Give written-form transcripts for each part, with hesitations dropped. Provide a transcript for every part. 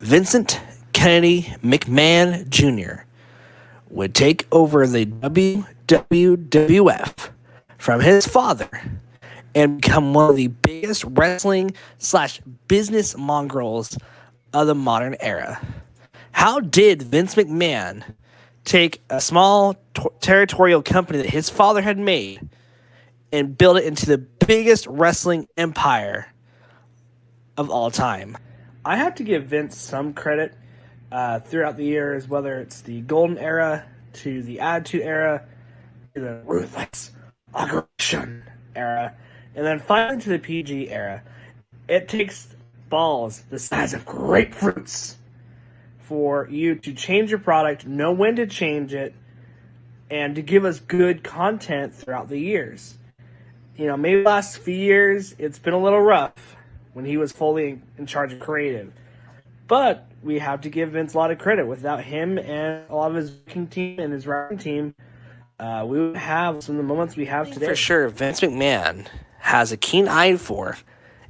Vincent Kennedy McMahon Jr. would take over the WWF from his father and become one of the biggest wrestling slash business mongrels of the modern era. How did Vince McMahon take a small territorial company that his father had made and build it into the biggest wrestling empire of all time? I have to give Vince some credit throughout the years, whether it's the Golden Era to the Attitude Era to the Ruthless Aggression Era, and then finally to the PG Era. It takes balls the size of grapefruits for you to change your product, know when to change it, and to give us good content throughout the years. Maybe the last few years it's been a little rough when he was fully in charge of creative. But we have to give Vince a lot of credit. Without him and a lot of his working team and his writing team, we would have some of the moments we have today. For sure, Vince McMahon has a keen eye for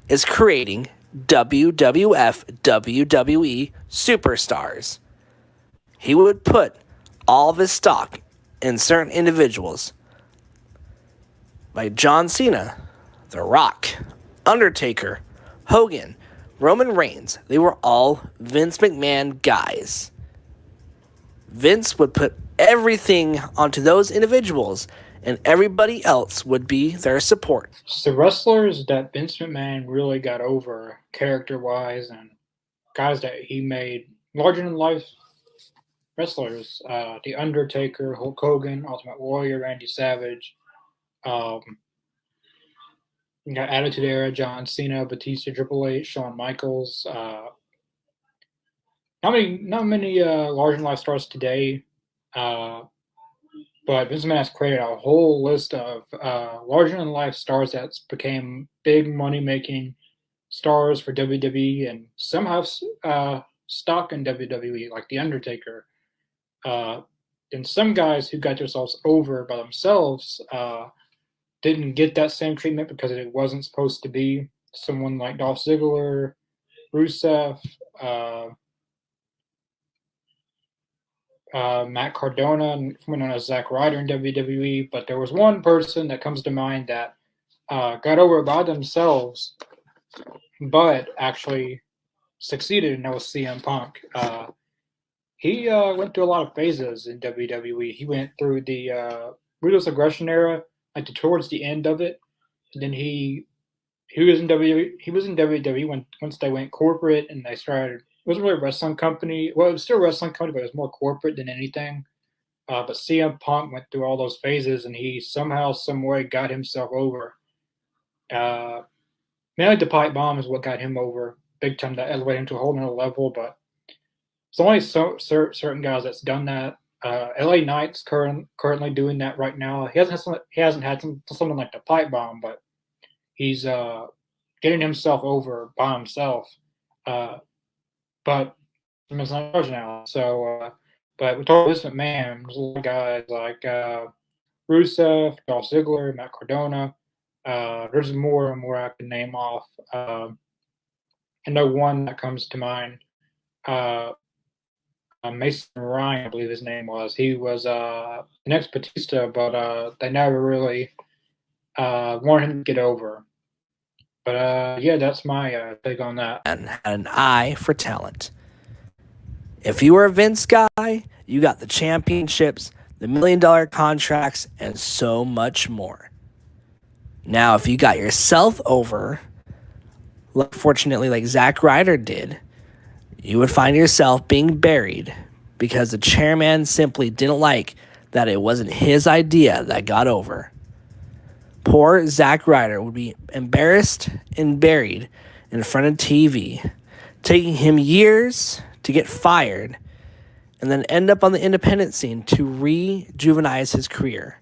is creating WWF, WWE superstars. He would put all of his stock in certain individuals like John Cena, The Rock, Undertaker, Hogan, Roman Reigns. They were all Vince McMahon guys. Vince would put everything onto those individuals, and everybody else would be their support. So the wrestlers that Vince McMahon really got over character-wise and guys that he made larger-than-life wrestlers, The Undertaker, Hulk Hogan, Ultimate Warrior, Randy Savage, you got Attitude Era, John Cena, Batista, Triple H, Shawn Michaels. Not many larger-than-life stars today, but Vince McMahon has created a whole list of larger-than-life stars that became big money-making stars for WWE, and some have stock in WWE, like The Undertaker. And some guys who got themselves over by themselves didn't get that same treatment because it wasn't supposed to be. Someone like Dolph Ziggler, Rusev, Matt Cardona, formerly known as Zack Ryder in WWE. But there was one person that comes to mind that got over by themselves, but actually succeeded, and that was CM Punk. He went through a lot of phases in WWE. He went through the Ruthless Aggression era, like towards the end of it. And then he was in WWE. He was in WWE once they went corporate and they started. It wasn't really a wrestling company. Well, it was still a wrestling company, but it was more corporate than anything. But CM Punk went through all those phases, and he somehow, some way, got himself over. Mainly the pipe bomb is what got him over big time. That elevated him to a whole nother level. But it's only certain guys that's done that. LA Knight's currently doing that right now. He hasn't had something like the pipe bomb, but he's getting himself over by himself. But it's not large now. So, but we talk about Vince McMahon. There's a lot of guys like Rusev, Dolph Ziggler, Matt Cardona. There's more and more I can name off. I know one that comes to mind. Mason Ryan, I believe his name was. He was the next Batista, but they never really wanted him to get over. But yeah, that's my take on that. And had an eye for talent. If you were a Vince guy, you got the championships, the $1 million contracts, and so much more. Now, if you got yourself over, fortunately like Zack Ryder did, you would find yourself being buried because the chairman simply didn't like that it wasn't his idea that got over. Poor Zack Ryder would be embarrassed and buried in front of TV, taking him years to get fired and then end up on the independent scene to rejuvenize his career.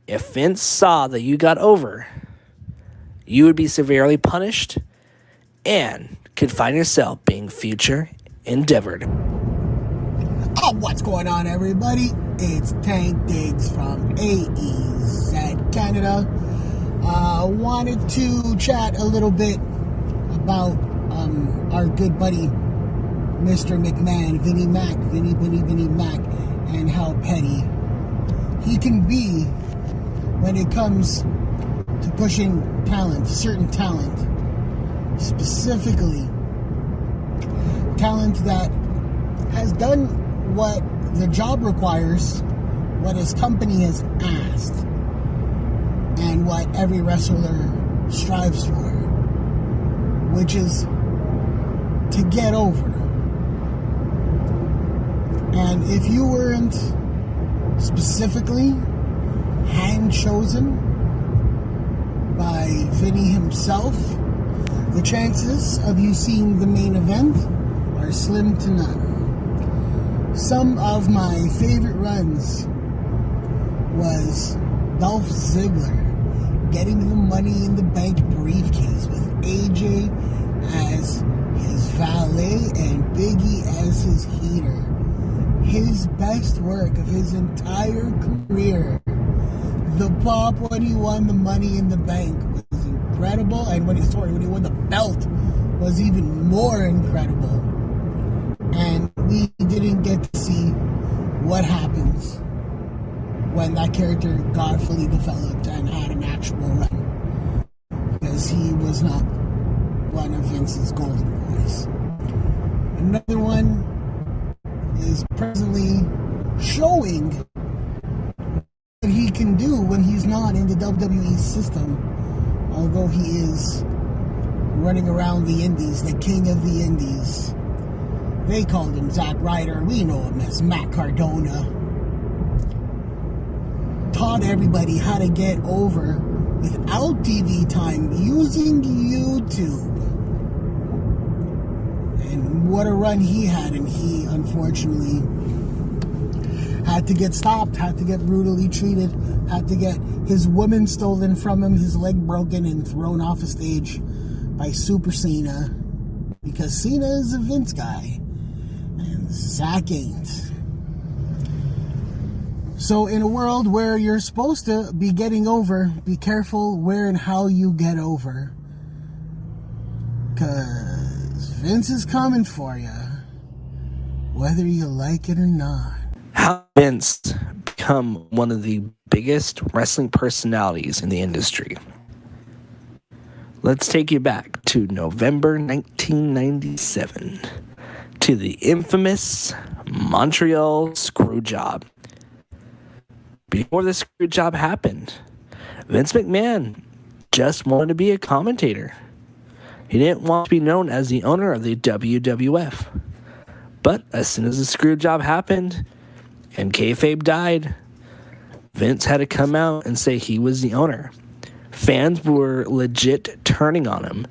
If Vince saw that you got over, you would be severely punished and could find yourself being future endeavored. Oh, what's going on, everybody? It's Tank Diggs from AEZ Canada. Wanted to chat a little bit about our good buddy, Mr. McMahon, Vinnie Mac, Vinnie Mac, and how petty he can be when it comes to pushing talent, certain talent, specifically talent that has done what the job requires, what his company has asked, and what every wrestler strives for, which is to get over. And if you weren't specifically hand-chosen by Vinny himself, the chances of you seeing the main event are slim to none. Some of my favorite runs was Dolph Ziggler getting the Money in the Bank briefcase with AJ as his valet and Biggie as his heater. His best work of his entire career. The pop when he won the Money in the Bank was incredible, and when he won the belt was even more incredible. And we didn't get to see what happens when that character got fully developed and had an actual run, because he was not one of Vince's golden boys. Another one is presently showing what he can do when he's not in the WWE system, although he is running around the indies, the king of the indies. They called him Zack Ryder. We know him as Matt Cardona. Taught everybody how to get over without TV time using YouTube. And what a run he had, and he unfortunately had to get stopped, had to get brutally treated, had to get his woman stolen from him, his leg broken and thrown off a stage by Super Cena, because Cena is a Vince guy and Zack ain't. So in a world where you're supposed to be getting over, be careful where and how you get over, because Vince is coming for you, whether you like it or not. How Vince become one of the biggest wrestling personalities in the industry? Let's take you back to November 1997 to the infamous Montreal Screwjob. Before the Screwjob happened, Vince McMahon just wanted to be a commentator. He didn't want to be known as the owner of the WWF. But as soon as the Screwjob happened and kayfabe died, Vince had to come out and say he was the owner. Fans were legit turning on him,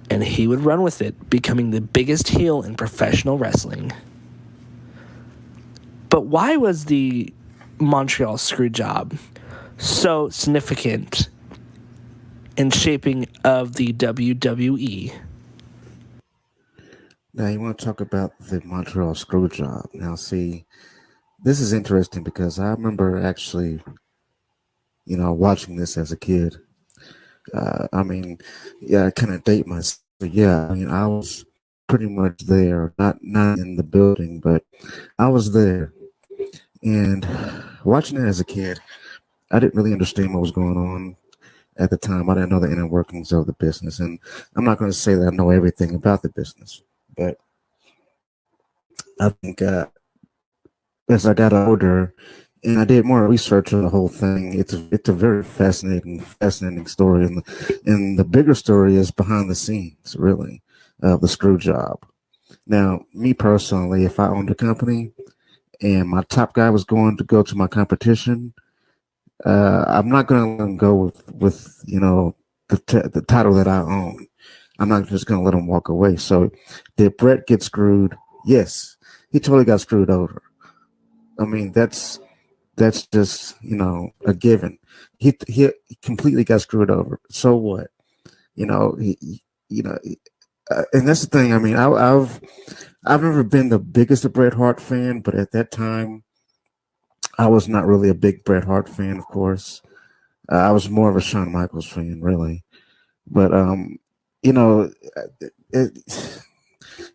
and he would run with it, becoming the biggest heel in professional wrestling. But why was the Montreal Screwjob so significant in shaping of the WWE? Now, you want to talk about the Montreal Screwjob. Now, see, this is interesting because I remember actually, watching this as a kid. I kind of date myself. But yeah, I was pretty much there, not in the building, but I was there. And watching it as a kid, I didn't really understand what was going on at the time. I didn't know the inner workings of the business. And I'm not going to say that I know everything about the business, but I think as I got older and I did more research on the whole thing, it's a very fascinating story. And the bigger story is behind the scenes, really, of the screw job. Now, me personally, if I owned a company and my top guy was going to go to my competition, I'm not going to let him go with the title that I own. I'm not just going to let him walk away. So did Brett get screwed? Yes, he totally got screwed over. I mean, that's just, a given. He completely got screwed over. So what? And that's the thing. I mean, I've never been the biggest Bret Hart fan, but at that time, I was not really a big Bret Hart fan, of course. I was more of a Shawn Michaels fan, really. But you know, it,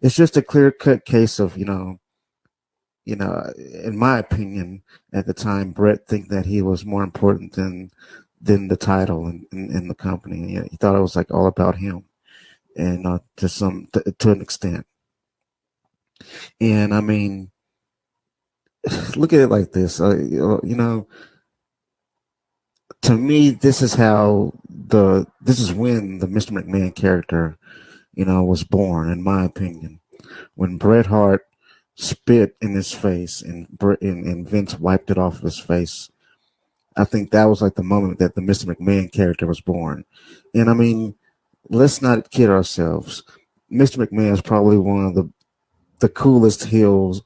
it's just a clear cut case of in my opinion, at the time, Brett think that he was more important than the title in the company. He thought it was like all about him, and to an extent. And I mean, look at it like this. To me, this is when the Mr. McMahon character, was born. In my opinion, when Bret Hart spit in his face and Vince wiped it off of his face. I think that was like the moment that the Mr. McMahon character was born. And I mean, let's not kid ourselves. Mr. McMahon is probably one of the coolest heel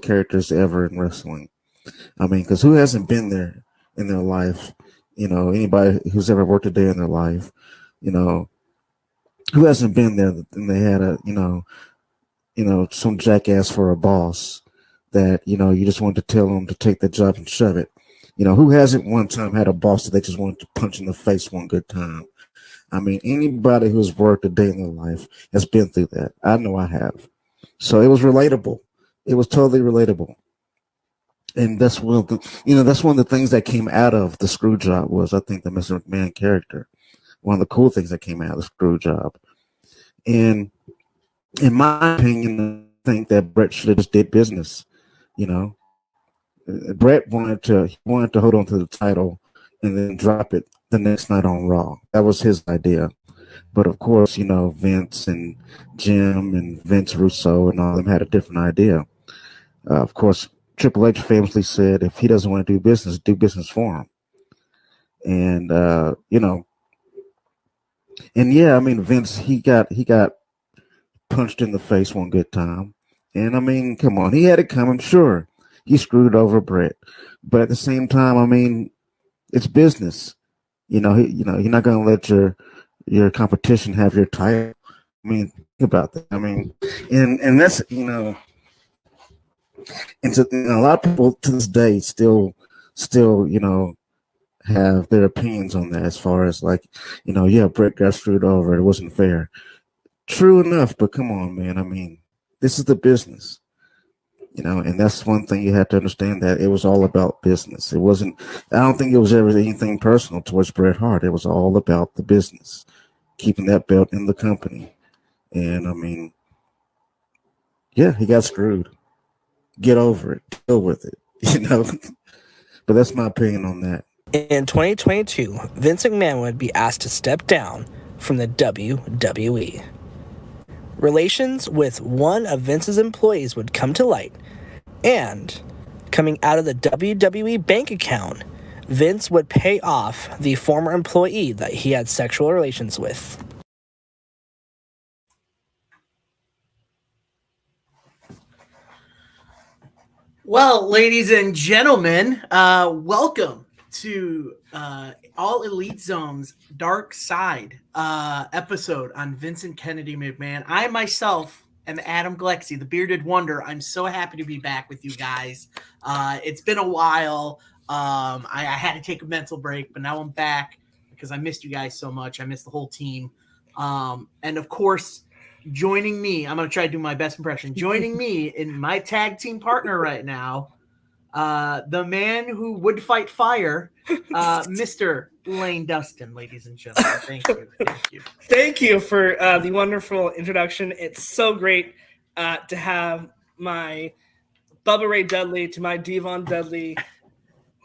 characters ever in wrestling. I mean, because who hasn't been there in their life? Anybody who's ever worked a day in their life, you know, who hasn't been there and they had some jackass for a boss that, you just wanted to tell them to take the job and shove it. Who hasn't one time had a boss that they just wanted to punch in the face one good time? I mean, anybody who's worked a day in their life has been through that. I know I have. So it was relatable. It was totally relatable. And that's that's one of the things that came out of the screw job was, I think, the Mr. McMahon character. One of the cool things that came out of the screw job. And in my opinion, I think that Brett should have just did business. Brett wanted to hold on to the title and then drop it the next night on Raw. That was his idea. But of course, Vince and Jim and Vince Russo and all of them had a different idea. Of course, Triple H famously said, if he doesn't want to do business for him. And and yeah, I mean, Vince, he got punched in the face one good time. And I mean, come on, he had it coming, sure. He screwed over Brett. But at the same time, I mean, it's business. You're not going to let your competition have your title. I mean, think about that. I mean, and that's, and so, a lot of people to this day still, have their opinions on that as far as like, yeah, Brett got screwed over. It wasn't fair. True enough, but come on, man. I mean, this is the business. And that's one thing you have to understand, that it was all about business. It wasn't, I don't think it was ever anything personal towards Bret Hart. It was all about the business, keeping that belt in the company. And I mean, yeah, he got screwed. Get over it. Deal with it, But that's my opinion on that. In 2022, Vince McMahon would be asked to step down from the WWE. Relations with one of Vince's employees would come to light, and coming out of the WWE bank account, Vince would pay off the former employee that he had sexual relations with. Well, ladies and gentlemen, welcome to All Elite Zone's Dark Side episode on Vincent Kennedy McMahon. I myself am Adam Glexy, the Bearded Wonder. I'm so happy to be back with you guys. It's been a while. I had to take a mental break, but now I'm back because I missed you guys so much. I missed the whole team. And of course, joining me, I'm going to try to do my best impression. Joining me in my tag team partner right now, the man who would fight fire, Mr. Lane Dustin, ladies and gentlemen. Thank you. Thank you. Thank you for the wonderful introduction. It's so great to have my Bubba Ray Dudley to my Devon Dudley,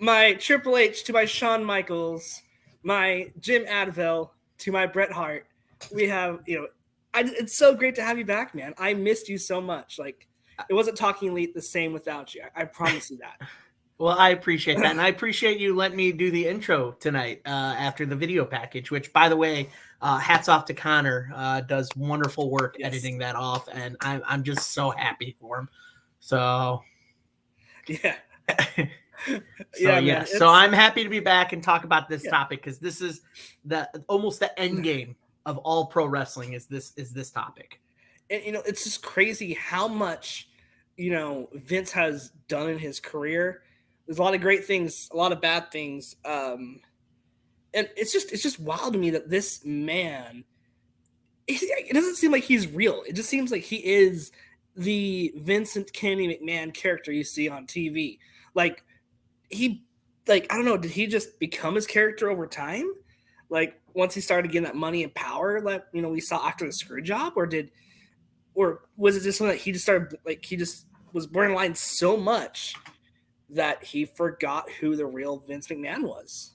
my Triple H to my Shawn Michaels, my Jim Advil to my Bret Hart. We have, it's so great to have you back, man. I missed you so much. Like, it wasn't Talking Elite the same without you. I promise you that. Well, I appreciate that. And I appreciate you letting me do the intro tonight after the video package, which, by the way, hats off to Connor. Does wonderful work editing that off. And I'm just so happy for him. So, yeah. So I'm happy to be back and talk about this topic, because this is almost the end game of all pro wrestling is this topic. And it's just crazy how much Vince has done in his career. There's a lot of great things, a lot of bad things, and it's just wild to me that this man it doesn't seem like he's real. It just seems like he is the Vincent Kennedy McMahon character you see on TV. Like he, like, I don't know, did he just become his character over time? Like once he started getting that money and power that we saw after the screw job, or was it just something that he just started, like he just was borderline so much that he forgot who the real Vince McMahon was?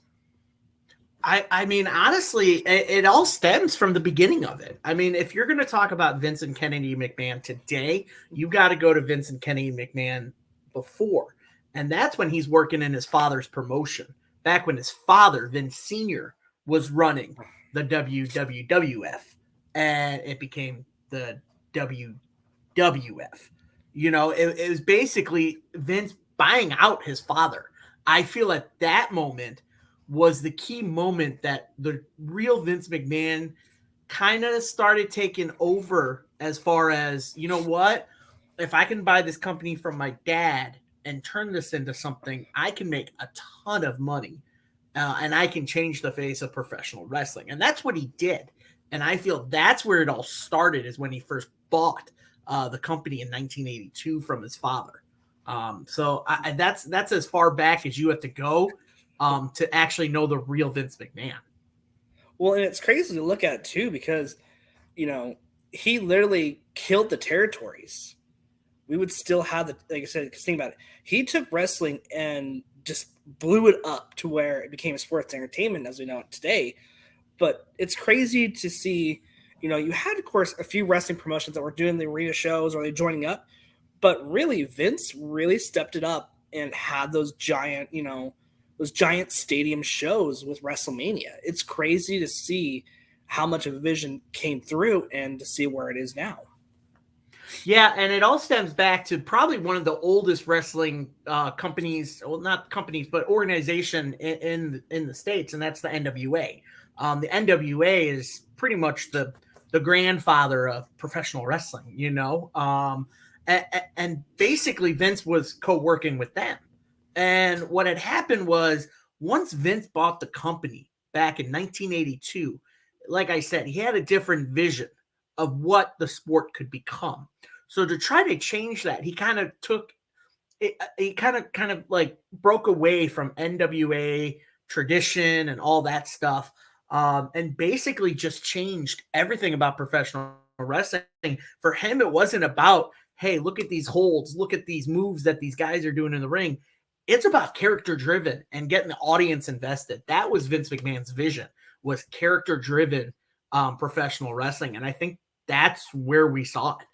I mean, honestly, it all stems from the beginning of it. I mean, if you're going to talk about Vincent Kennedy McMahon today, you got to go to Vincent Kennedy McMahon before. And that's when he's working in his father's promotion. Back when his father, Vince Sr., was running the WWF. And it became the WWF. It was basically Vince buying out his father. I feel at that moment was the key moment that the real Vince McMahon kind of started taking over, as far as, you know what, if I can buy this company from my dad and turn this into something, I can make a ton of money, and I can change the face of professional wrestling. And that's what he did. And I feel that's where it all started, is when he first bought the company in 1982 from his father. So that's as far back as you have to go to actually know the real Vince McMahon. Well, and it's crazy to look at too, because he literally killed the territories. We would still have like I said, because think about it. He took wrestling and just blew it up to where it became sports entertainment as we know it today. But it's crazy to see, you had, of course, a few wrestling promotions that were doing the arena shows or they joining up, but really Vince really stepped it up and had those giant stadium shows with WrestleMania. It's crazy to see how much of a vision came through and to see where it is now. Yeah, and it all stems back to probably one of the oldest wrestling companies, well, not companies, but organization in the States, and that's the NWA. The NWA is pretty much the grandfather of professional wrestling, and basically Vince was co-working with them. And what had happened was, once Vince bought the company back in 1982, like I said, he had a different vision of what the sport could become. So to try to change that, he kind of took it, he kind of like broke away from NWA tradition and all that stuff, and basically just changed everything about professional wrestling. For him, it wasn't about, hey, look at these holds, look at these moves that these guys are doing in the ring. It's about character driven and getting the audience invested. That was Vince McMahon's vision, was character driven professional wrestling. And I think that's where we saw it.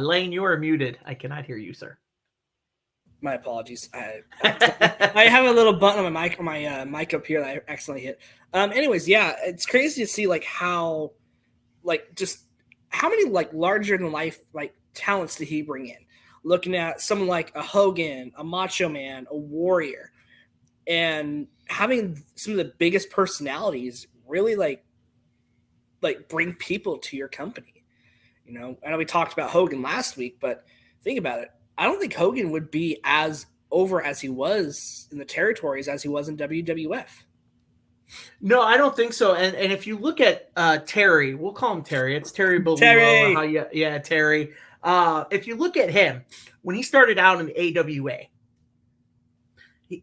Lane, you are muted. I cannot hear you, sir. My apologies. I have a little button on my mic up here that I accidentally hit. Anyways, yeah, it's crazy to see how many larger than life talents did he bring in? Looking at someone like a Hogan, a Macho Man, a Warrior, and having some of the biggest personalities really bring people to your company. I know we talked about Hogan last week, but think about it. I don't think Hogan would be as over as he was in the territories as he was in WWF. No, I don't think so. And if you look at Terry, we'll call him Terry. It's Terry Bollea. Terry. Terry. If you look at him, when he started out in AWA,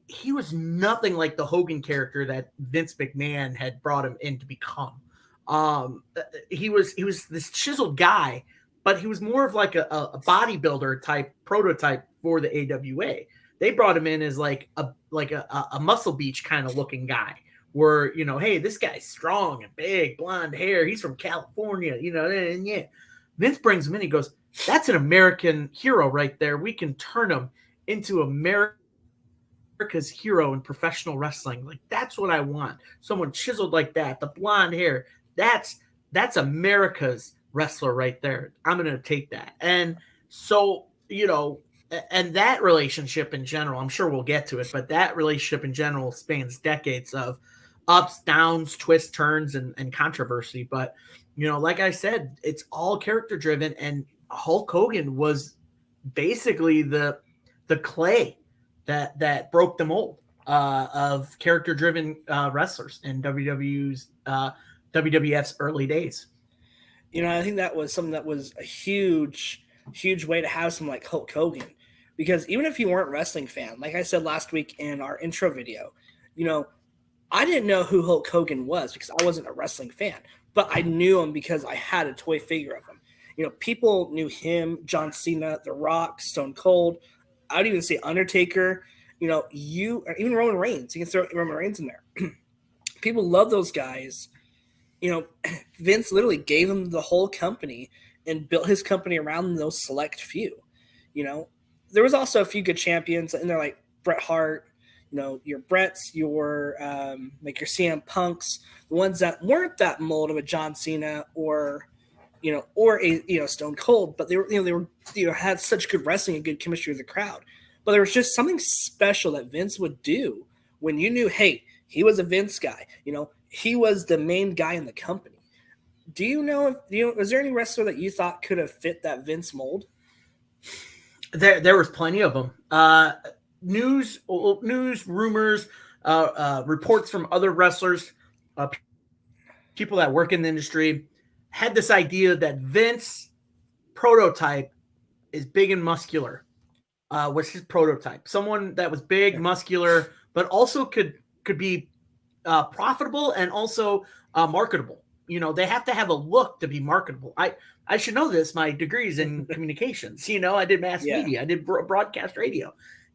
he was nothing like the Hogan character that Vince McMahon had brought him in to become. He was this chiseled guy, but he was more of like a bodybuilder type prototype for the AWA. They brought him in as like a Muscle Beach kind of looking guy, where, hey, this guy's strong and big, blonde hair. He's from California, and yeah. Vince brings him in. He goes, that's an American hero right there. We can turn him into America's hero in professional wrestling. Like, that's what I want. Someone chiseled like that, the blonde hair. That's America's wrestler right there. I'm going to take that. And so, and that relationship in general, I'm sure we'll get to it, but that relationship in general spans decades of ups, downs, twists, turns, and controversy. But, like I said, it's all character driven, and Hulk Hogan was basically the clay that broke the mold. of character-driven wrestlers in WWF's early days. I think that was something that was a huge way to have someone like Hulk Hogan, because even if you weren't a wrestling fan, like I said last week in our intro video, I didn't know who Hulk Hogan was because I wasn't a wrestling fan, but I knew him because I had a toy figure of him. People knew him, John Cena, The Rock, Stone Cold. I would even say Undertaker. Even Roman Reigns. You can throw Roman Reigns in there. People love those guys. Vince literally gave him the whole company and built his company around those select few. There was also a few good champions in there, like Bret Hart. Your Bretts, your like your CM Punks, the ones that weren't that mold of a John Cena or a Stone Cold, but they were had such good wrestling and good chemistry with the crowd. But there was just something special that Vince would do when you knew, hey, he was a Vince guy. He was the main guy in the company. Do you know was there any wrestler that you thought could have fit that Vince mold? There was plenty of them. News, rumors, reports from other wrestlers, people that work in the industry had this idea that Vince prototype is big and muscular. Was his prototype someone that was big, muscular, but also could be profitable and also marketable? They have to have a look to be marketable. I should know this. My degrees in communications. I did mass media. I did broadcast radio.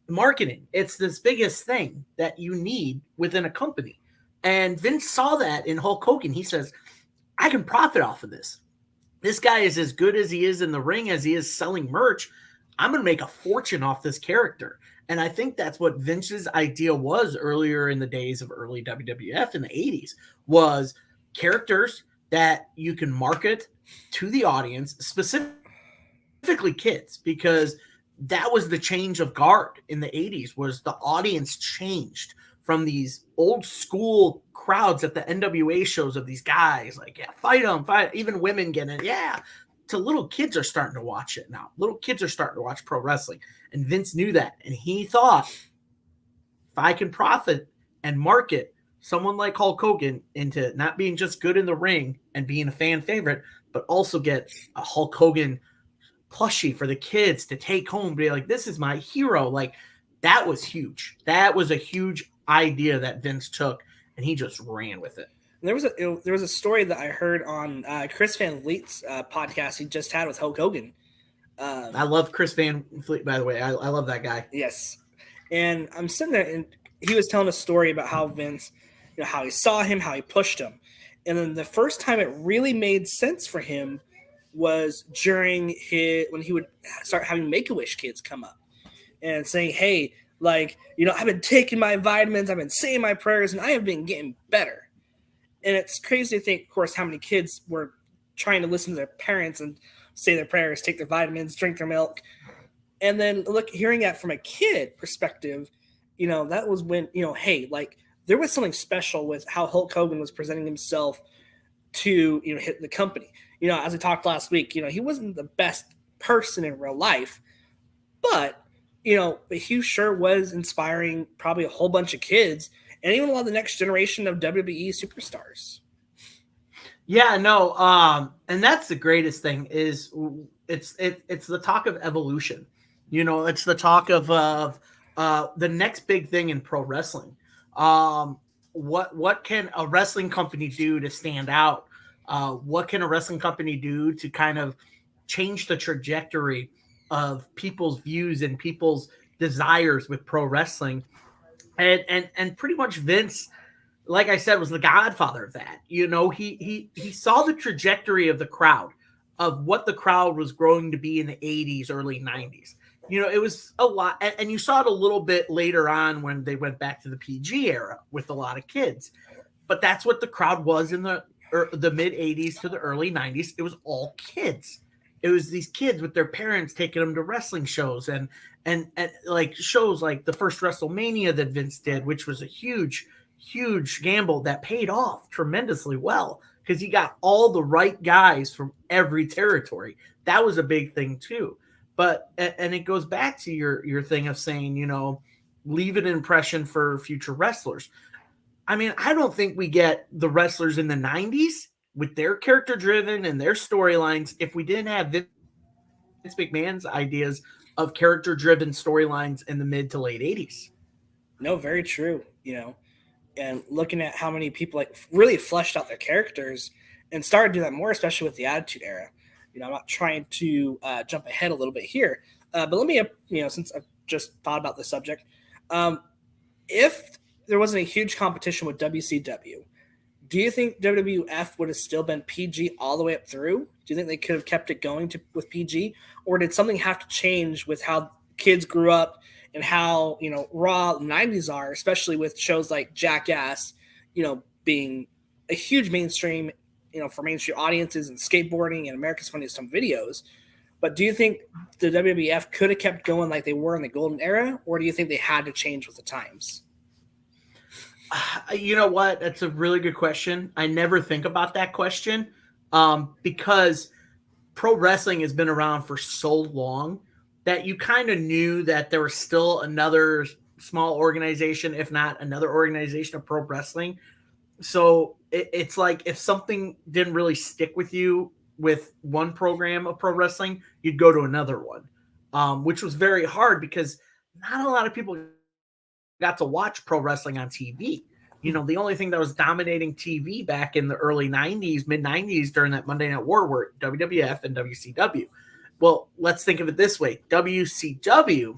Marketing. It's this biggest thing that you need within a company. And Vince saw that in Hulk Hogan. He says, I can profit off of this. This guy is as good as he is in the ring as he is selling merch. I'm going to make a fortune off this character. And I think that's what Vince's idea was earlier in the days of early WWF in the 80s, was characters that you can market to the audience, specifically kids, because that was the change of guard in the 80s, was the audience changed from these old school crowds at the NWA shows of these guys like, yeah, fight them, even women getting it, yeah, to little kids are starting to watch it now. Little kids are starting to watch pro wrestling. And Vince knew that. And he thought, if I can profit and market someone like Hulk Hogan into not being just good in the ring and being a fan favorite, but also get a Hulk Hogan plushie for the kids to take home, be like, this is my hero. Like, that was huge. That was a huge idea that Vince took, and he just ran with it. There was a story that I heard on Chris Van Vliet's podcast he just had with Hulk Hogan. I love Chris Van Vliet, by the way. I love that guy. Yes. And I'm sitting there, and he was telling a story about how Vince, how he saw him, how he pushed him. And then the first time it really made sense for him was when he would start having Make-A-Wish kids come up and saying, hey, like, I've been taking my vitamins, I've been saying my prayers, and I have been getting better. And it's crazy to think, of course, how many kids were trying to listen to their parents and say their prayers, take their vitamins, drink their milk. And then hearing that from a kid perspective, that was when, hey, like, there was something special with how Hulk Hogan was presenting himself to, hit the company. As I talked last week, he wasn't the best person in real life, but he sure was inspiring probably a whole bunch of kids and even a lot of the next generation of WWE superstars. Yeah, no, and that's the greatest thing is it's the talk of evolution. It's the talk of the next big thing in pro wrestling. What can a wrestling company do to stand out? What can a wrestling company do to kind of change the trajectory of people's views and people's desires with pro wrestling? And pretty much Vince, like I said, was the godfather of that. He saw the trajectory of the crowd, of what the crowd was growing to be in the 80s, early 90s. It was a lot. And you saw it a little bit later on when they went back to the PG era with a lot of kids. But that's what the crowd was in the mid 80s to the early 90s. It was all kids. It was these kids with their parents taking them to wrestling shows and like shows like the first WrestleMania that Vince did, which was a huge gamble that paid off tremendously well because he got all the right guys from every territory. That was a big thing too. But and it goes back to your thing of saying, leave an impression for future wrestlers. I mean, I don't think we get the wrestlers in the 90s with their character driven and their storylines if we didn't have Vince McMahon's ideas of character driven storylines in the mid to late 80s. No, very true. And looking at how many people like really fleshed out their characters and started to do that more, especially with the Attitude Era. I'm not trying to jump ahead a little bit here, but let me, since I've just thought about the subject, if there wasn't a huge competition with WCW, do you think WWF would have still been PG all the way up through? Do you think they could have kept it going with PG, or did something have to change with how kids grew up and how raw 90s are, especially with shows like Jackass, being a huge mainstream, for mainstream audiences, and skateboarding and America's Funniest Home Videos? But do you think the WWF could have kept going like they were in the golden era, or do you think they had to change with the times? You know what? That's a really good question. I never think about that question because pro wrestling has been around for so long that you kind of knew that there was still another small organization, if not another organization of pro wrestling. So it's like if something didn't really stick with you with one program of pro wrestling, you'd go to another one, which was very hard because not a lot of people got to watch pro wrestling on TV. The only thing that was dominating TV back in the early 90s, mid 90s during that Monday Night War were WWF and WCW. Well, let's think of it this way. WCW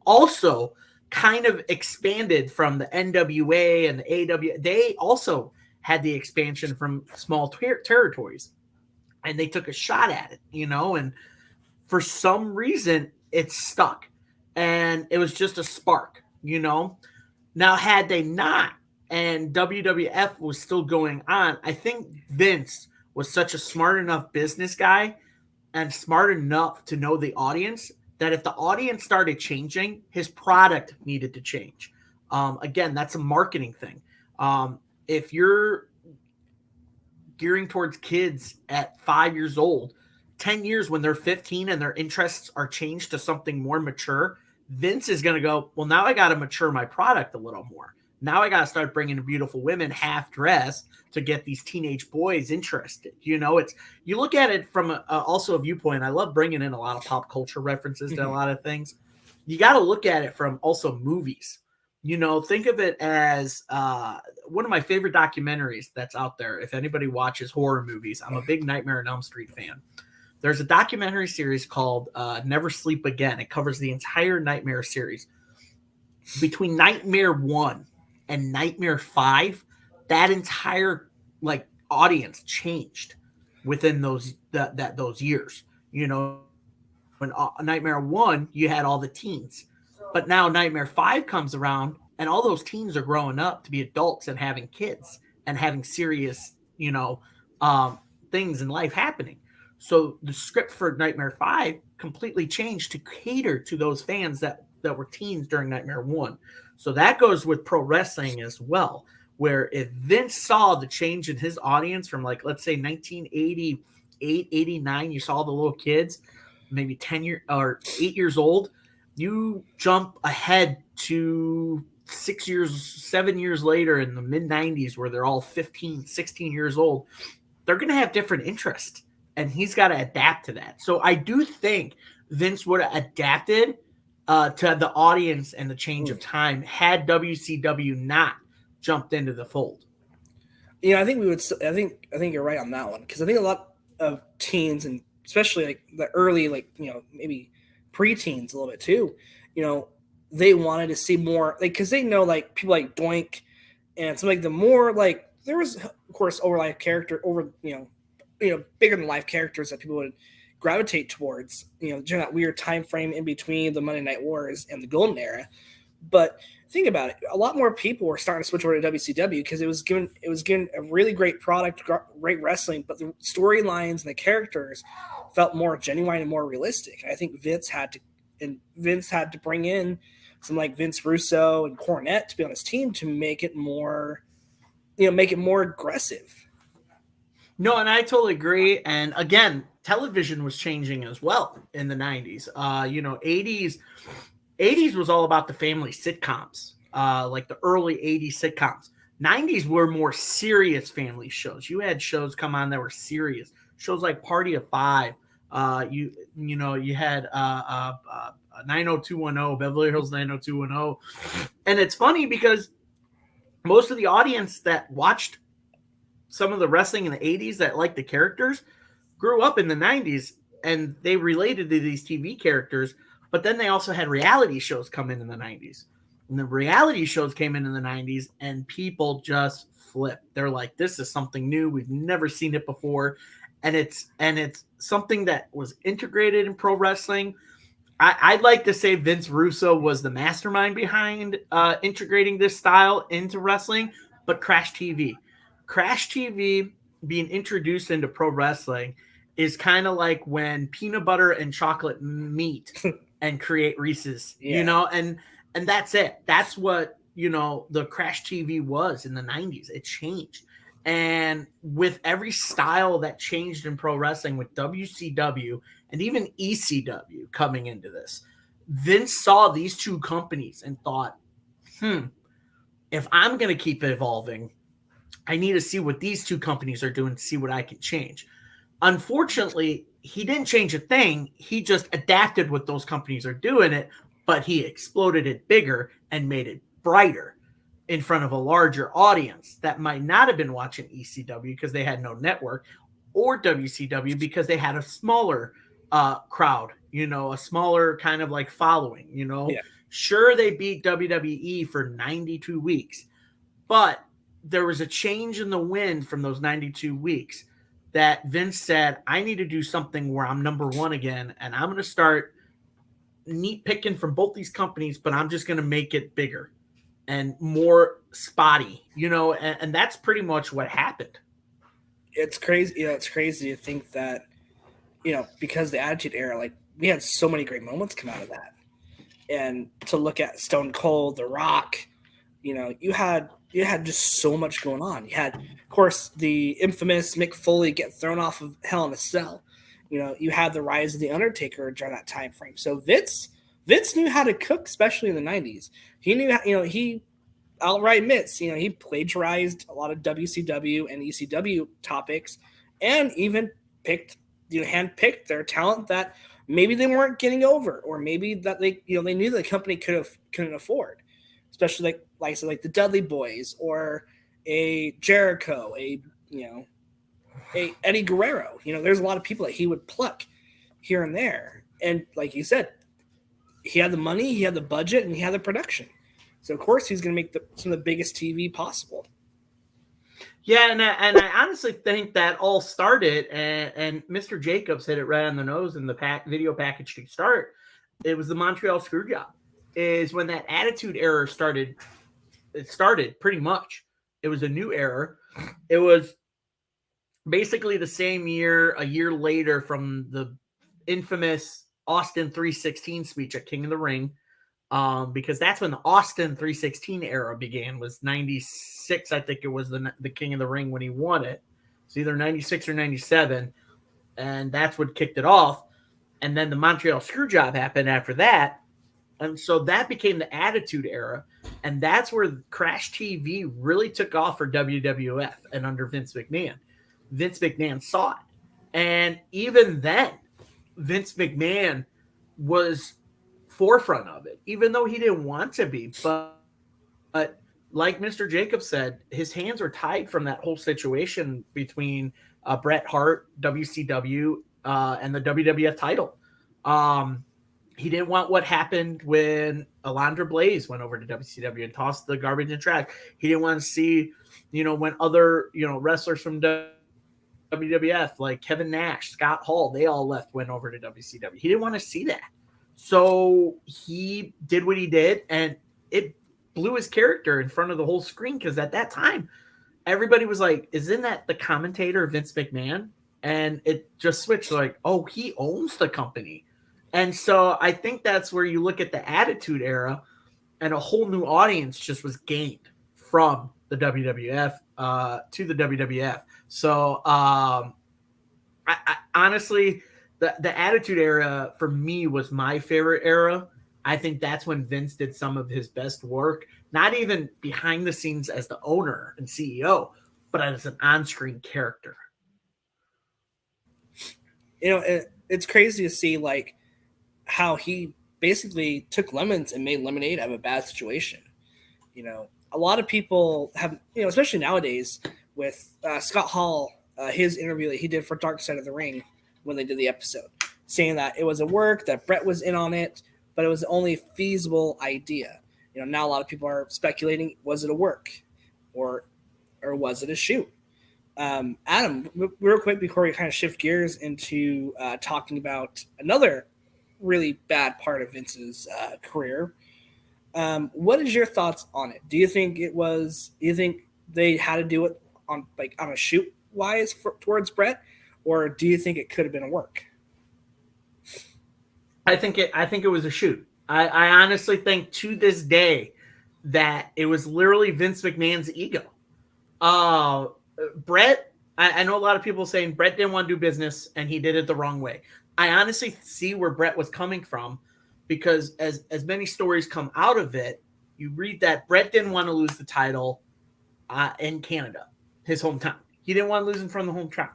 also kind of expanded from the NWA and the AW. They also had the expansion from small territories, and they took a shot at it, and for some reason it stuck, and it was just a spark, Now, had they not, and WWF was still going on, I think Vince was such a smart enough business guy and smart enough to know the audience that if the audience started changing, his product needed to change. Again, that's a marketing thing. If you're gearing towards kids at 5 years old, 10 years when they're 15 and their interests are changed to something more mature, Vince is going to go, well, now I got to mature my product a little more. Now I got to start bringing in beautiful women half dressed to get these teenage boys interested. You look at it from also a viewpoint. I love bringing in a lot of pop culture references to a lot of things. You got to look at it from also movies. Think of it as one of my favorite documentaries that's out there. If anybody watches horror movies, I'm a big Nightmare on Elm Street fan. There's a documentary series called Never Sleep Again. It covers the entire Nightmare series. Between Nightmare 1 and Nightmare 5, that entire audience changed within those years. When Nightmare 1, you had all the teens. But now Nightmare 5 comes around, and all those teens are growing up to be adults and having kids and having serious, things in life happening. So the script for Nightmare 5 completely changed to cater to those fans that were teens during Nightmare 1. So that goes with pro wrestling as well, where if Vince saw the change in his audience from let's say 1988, 89, you saw the little kids, maybe 10 years or 8 years old, you jump ahead to 6 years, 7 years later in the mid 90s where they're all 15, 16 years old, they're going to have different interests, and he's got to adapt to that. So I do think Vince would have adapted to the audience and the change of time had WCW not jumped into the fold. I think we would. I think you're right on that one, because I think a lot of teens, and especially the early, maybe preteens a little bit too, they wanted to see more, because they know people like Doink and some the more there was of course bigger than life characters that people would gravitate towards, during that weird time frame in between the Monday Night Wars and the Golden Era. But think about it, a lot more people were starting to switch over to WCW because it was given a really great product, great wrestling, but the storylines and the characters felt more genuine and more realistic. And I think Vince had to bring in some Vince Russo and Cornette to be on his team to make it more aggressive. No, and I totally agree. And again, television was changing as well in the 90s. 80s, 80s was all about the family sitcoms, like the early 80s sitcoms. 90s were more serious family shows. You had shows come on that were serious. Shows like Party of Five. You had 90210, Beverly Hills 90210. And it's funny because most of the audience that watched some of the wrestling in the 80s that liked the characters grew up in the 90s and they related to these TV characters, but then they also had reality shows come in the 90s. And the reality shows came in the 90s and people just flipped. They're like, this is something new. We've never seen it before. And it's something that was integrated in pro wrestling. I'd like to say Vince Russo was the mastermind behind integrating this style into wrestling, but Crash TV being introduced into pro wrestling is kind of like when peanut butter and chocolate meet and create Reese's, and that's it. That's what, the Crash TV was in the 90s. It changed. And with every style that changed in pro wrestling with WCW and even ECW coming into this, Vince saw these two companies and thought, if I'm going to keep evolving, I need to see what these two companies are doing to see what I can change. Unfortunately, he didn't change a thing. He just adapted what those companies are doing it, but he exploded it bigger and made it brighter in front of a larger audience that might not have been watching ECW because they had no network, or WCW because they had a smaller crowd, a smaller kind of like following, Yeah. Sure, they beat WWE for 92 weeks, but there was a change in the wind from those 92 weeks that Vince said, I need to do something where I'm number one again, and I'm going to start neat picking from both these companies, but I'm just going to make it bigger and more spotty, and that's pretty much what happened. It's crazy. It's crazy to think that, because the Attitude Era, like, we had so many great moments come out of that. And to look at Stone Cold, The Rock, you had just so much going on. You had, of course, the infamous Mick Foley get thrown off of Hell in a Cell. You had the rise of the Undertaker during that time frame. So Vince knew how to cook, especially in the 90s. He knew how, he outright admits, he plagiarized a lot of WCW and ECW topics, and even handpicked their talent that maybe they weren't getting over, or maybe that they knew the company couldn't afford, especially like I said, like the Dudley Boys or a Jericho, a Eddie Guerrero. There's a lot of people that he would pluck here and there, and like you said, he had the money, he had the budget, and he had the production. So of course he's going to make some of the biggest TV possible. Yeah, and I honestly think that all started, and Mr. Jacobs hit it right on the nose in the video package to start. It was the Montreal Screwjob. Is when that Attitude Era started. It started pretty much. It was a new era. It was basically the same year, a year later, from the infamous Austin 316 speech at King of the Ring. Because that's when the Austin 316 era began, was 96. I think it was the King of the Ring when he won it. It's either 96 or 97. And that's what kicked it off. And then the Montreal Screwjob happened after that. And so that became the Attitude Era. And that's where Crash TV really took off for WWF and under Vince McMahon. Vince McMahon saw it. And even then, Vince McMahon was forefront of it, even though he didn't want to be. But like Mr. Jacobs said, his hands were tied from that whole situation between Bret Hart, WCW, and the WWF title. He didn't want what happened when Alundra Blaze went over to WCW and tossed the garbage in trash. He didn't want to see, when other, wrestlers from WWF like Kevin Nash, Scott Hall, they all went over to WCW. He didn't want to see that. So he did what he did, and it blew his character in front of the whole screen, because at that time, everybody was like, isn't that the commentator Vince McMahon? And it just switched like, oh, he owns the company. And so I think that's where you look at the Attitude Era, and a whole new audience just was gained from the WWF to the WWF. So I honestly, the Attitude Era for me was my favorite era. I think that's when Vince did some of his best work, not even behind the scenes as the owner and CEO, but as an on-screen character. You know, it's crazy to see like how he basically took lemons and made lemonade out of a bad situation. You know, a lot of people have, you know, especially nowadays with Scott Hall, his interview that he did for Dark Side of the Ring when they did the episode, saying that it was a work, that Brett was in on it, but it was the only feasible idea. You know, now a lot of people are speculating, was it a work or was it a shoot? Adam, real quick before we kind of shift gears into talking about another really bad part of Vince's career, what is your thoughts on it? Do you think they had to do it on a shoot wise towards Brett, or do you think it could have been a work? I think it was a shoot. I honestly think to this day that it was literally Vince McMahon's ego. Brett, I know a lot of people saying Brett didn't want to do business and he did it the wrong way. I honestly see where Brett was coming from, because as many stories come out of it, you read that Brett didn't want to lose the title in Canada, his hometown. He didn't want to lose it from the hometown.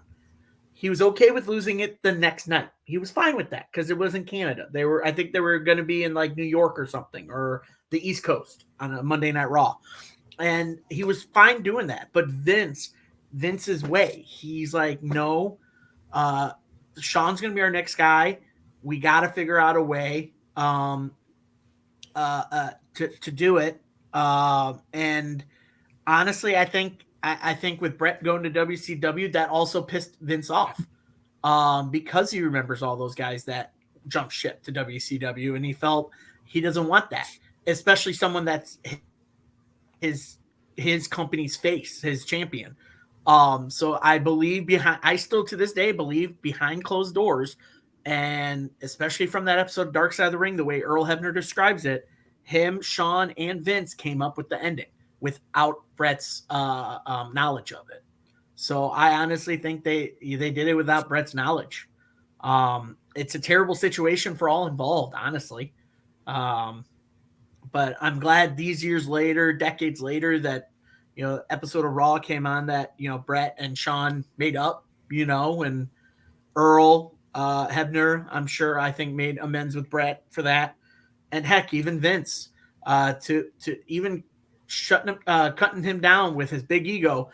He was okay with losing it the next night. He was fine with that because it was in Canada. I think they were going to be in like New York or something, or the East Coast on a Monday Night Raw. And he was fine doing that. But Vince's way, he's like, no, Sean's going to be our next guy. We got to figure out a way to do it. And honestly, I think with Brett going to WCW, that also pissed Vince off, because he remembers all those guys that jumped ship to WCW, and he felt he doesn't want that, especially someone that's his company's face, his champion. So I still to this day believe behind closed doors, and especially from that episode of Dark Side of the Ring, the way Earl Hebner describes it, him, Sean, and Vince came up with the ending without Brett's knowledge of it. So I honestly think they did it without Brett's knowledge. It's a terrible situation for all involved, honestly. But I'm glad these years later, decades later, that, you know, episode of Raw came on that, you know, Brett and Sean made up, you know, and Earl Hebner, I think made amends with Brett for that. And heck, even Vince, to even cutting him down with his big ego,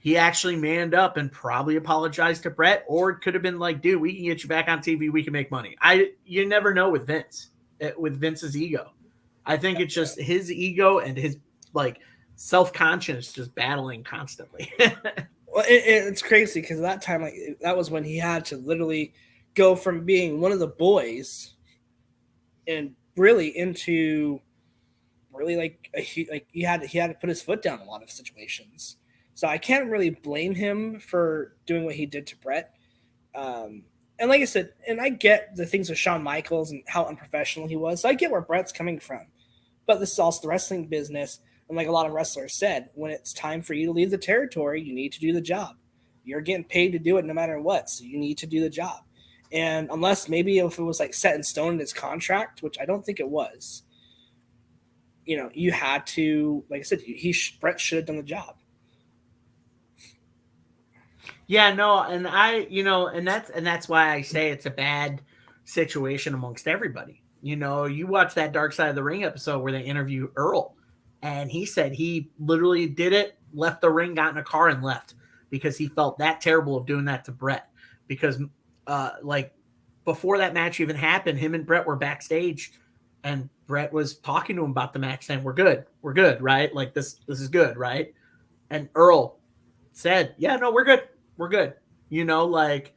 he actually manned up and probably apologized to Brett, or it could have been like, dude, we can get you back on TV, we can make money. You never know with Vince, with Vince's ego. I think it's just his ego and his like self-conscious just battling constantly. Well, it's crazy because that time, like, that was when he had to literally go from being one of the boys and really into really like he had to put his foot down in a lot of situations. So I can't really blame him for doing what he did to Brett. And like I said, and I get the things with Shawn Michaels and how unprofessional he was. So I get where Brett's coming from. But this is also the wrestling business. And like a lot of wrestlers said, when it's time for you to leave the territory, you need to do the job. You're getting paid to do it no matter what. So you need to do the job. And unless maybe if it was like set in stone in his contract, which I don't think it was, you know, you had to, like I said, Brett should have done the job. Yeah, no, and that's why I say it's a bad situation amongst everybody. You know, you watch that Dark Side of the Ring episode where they interview Earl, and he said he literally did it, left the ring, got in a car, and left because he felt that terrible of doing that to Brett. Because, like, before that match even happened, him and Brett were backstage, and Brett was talking to him about the match, saying, "We're good, right? Like this is good, right?" And Earl said, "Yeah, no, we're good." You know, like,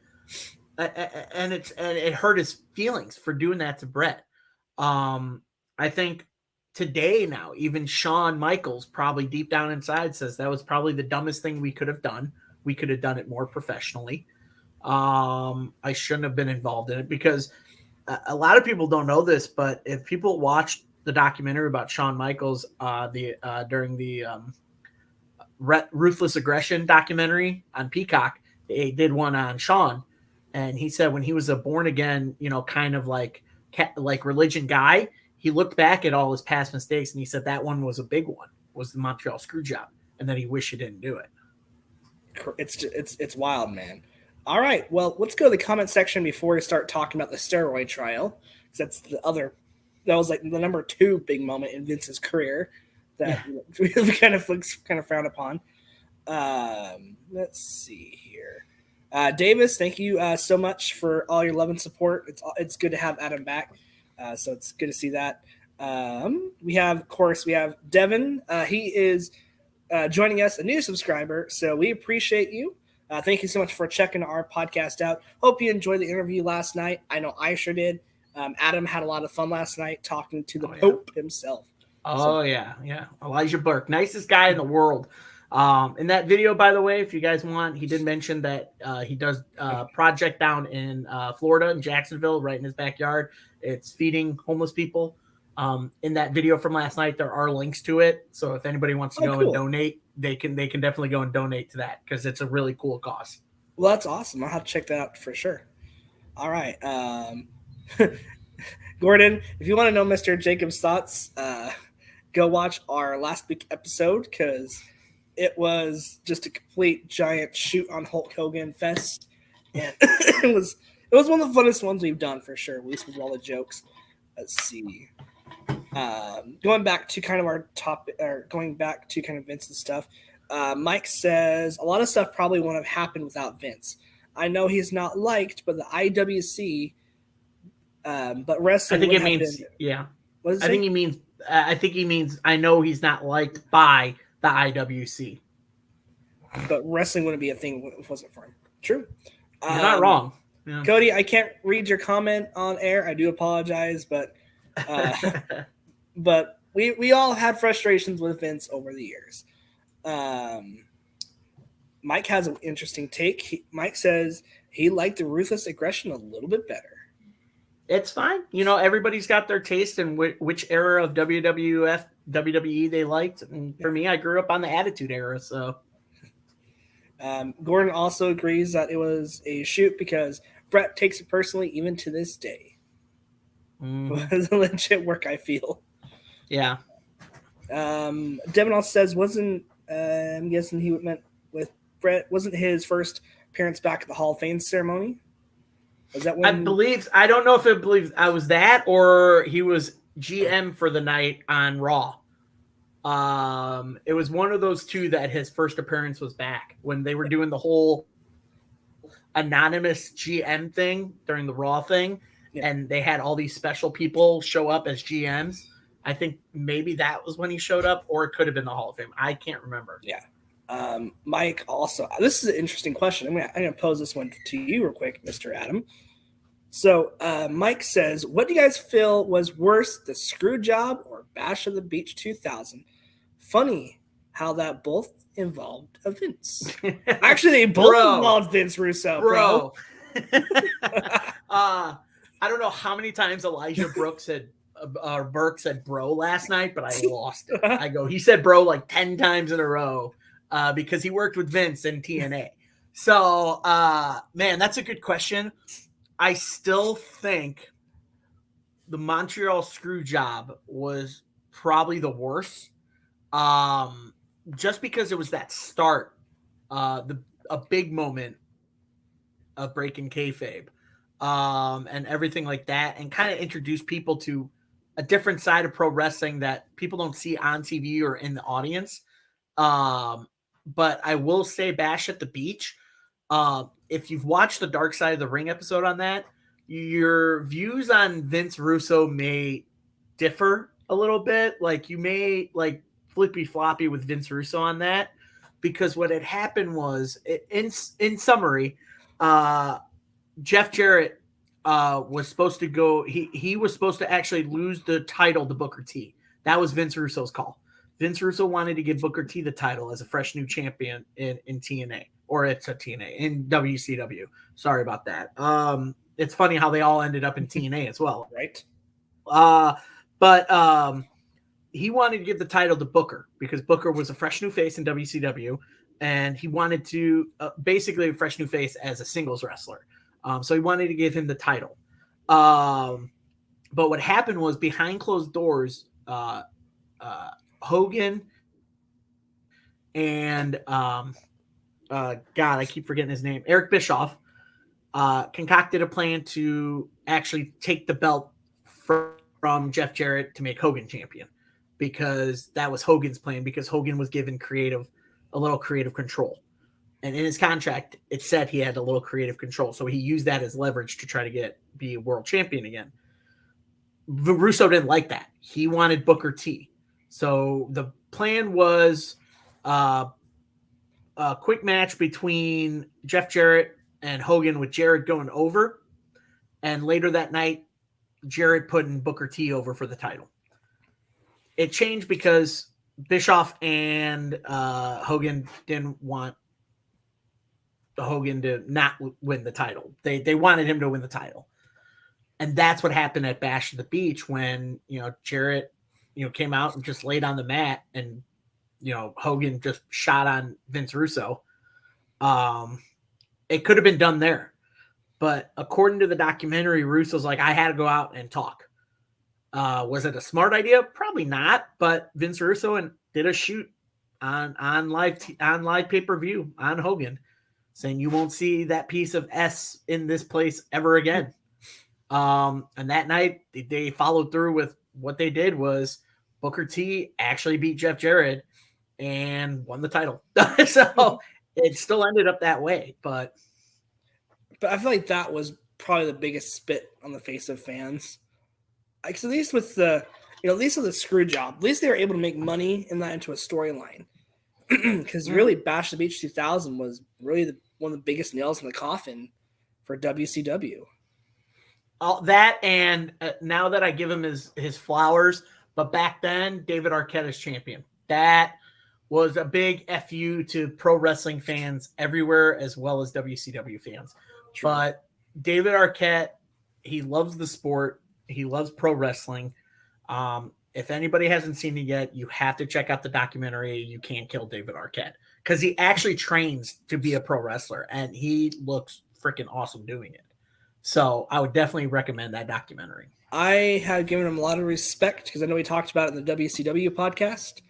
and it hurt his feelings for doing that to Brett. I think today now, even Shawn Michaels probably deep down inside says that was probably the dumbest thing we could have done. We could have done it more professionally. I shouldn't have been involved in it, because a lot of people don't know this, but if people watched the documentary about Shawn Michaels, during the Ruthless Aggression documentary on Peacock, they did one on Shawn, and he said when he was a born again, you know, kind of like religion guy, he looked back at all his past mistakes and he said that one was a big one, was the Montreal screw job, and that he wished he didn't do it. It's wild, man. All right, well, let's go to the comment section before we start talking about the steroid trial, because that was like the number 2 big moment in Vince's career that we kind of frowned upon. Let's see here. Davis, thank you so much for all your love and support. It's good to have Adam back, so it's good to see that. We have Devin. He is joining us, a new subscriber, so we appreciate you. Thank you so much for checking our podcast out. Hope you enjoyed the interview last night. I know I sure did. Adam had a lot of fun last night talking to the Pope himself. Yeah. Elijah Burke, nicest guy in the world. In that video, by the way, if you guys want, he did mention that he does a project down in Florida, in Jacksonville, right in his backyard. It's feeding homeless people. In that video from last night, there are links to it. So if anybody wants to go and donate, they can definitely go and donate to that, because it's a really cool cause. Well, that's awesome. I'll have to check that out for sure. All right. Gordon, if you want to know Mr. Jacob's thoughts, go watch our last week episode, because it was just a complete giant shoot on Hulk Hogan fest. And it was one of the funnest ones we've done for sure, at least with all the jokes. Let's see. Going back to kind of our topic, or going back to kind of Vince's stuff, Mike says a lot of stuff probably wouldn't have happened without Vince. I know he's not liked, but the IWC, but wrestling. I think it means, yeah. What does it I say? think he means I know he's not liked by the IWC. But wrestling wouldn't be a thing if it wasn't for him. True. You're not wrong. Yeah. Cody, I can't read your comment on air. I do apologize, but but we all had frustrations with Vince over the years. Mike has an interesting take. Mike says he liked the ruthless aggression a little bit better. It's fine. Everybody's got their taste in which era of WWE they liked. And for me, I grew up on the Attitude Era. So Gordon also agrees that it was a shoot because Brett takes it personally even to this day. It was a legit work, I feel. Yeah. Devin also says, I'm guessing he meant with Brett, wasn't his first appearance back at the Hall of Fame ceremony? Was that when? I don't know if I was that or he was GM for the night on Raw. It was one of those two that his first appearance was back when they were doing the whole anonymous GM thing during the Raw thing. Yeah. And they had all these special people show up as GMs. I think maybe that was when he showed up, or it could have been the Hall of Fame. I can't remember. Yeah. Mike also, this is an interesting question. I'm going to pose this one to you real quick, Mr. Adam. So Mike says, what do you guys feel was worse, the screw job or Bash of the Beach 2000? Funny how that both involved a Vince. Actually, they both involved Vince Russo, bro. I don't know how many times Elijah Burke said bro last night, but I lost it. He said bro like 10 times in a row because he worked with Vince in TNA. So, man, that's a good question. I still think the Montreal screw job was probably the worst. Just because it was that start, a big moment of breaking kayfabe, and everything like that, and kind of introduce people to a different side of pro wrestling that people don't see on TV or in the audience. But I will say Bash at the Beach, if you've watched the Dark Side of the Ring episode on that, your views on Vince Russo may differ a little bit. Like you may like flippy floppy with Vince Russo on that, because what had happened was, in summary, Jeff Jarrett was supposed to go. He was supposed to actually lose the title to Booker T. That was Vince Russo's call. Vince Russo wanted to give Booker T the title as a fresh new champion in TNA, or it's a TNA in WCW. Sorry about that. It's funny how they all ended up in TNA as well, right? But he wanted to give the title to Booker because Booker was a fresh new face in WCW, and he wanted to basically a fresh new face as a singles wrestler. So he wanted to give him the title. But what happened was behind closed doors, Hogan and God, I keep forgetting his name, Eric Bischoff, concocted a plan to actually take the belt from Jeff Jarrett to make Hogan champion, because that was Hogan's plan, because Hogan was given a little creative control. And in his contract, it said he had a little creative control. So he used that as leverage to try to be a world champion again. Russo didn't like that. He wanted Booker T. So the plan was a quick match between Jeff Jarrett and Hogan, with Jarrett going over. And later that night, Jarrett putting Booker T over for the title. It changed because Bischoff and Hogan didn't want Hogan to not win the title. They wanted him to win the title. And that's what happened at Bash at the Beach when, Jarrett, came out and just laid on the mat, and, Hogan just shot on Vince Russo. It could have been done there. But according to the documentary, Russo's like, I had to go out and talk. Was it a smart idea? Probably not. But Vince Russo did a shoot on live pay-per-view on Hogan, saying you won't see that piece of S in this place ever again. And that night they followed through with what they did was Booker T actually beat Jeff Jarrett and won the title. So it still ended up that way, but I feel like that was probably the biggest spit on the face of fans. Like, so at least with at least with the screw job, at least they were able to make money in that into a storyline. Because really, Bash the Beach 2000 was really one of the biggest nails in the coffin for WCW. All that, and now that I give him his flowers, but back then, David Arquette is champion. That was a big FU to pro wrestling fans everywhere, as well as WCW fans. True. But David Arquette, he loves the sport. He loves pro wrestling. If anybody hasn't seen it yet, you have to check out the documentary You Can't Kill David Arquette, because he actually trains to be a pro wrestler, and he looks freaking awesome doing it. So I would definitely recommend that documentary. I have given him a lot of respect because I know we talked about it in the WCW podcast.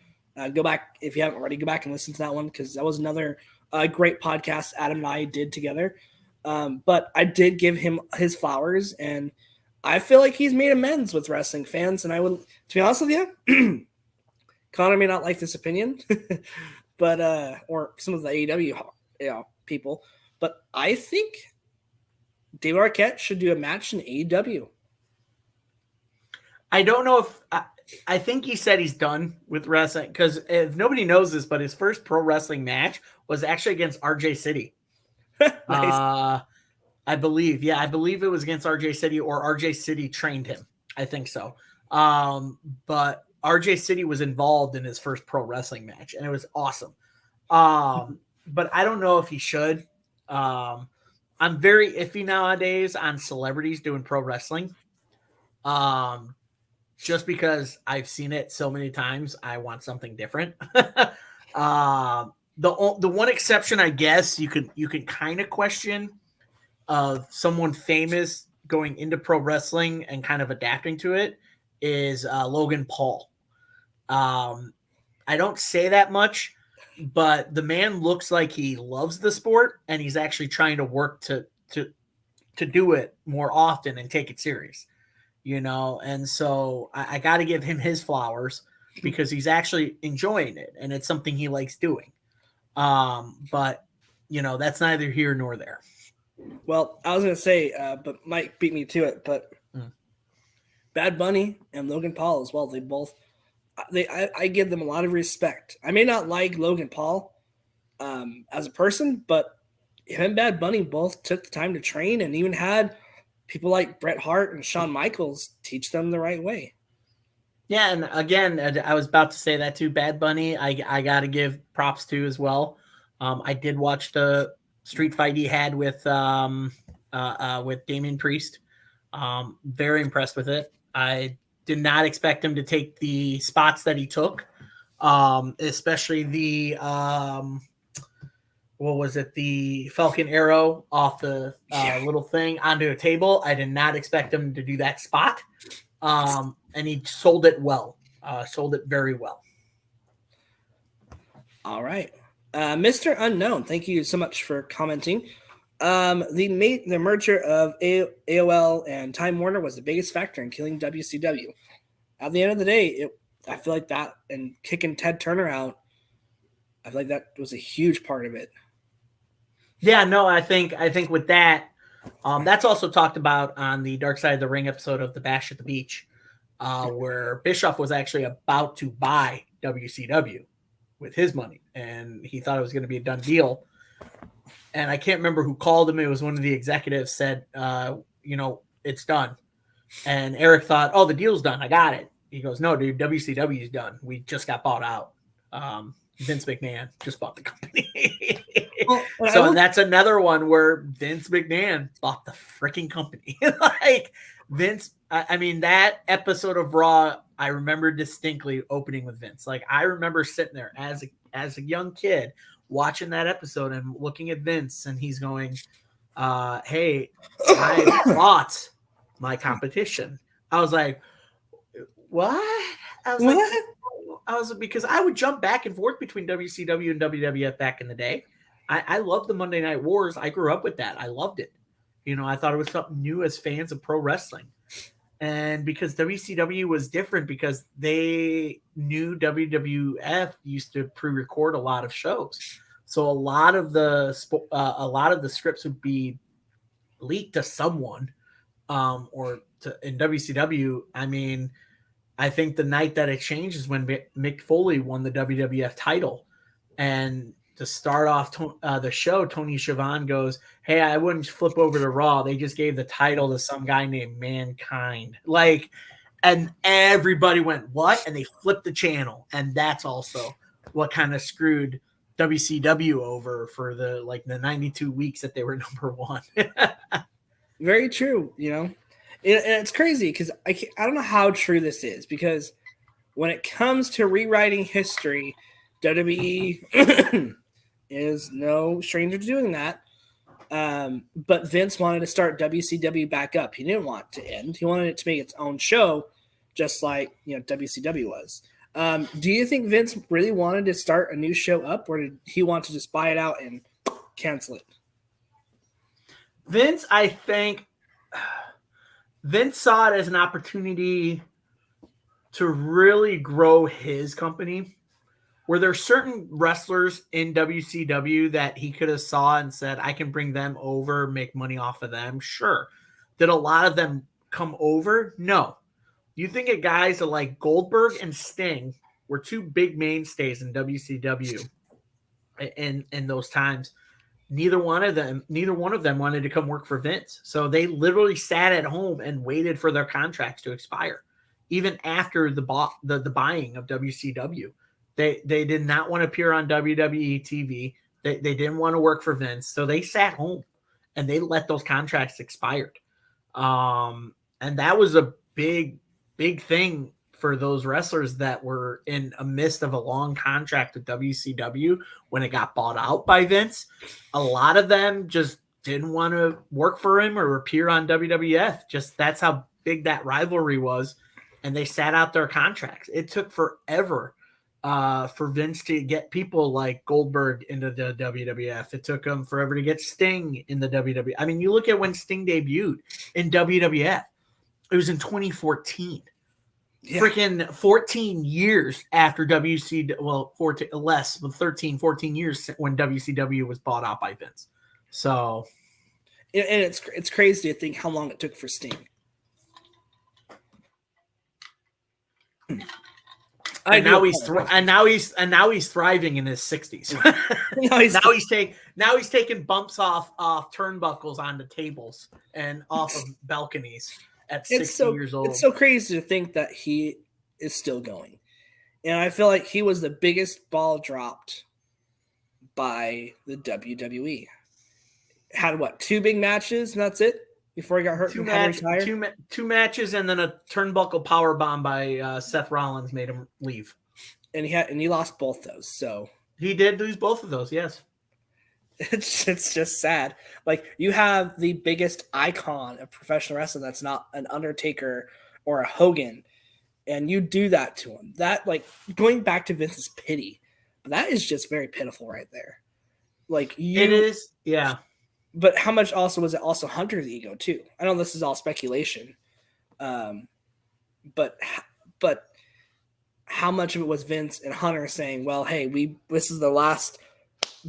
Go back, if you haven't already, go back and listen to that one, because that was another great podcast Adam and I did together. But I did give him his flowers, and I feel like he's made amends with wrestling fans. And I would, to be honest with you, Connor may not like this opinion, but or some of the AEW people, but I think David Arquette should do a match in AEW. I don't know if I think he said he's done with wrestling, because if nobody knows this, but his first pro wrestling match was actually against RJ City. Nice. I believe it was against RJ City, or RJ City trained him. I think so. But RJ City was involved in his first pro wrestling match, and it was awesome. But I don't know if he should. I'm very iffy nowadays on celebrities doing pro wrestling. Just because I've seen it so many times, I want something different. The one exception, I guess, you can kind of question of someone famous going into pro wrestling and kind of adapting to it is Logan Paul. I don't say that much, but the man looks like he loves the sport, and he's actually trying to work to do it more often and take it serious. And so I got to give him his flowers, because he's actually enjoying it, and it's something he likes doing. But that's neither here nor there. Well, I was going to say, but Mike beat me to it, but Bad Bunny and Logan Paul as well. They both, I give them a lot of respect. I may not like Logan Paul as a person, but him and Bad Bunny both took the time to train, and even had people like Bret Hart and Shawn Michaels teach them the right way. Yeah, and again, I was about to say that too. Bad Bunny, I got to give props to as well. I did watch the street fight he had with Damian Priest. Very impressed with it. I did not expect him to take the spots that he took, especially the what was it? The Falcon Arrow off the little thing onto a table. I did not expect him to do that spot. and he sold it well. Sold it very well. All right. Mr. Unknown, thank you so much for commenting. The merger of AOL and Time Warner was the biggest factor in killing WCW. At the end of the day, I feel like that and kicking Ted Turner out, I feel like that was a huge part of it. Yeah, no, I think with that, that's also talked about on the Dark Side of the Ring episode of the Bash at the Beach, where Bischoff was actually about to buy WCW with his money, and he thought it was going to be a done deal. And I can't remember who called him. It was one of the executives said, it's done. And Eric thought, oh, the deal's done. I got it. He goes, no, dude, WCW's done. We just got bought out. Vince McMahon just bought the company. And that's another one where Vince McMahon bought the freaking company. Like Vince, I mean, that episode of Raw, I remember distinctly opening with Vince. Like I remember sitting there as a young kid watching that episode and looking at Vince, and he's going, hey, I bought my competition. I was like, what? I was because I would jump back and forth between WCW and WWF back in the day. I loved the Monday Night Wars. I grew up with that. I loved it. I thought it was something new as fans of pro wrestling. And because WCW was different because they knew WWF used to pre-record a lot of shows. So a lot of the scripts would be leaked to someone in WCW. I mean, I think the night that it changed is when Mick Foley won the WWF title. And to start off the show, Tony Schiavone goes, hey, I wouldn't flip over to Raw. They just gave the title to some guy named Mankind. And everybody went, what? And they flipped the channel. And that's also what kind of screwed WCW over for the 92 weeks that they were number one. Very true. And it's crazy because I don't know how true this is, because when it comes to rewriting history, WWE is no stranger to doing that. But Vince wanted to start WCW back up. He didn't want it to end. He wanted it to make its own show, just like WCW was. Do you think Vince really wanted to start a new show up, or did he want to just buy it out and cancel it? I think Vince saw it as an opportunity to really grow his company. Were there certain wrestlers in WCW that he could have saw and said, I can bring them over, make money off of them? Sure. Did a lot of them come over? No. You think of guys like Goldberg and Sting were two big mainstays in WCW in those times. Neither one of them wanted to come work for Vince. So they literally sat at home and waited for their contracts to expire, even after the buying of WCW. They did not want to appear on WWE TV. They didn't want to work for Vince. So they sat home and they let those contracts expire. And that was a big, big thing for those wrestlers that were in a midst of a long contract with WCW when it got bought out by Vince. A lot of them just didn't want to work for him or appear on WWF. Just that's how big that rivalry was. And they sat out their contracts. It took forever for Vince to get people like Goldberg into the WWF. It took him forever to get Sting in the WWF. I mean, you look at when Sting debuted in WWF. It was in 2014. Yeah. Freaking 14 years after 13, 14 years when WCW was bought out by Vince. So, and it's crazy to think how long it took for Sting. Now he's thriving in his 60s. now he's taking bumps off turnbuckles onto tables and off of balconies at 60 years old. It's so crazy to think that he is still going. And I feel like he was the biggest ball dropped by the WWE. Had what, 2 big matches and that's it before he got hurt and had to retire? Two matches and then a turnbuckle power bomb by Seth Rollins made him leave. And he lost both those. So he did lose both of those, yes. It's just sad. Like, you have the biggest icon of professional wrestling that's not an Undertaker or a Hogan, and you do that to him. That, like, going back to Vince's pity, that is just very pitiful right there. Like, It is, yeah. But how much also was it also Hunter's ego too? I know this is all speculation, but how much of it was Vince and Hunter saying, "Well, hey, this is the last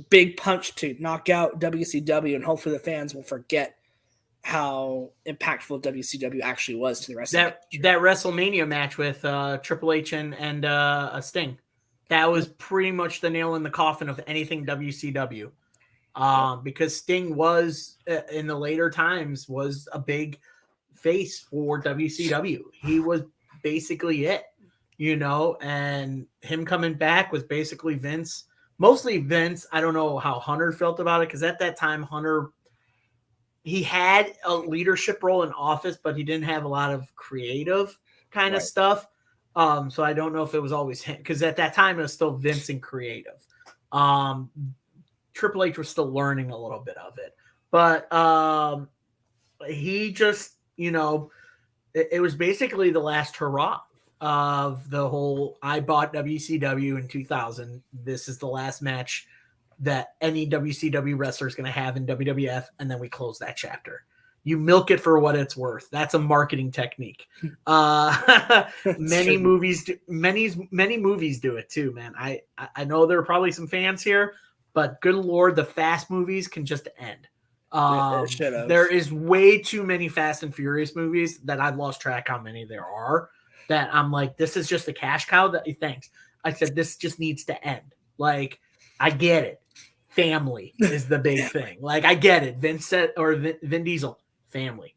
big punch to knock out WCW, and hopefully the fans will forget how impactful WCW actually was to the rest of that WrestleMania match with Triple H and Sting. That was pretty much the nail in the coffin of anything WCW. Because Sting was, in the later times, was a big face for WCW. He was basically it, and him coming back was basically Vince. Mostly Vince. I don't know how Hunter felt about it, because at that time, Hunter, he had a leadership role in office, but he didn't have a lot of creative kind of stuff. So I don't know if it was always him, because at that time, it was still Vince and creative. Triple H was still learning a little bit of it, but he just, it was basically the last hurrah of the whole, I bought WCW in 2000. This is the last match that any WCW wrestler is going to have in WWF. And then we close that chapter. You milk it for what it's worth. That's a marketing technique. Many movies do it too, man. I know there are probably some fans here, but good Lord, the Fast movies can just end. There is way too many Fast and Furious movies that I've lost track how many there are, that I'm like, this is just a cash cow. Thanks. I said, this just needs to end. Like, I get it. Family is the big thing. Like, I get it. Vin Diesel, family.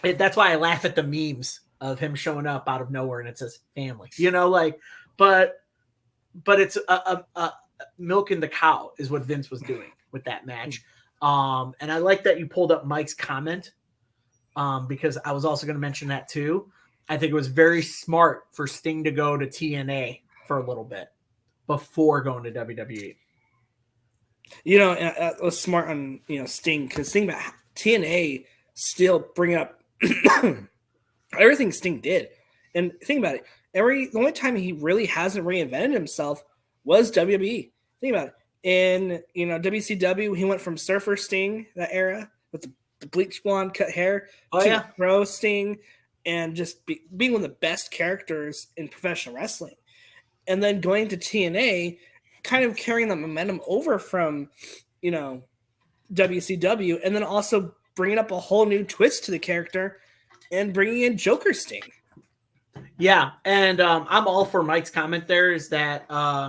That's why I laugh at the memes of him showing up out of nowhere and it says family. But it's a milking the cow is what Vince was doing with that match. And I like that you pulled up Mike's comment, because I was also going to mention that too. I think it was very smart for Sting to go to TNA for a little bit before going to WWE. It was smart on, Sting, because think about TNA still bring up everything Sting did. And think about it. The only time he really hasn't reinvented himself was WWE. Think about it. In WCW, he went from Surfer Sting, that era, with the bleach blonde cut hair, to Pro Sting, and just being one of the best characters in professional wrestling. And then going to TNA, kind of carrying the momentum over from, WCW, and then also bringing up a whole new twist to the character and bringing in Joker Sting. Yeah, and I'm all for Mike's comment there, is that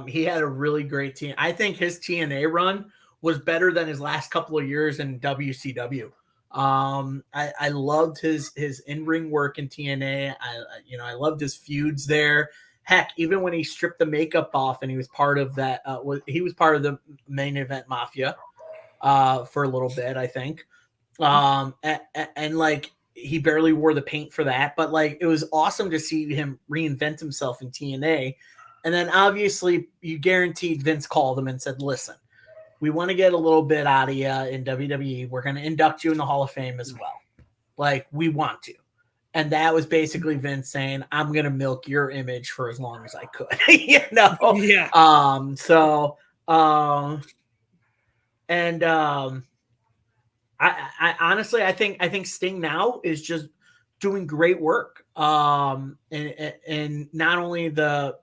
he had a really great team. I think his TNA run was better than his last couple of years in WCW. I loved his in-ring work in TNA. I loved his feuds there. Heck, even when he stripped the makeup off and he was part of that, he was part of the Main Event Mafia for a little bit, I think. And like, he barely wore the paint for that, but like, it was awesome to see him reinvent himself in TNA. And then obviously you guaranteed Vince called him and said, listen, we want to get a little bit out of you in WWE. We're going to induct you in the Hall of Fame as well. Like, we want to. And that was basically Vince saying, I'm going to milk your image for as long as I could, Yeah. I honestly, I think Sting now is just doing great work. And not only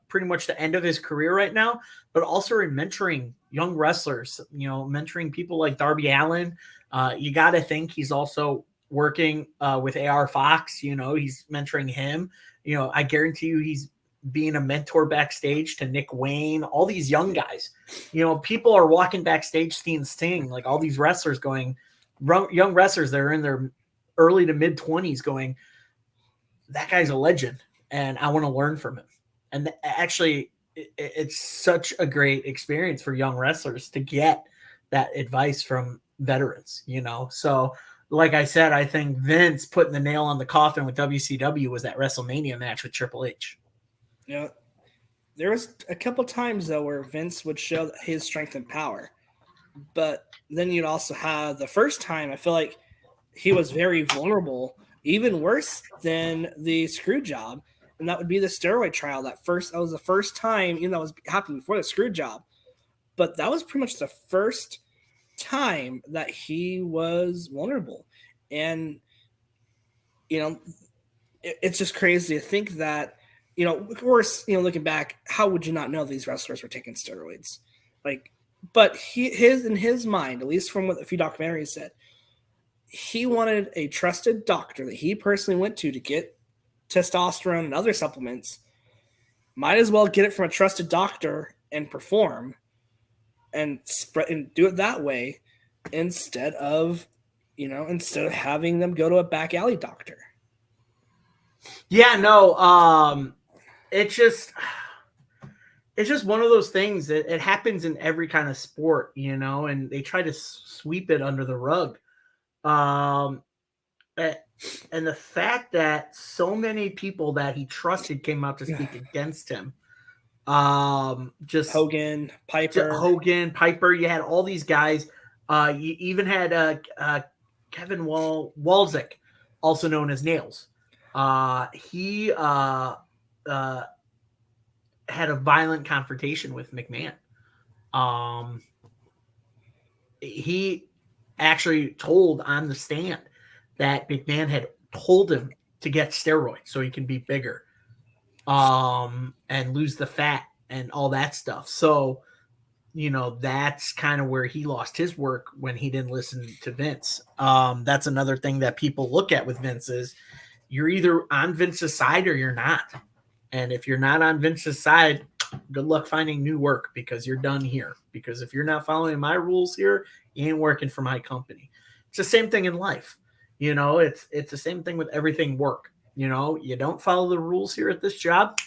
pretty much the end of his career right now, but also in mentoring young wrestlers, mentoring people like Darby Allin. You got to think he's also working with AR Fox, he's mentoring him. I guarantee you he's being a mentor backstage to Nick Wayne, all these young guys. People are walking backstage seeing Sting, like all these wrestlers young wrestlers that are in their early to mid 20s going, that guy's a legend and I want to learn from him. And actually it's such a great experience for young wrestlers to get that advice from veterans, So like I said, I think Vince putting the nail on the coffin with WCW was that WrestleMania match with Triple H. Yeah. There was a couple times though where Vince would show his strength and power, but then you'd also have the first time, I feel like he was very vulnerable even worse than the screw job, and that would be the steroid trial. That was the first time, even though it was happening before the screw job, but that was pretty much the first time that he was vulnerable. And it's just crazy to think that, of course, looking back, how would you not know these wrestlers were taking steroids? But in his mind, at least from what a few documentaries said, he wanted a trusted doctor that he personally went to get testosterone and other supplements. Might as well get it from a trusted doctor and perform and spread and do it that way instead of having them go to a back alley doctor. Yeah, no, it's just one of those things that it happens in every kind of sport, and they try to sweep it under the rug. And the fact that so many people that he trusted came out to speak against him. Just Hogan, Piper. You had all these guys. You even had Kevin Walczyk, also known as Nails. He had a violent confrontation with McMahon. He actually told on the stand that McMahon had told him to get steroids so he can be bigger, and lose the fat and all that stuff. So, that's kind of where he lost his work when he didn't listen to Vince. That's another thing that people look at with Vince is you're either on Vince's side or you're not. And if you're not on Vince's side, good luck finding new work because you're done here. Because if you're not following my rules here, you ain't working for my company. It's the same thing in life. It's the same thing with everything work. You don't follow the rules here at this job,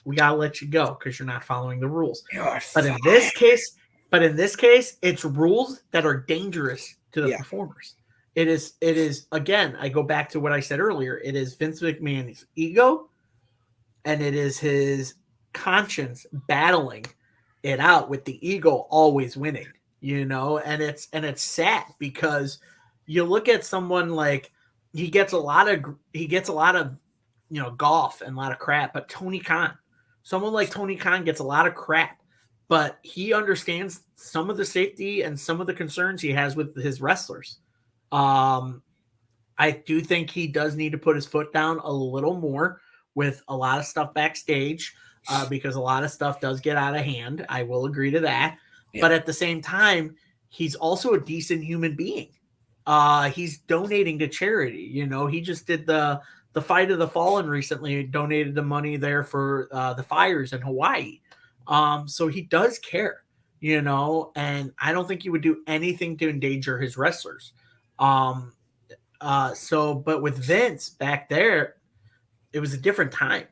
we gotta let you go because you're not following the rules. But in this case, it's rules that are dangerous to the performers. It is again, I go back to what I said earlier. It is Vince McMahon's ego, and it is his conscience battling it out with the ego always winning. And it's sad because you look at someone like he gets a lot of golf and a lot of crap, but someone like Tony Khan gets a lot of crap, but he understands some of the safety and some of the concerns he has with his wrestlers. I do think he does need to put his foot down a little more with a lot of stuff backstage, because a lot of stuff does get out of hand. I will agree to that. Yeah. But at the same time, he's also a decent human being. He's donating to charity. He just did the Fight of the Fallen recently, donated the money there for the fires in Hawaii. So he does care, and I don't think he would do anything to endanger his wrestlers. But with Vince back there, it was a different time,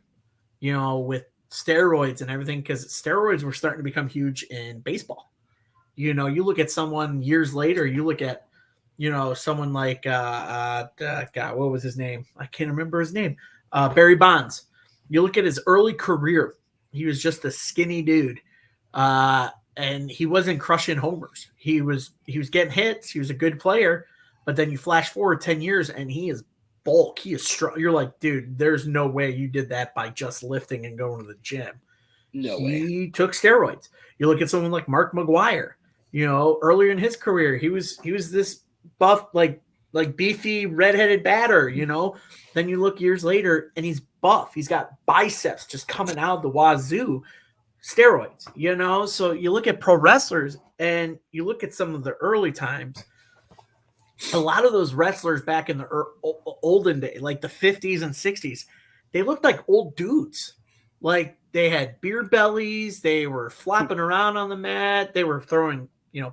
with steroids and everything, because steroids were starting to become huge in baseball. You look at someone years later, you look at, someone like, God, what was his name? I can't remember his name. Barry Bonds. You look at his early career, he was just a skinny dude. And he wasn't crushing homers. He was getting hits. He was a good player, but then you flash forward 10 years and he is bulk. He is strong. You're like, dude, there's no way you did that by just lifting and going to the gym. No way. He took steroids. You look at someone like Mark McGwire, earlier in his career, he was this buff, like beefy redheaded batter, Then you look years later and he's buff. He's got biceps just coming out of the wazoo. Steroids, So you look at pro wrestlers and you look at some of the early times. A lot of those wrestlers back in the olden day, like the 50s and 60s, they looked like old dudes. Like they had beer bellies. They were flopping around on the mat. They were throwing,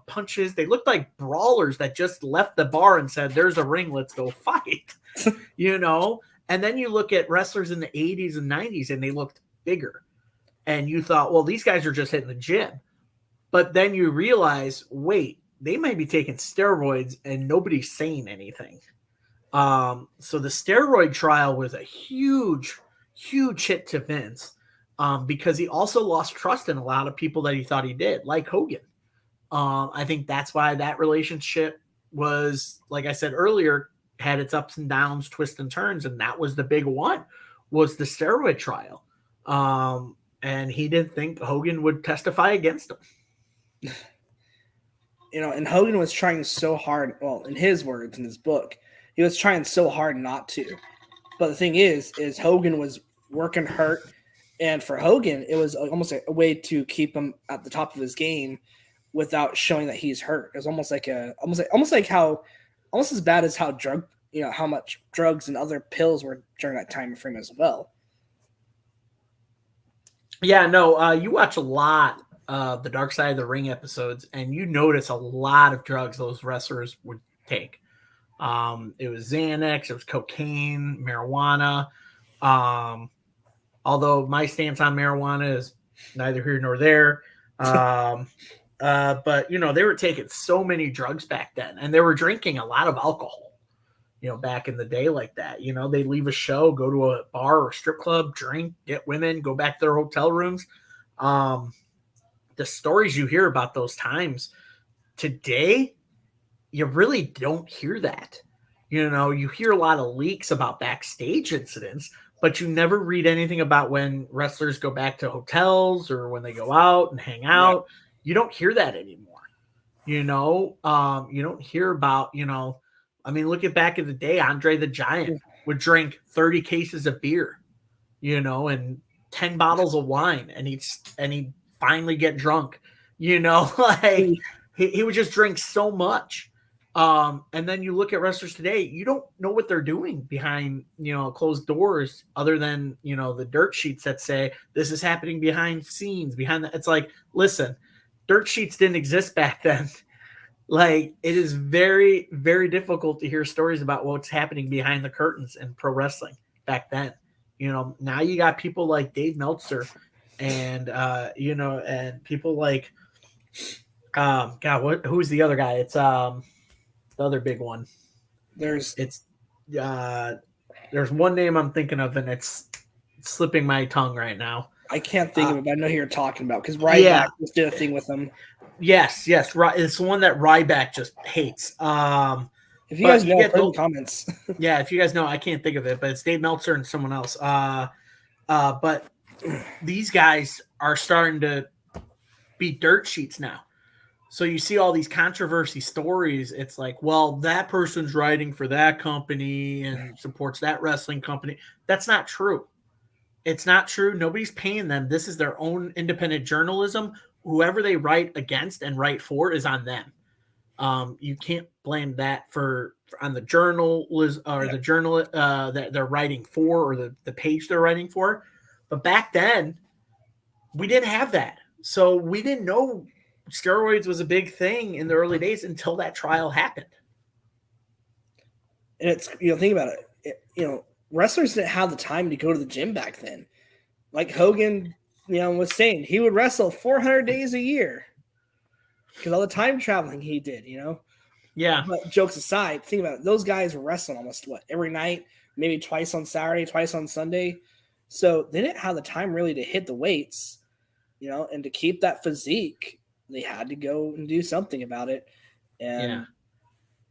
punches. They looked like brawlers that just left the bar and said, "There's a ring. Let's go fight." And then you look at wrestlers in the 80s and 90s and they looked bigger. And you thought, well, these guys are just hitting the gym. But then you realize, wait, they might be taking steroids and nobody's saying anything. So the steroid trial was a huge, huge hit to Vince, because he also lost trust in a lot of people that he thought he did, like Hogan. I think that's why that relationship was, like I said earlier, had its ups and downs, twists and turns, and that was the big one, was the steroid trial. And he didn't think Hogan would testify against him. And Hogan was trying so hard. Well, in his words, in his book, he was trying so hard not to. But the thing is Hogan was working hurt, and for Hogan, it was almost a way to keep him at the top of his game without showing that he's hurt. It was almost as bad as how much drugs and other pills were during that time frame as well. Yeah, no, you watch a lot of the Dark Side of the Ring episodes, and you notice a lot of drugs those wrestlers would take. It was Xanax, it was cocaine, marijuana. Although my stance on marijuana is neither here nor there. But, they were taking so many drugs back then, and they were drinking a lot of alcohol, back in the day like that. They'd leave a show, go to a bar or strip club, drink, get women, go back to their hotel rooms. The stories you hear about those times today, you really don't hear that. You hear a lot of leaks about backstage incidents, but you never read anything about when wrestlers go back to hotels or when they go out and hang out. Yeah. You don't hear that anymore. You don't hear about, look at back in the day, Andre the Giant would drink 30 cases of beer, and 10 bottles of wine, and he'd finally get drunk, he would just drink so much. And then you look at wrestlers today, you don't know what they're doing behind, closed doors, other than, the dirt sheets that say this is happening behind scenes, it's like, listen, dirt sheets didn't exist back then. Like, it is very, very difficult to hear stories about what's happening behind the curtains in pro wrestling back then. Now you got people like Dave Meltzer and, and people like, who's the other guy? It's, the other big one. There's one name I'm thinking of, and it's slipping my tongue right now. I can't think of it, but I know who you're talking about, because Ryback just did a thing with him. Yes, it's the one that Ryback just hates. If you guys know, put in the comments. Yeah, if you guys know, I can't think of it, but it's Dave Meltzer and someone else. But these guys are starting to be dirt sheets now. So you see all these controversy stories. It's like, well, that person's writing for that company and supports that wrestling company. That's not true. It's not true. Nobody's paying them. This is their own independent journalism. Whoever they write against and write for is on them. You can't blame that on the journalist or the journalist that they're writing for, or the page they're writing for. But back then, we didn't have that. So we didn't know steroids was a big thing in the early days until that trial happened. And it's, think about it. Wrestlers didn't have the time to go to the gym back then. Like Hogan, was saying, he would wrestle 400 days a year because all the time traveling he did, Yeah. But jokes aside, think about it. Those guys were wrestling almost every night, maybe twice on Saturday, twice on Sunday. So they didn't have the time really to hit the weights, and to keep that physique. They had to go and do something about it. And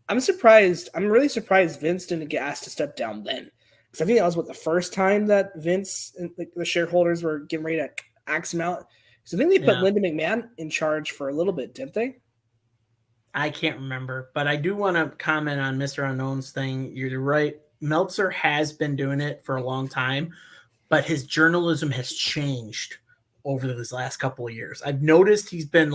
I'm really surprised Vince didn't get asked to step down then. Because I think that was the first time that Vince and the shareholders were getting ready to axe him out. So I think they put Linda McMahon in charge for a little bit, didn't they? I can't remember, but I do want to comment on Mr. Unknown's thing. You're right. Meltzer has been doing it for a long time, but his journalism has changed over these last couple of years. I've noticed he's been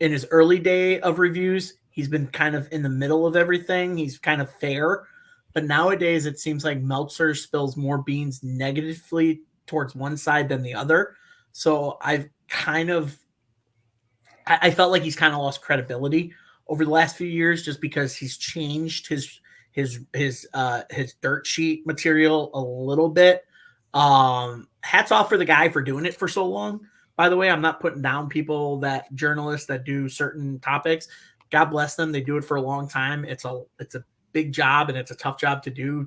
in his early day of reviews, he's been kind of in the middle of everything. He's kind of fair. But nowadays, it seems like Meltzer spills more beans negatively towards one side than the other. So I felt like he's kind of lost credibility over the last few years, just because he's changed his dirt sheet material a little bit. Hats off for the guy for doing it for so long. By the way, I'm not putting down journalists that do certain topics. God bless them. They do it for a long time. It's a big job, and it's a tough job to do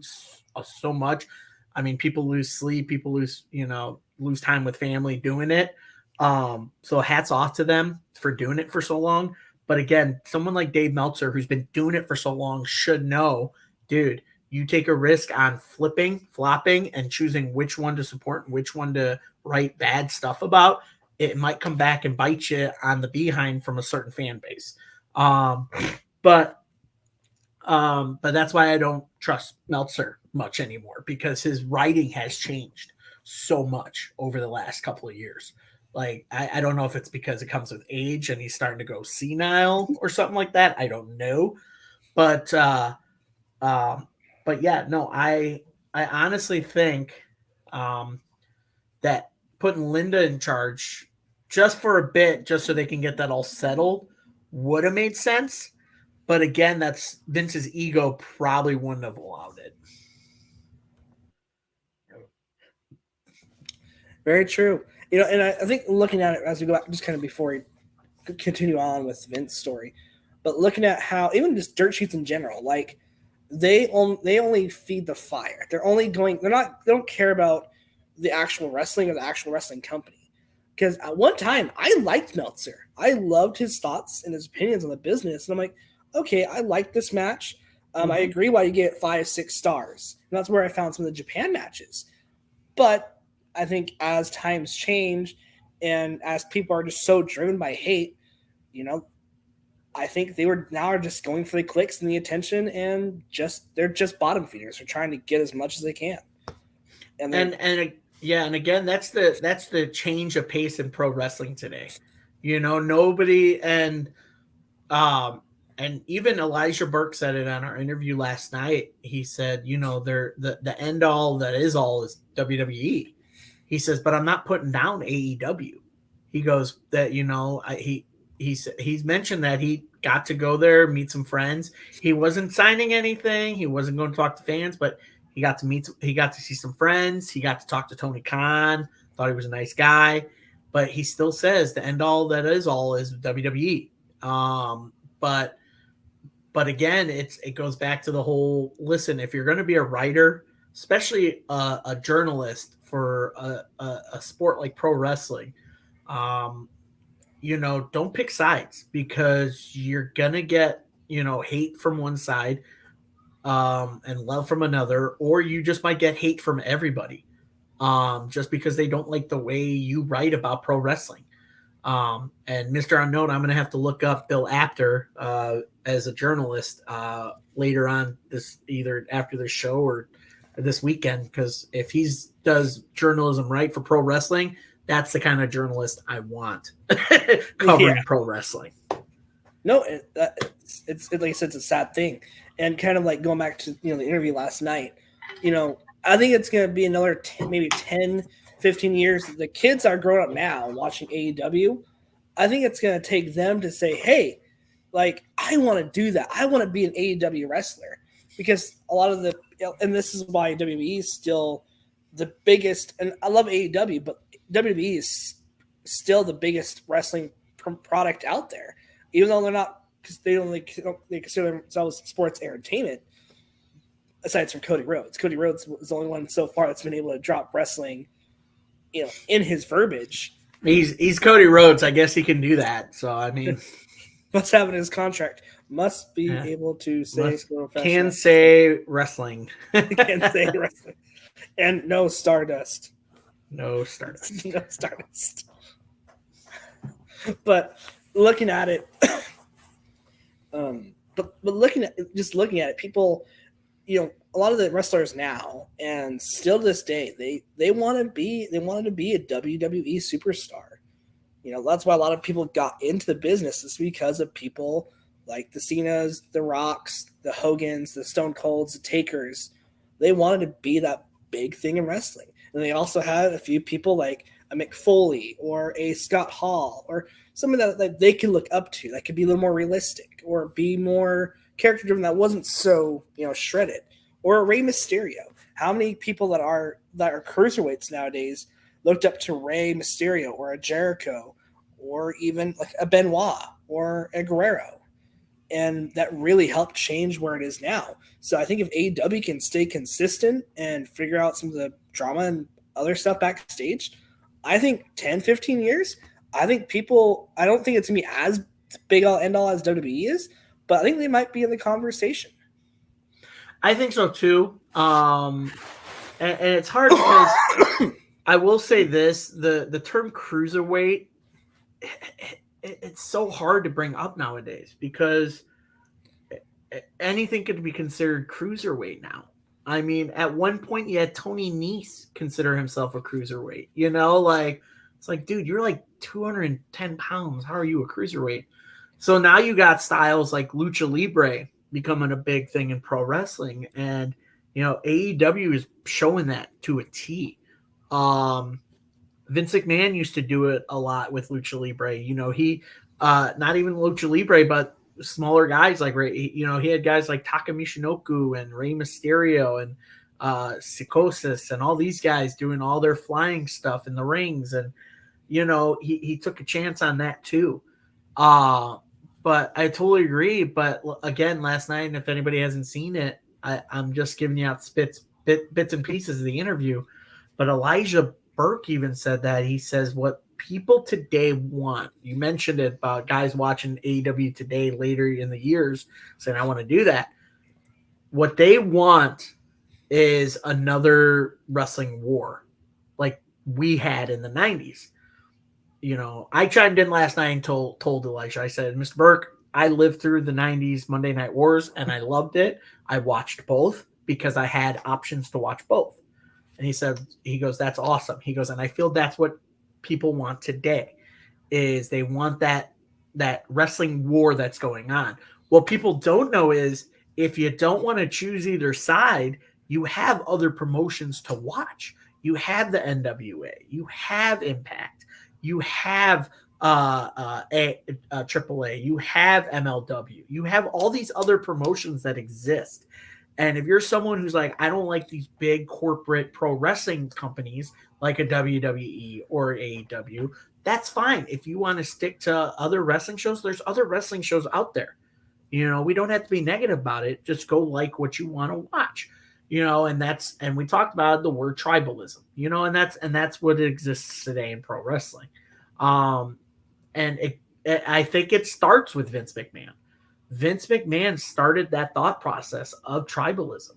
so much. I mean, people lose sleep, people lose time with family doing it. So hats off to them for doing it for so long. But again, someone like Dave Meltzer, who's been doing it for so long, should know dude, you take a risk on flopping, and choosing which one to support and which one to write bad stuff about. It might come back and bite you on the behind from a certain fan base. But that's why I don't trust Meltzer much anymore, because his writing has changed so much over the last couple of years. Like, I don't know if it's because it comes with age and he's starting to go senile or something like that. I don't know. But yeah, no, I honestly think that putting Linda in charge just for a bit, just so they can get that all settled, would have made sense. But again, that's Vince's ego probably wouldn't have allowed it. Very true. And I think looking at it as we go back, just kind of before we continue on with Vince's story, but looking at how even just dirt sheets in general, like they only feed the fire. They don't care about the actual wrestling or the actual wrestling company. Because at one time, I liked Meltzer. I loved his thoughts and his opinions on the business. And I'm like, okay, I like this match. I agree why you get 5-6 stars. And that's where I found some of the Japan matches. But I think as times change and as people are just so driven by hate, I think they are just going for the clicks and the attention, and they're just bottom feeders. They're trying to get as much as they can. And again, that's the change of pace in pro wrestling today. Nobody and even Elijah Burke said it on our interview last night. He said, they're the end all that is all is WWE. He says, but I'm not putting down AEW. He goes that he's mentioned that he got to go there, meet some friends. He wasn't signing anything. He wasn't going to talk to fans, but he got to see some friends. He got to talk to Tony Khan. Thought he was a nice guy, but he still says the end all that is all is WWE. But again, it goes back to the whole, listen, if you're going to be a writer, especially a journalist for a sport like pro wrestling, don't pick sides, because you're going to get, hate from one side and love from another, or you just might get hate from everybody just because they don't like the way you write about pro wrestling. And Mr. Unknown, I'm going to have to look up Bill Apter as a journalist later on, either after this show or this weekend, because if he does journalism right for pro wrestling, that's the kind of journalist I want covering pro wrestling. No, it's like I said, it's a sad thing. And kind of like going back to the interview last night, I think it's going to be another maybe 10, 15 years. The kids are growing up now watching AEW. I think it's going to take them to say, hey, like, I want to do that. I want to be an AEW wrestler, because a lot of and this is why WWE is still the biggest. And I love AEW, but WWE is still the biggest wrestling product out there, even though they're not, because they consider themselves sports entertainment. Aside from Cody Rhodes. Cody Rhodes was the only one so far that's been able to drop wrestling, in his verbiage. He's Cody Rhodes. I guess he can do that. So, I mean, must have in his contract. Must be able to say can say wrestling. Can say wrestling. And no Stardust. No Stardust. No Stardust. But looking at it, but looking at it, people, a lot of the wrestlers now, and still to this day, they wanted to be a WWE superstar. That's why a lot of people got into the business, is because of people like the Cenas, the Rocks, the Hogans, the Stone Colds, the Takers. They wanted to be that big thing in wrestling. And they also had a few people like a Mick Foley or a Scott Hall, or someone that they could look up to, that could be a little more realistic or be more character driven, that wasn't so shredded, or a Rey Mysterio. How many people that are cruiserweights nowadays looked up to Rey Mysterio or a Jericho, or even like a Benoit or a Guerrero, and that really helped change where it is now. So I think if AEW can stay consistent and figure out some of the drama and other stuff backstage, I think 10, 15 years, I don't think it's going to be as big all end all as WWE is, but I think they might be in the conversation. I think so too. And it's hard because I will say this: the term cruiserweight, it's so hard to bring up nowadays because anything could be considered cruiserweight now. I mean, at one point you had Tony Nese consider himself a cruiserweight. Like it's like, dude, you're like 210 pounds. How are you a cruiserweight? So now you got styles like Lucha Libre becoming a big thing in pro wrestling, and AEW is showing that to a T. Vince McMahon used to do it a lot with Lucha Libre. He not even Lucha Libre, but smaller guys like he had guys like Taka Michinoku and Rey Mysterio and Psicosis and all these guys doing all their flying stuff in the rings, and he took a chance on that too. But I totally agree. But again, last night, and if anybody hasn't seen it, I'm just giving you out bits and pieces of the interview. But Elijah Burke even said that. He says what people today want. You mentioned it about guys watching AEW today later in the years saying, I want to do that. What they want is another wrestling war like we had in the 90s. I chimed in last night and told Elijah, I said, Mr. Burke, I lived through the 90s Monday Night Wars and I loved it. I watched both because I had options to watch both. And he goes, that's awesome. He goes, and I feel that's what people want today is they want that wrestling war that's going on. What people don't know is if you don't want to choose either side, you have other promotions to watch. You have the NWA, you have Impact, you have AAA, you have MLW, you have all these other promotions that exist. And if you're someone who's like, I don't like these big corporate pro wrestling companies like a WWE or AEW, that's fine. If you want to stick to other wrestling shows, there's other wrestling shows out there. We don't have to be negative about it. Just go like what you want to watch. And we talked about the word tribalism, and that's what exists today in pro wrestling. I think it starts with Vince McMahon. Vince McMahon started that thought process of tribalism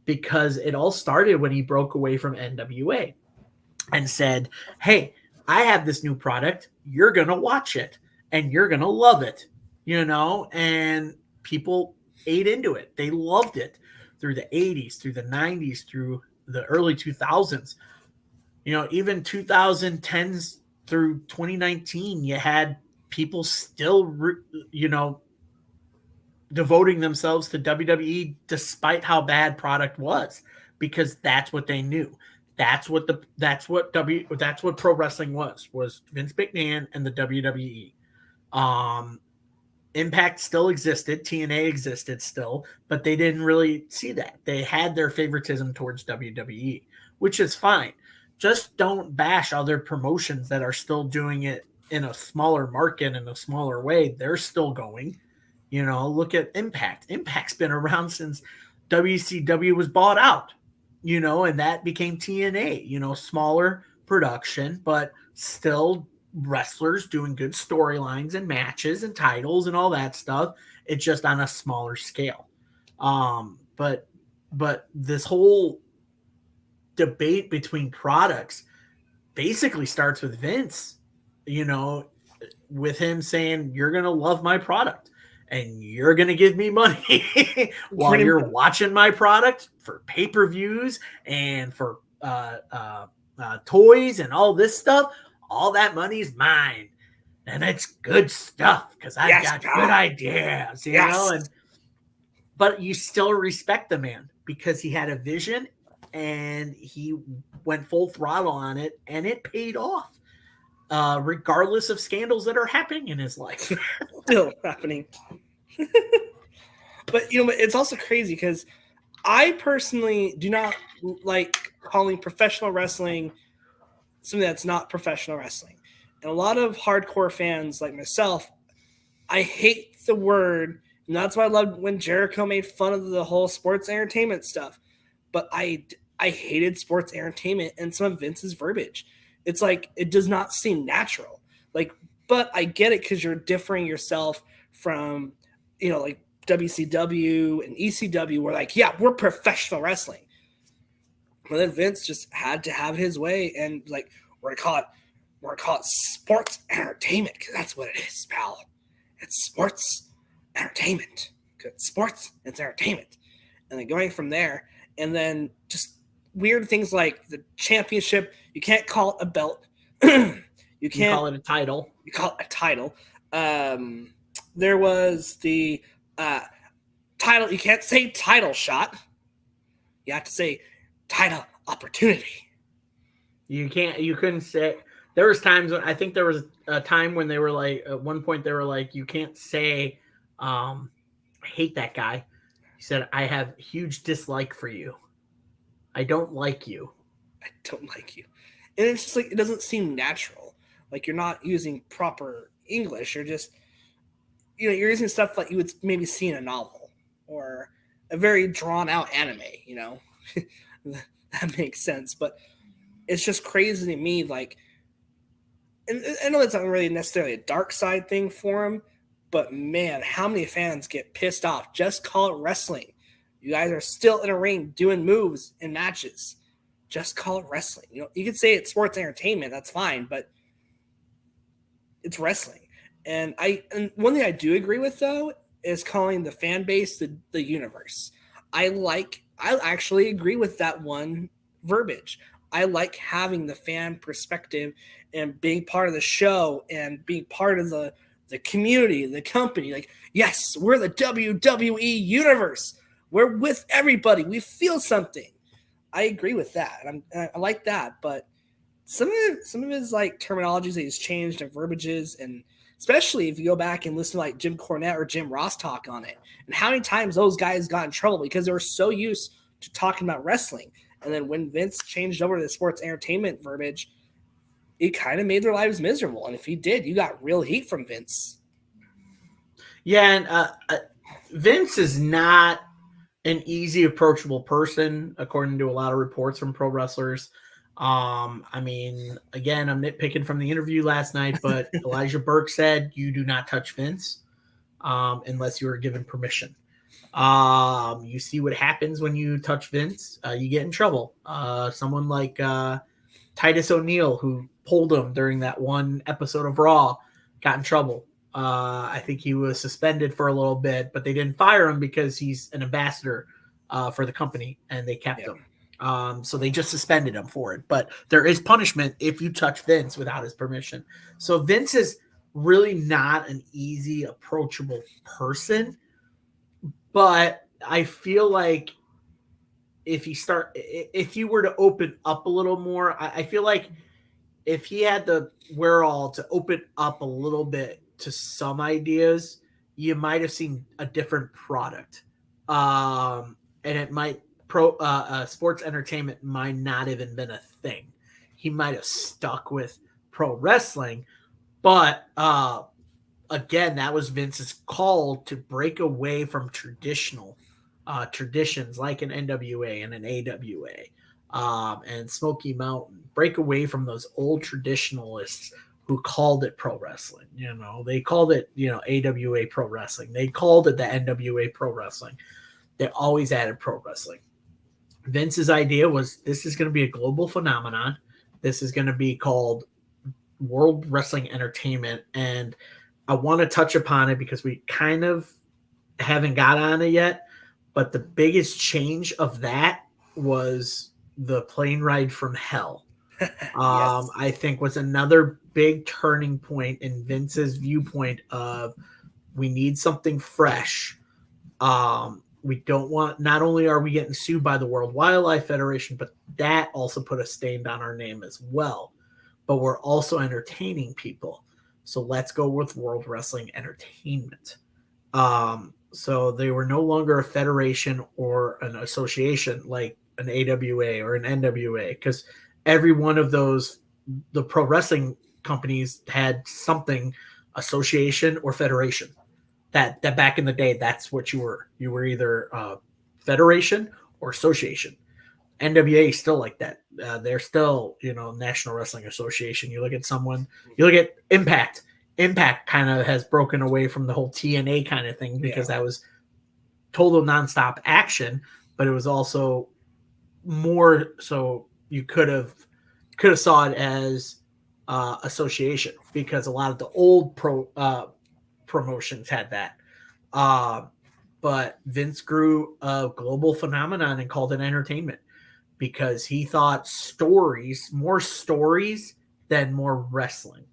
because it all started when he broke away from NWA and said, hey, I have this new product. You're going to watch it and you're going to love it, and people ate into it. They loved it through the 80s, through the 90s, through the early 2000s, even 2010s through 2019, you had people still, devoting themselves to WWE despite how bad product was, because that's what they knew. That's what pro wrestling was Vince McMahon and the WWE. Impact still existed, TNA existed still, but they didn't really see that. They had their favoritism towards WWE, which is fine. Just don't bash other promotions that are still doing it in a smaller market, in a smaller way. They're still going. Look at Impact. Impact's been around since WCW was bought out, and that became TNA, smaller production, but still wrestlers doing good storylines and matches and titles and all that stuff. It's just on a smaller scale. But this whole debate between products basically starts with Vince, with him saying, you're going to love my product and you're going to give me money while you're watching my product for pay-per-views and for toys and all this stuff. All that money's mine. And it's good stuff because I've got good ideas, know? But you still respect the man because he had a vision and he went full throttle on it and it paid off. Regardless of scandals that are happening in his life. Still happening. But, it's also crazy because I personally do not like calling professional wrestling something that's not professional wrestling. And a lot of hardcore fans like myself, I hate the word. And that's why I loved when Jericho made fun of the whole sports entertainment stuff. But I hated sports entertainment and some of Vince's verbiage. It's like, it does not seem natural. But I get it because you're differing yourself from, like WCW and ECW were like, yeah, we're professional wrestling. But then Vince just had to have his way, and like, we're gonna call it sports entertainment, because that's what it is, pal. It's sports entertainment. Sports, it's entertainment. And then going from there, and then just weird things like the championship, you can't call it a belt. You can't call it a title. You call it a title. There was the title. You can't say title shot. You have to say title opportunity. You couldn't say. There was times when I think there was a time when they were like, at one point they were like, you can't say, I hate that guy. He said, I have huge dislike for you. I don't like you. I don't like you. And it's just like, it doesn't seem natural. Like, you're not using proper English. You're just, you're using stuff like you would maybe see in a novel or a very drawn out anime, that makes sense. But it's just crazy to me. Like, and I know it's not really necessarily a dark side thing for him, but man, how many fans get pissed off? Just call it wrestling. You guys are still in a ring doing moves and matches. Just call it wrestling. You can say it's sports entertainment. That's fine, but it's wrestling. And one thing I do agree with, though, is calling the fan base the universe. I actually agree with that one verbiage. I like having the fan perspective and being part of the show and being part of the community, the company. Like, yes, we're the WWE universe. We're with everybody. We feel something. I agree with that. And I like that. But some of his like terminologies that he's changed and verbiages, and especially if you go back and listen to like Jim Cornette or Jim Ross talk on it, and how many times those guys got in trouble because they were so used to talking about wrestling. And then when Vince changed over to the sports entertainment verbiage, it kind of made their lives miserable. And if he did, you got real heat from Vince. Yeah, and Vince is not an easy, approachable person, according to a lot of reports from pro wrestlers. I mean, again, I'm nitpicking from the interview last night, but Elijah Burke said you do not touch Vince unless you are given permission. You see what happens when you touch Vince. You get in trouble. Someone like Titus O'Neil, who pulled him during that one episode of Raw, got in trouble. I think he was suspended for a little bit, but they didn't fire him because he's an ambassador for the company, and they kept him. So they just suspended him for it. But there is punishment if you touch Vince without his permission. So Vince is really not an easy, approachable person. But I feel like if you were to open up a little more, I feel like if he had the wherewithal to open up a little bit to some ideas, you might have seen a different product. And it might sports entertainment might not even been a thing. He might have stuck with pro wrestling, but again, that was Vince's call to break away from traditional traditions like an NWA and an AWA and Smoky Mountain. Break away from those old traditionalists who called it pro wrestling. They called it, AWA pro wrestling. They called it the NWA pro wrestling. They always added pro wrestling. Vince's idea was, this is going to be a global phenomenon. This is going to be called World Wrestling Entertainment. And I want to touch upon it because we kind of haven't got on it yet. But the biggest change of that was the plane ride from hell. Yes. I think was another big turning point in Vince's viewpoint of, we need something fresh. We don't want, not only are we getting sued by the World Wildlife Federation, but that also put a stain on our name as well. But we're also entertaining people. So let's go with World Wrestling Entertainment. So they were no longer a federation or an association like an AWA or an NWA, because every one of those, the pro wrestling companies had something, association or federation. That back in the day, that's what you were. You were either federation or association. NWA is still like that. They're still, National Wrestling Association. You look at Impact. Impact kind of has broken away from the whole TNA kind of thing because that was total nonstop action, but it was also more so you could have saw it as association, because a lot of the old promotions had that. But Vince grew a global phenomenon and called it entertainment, because he thought more stories than more wrestling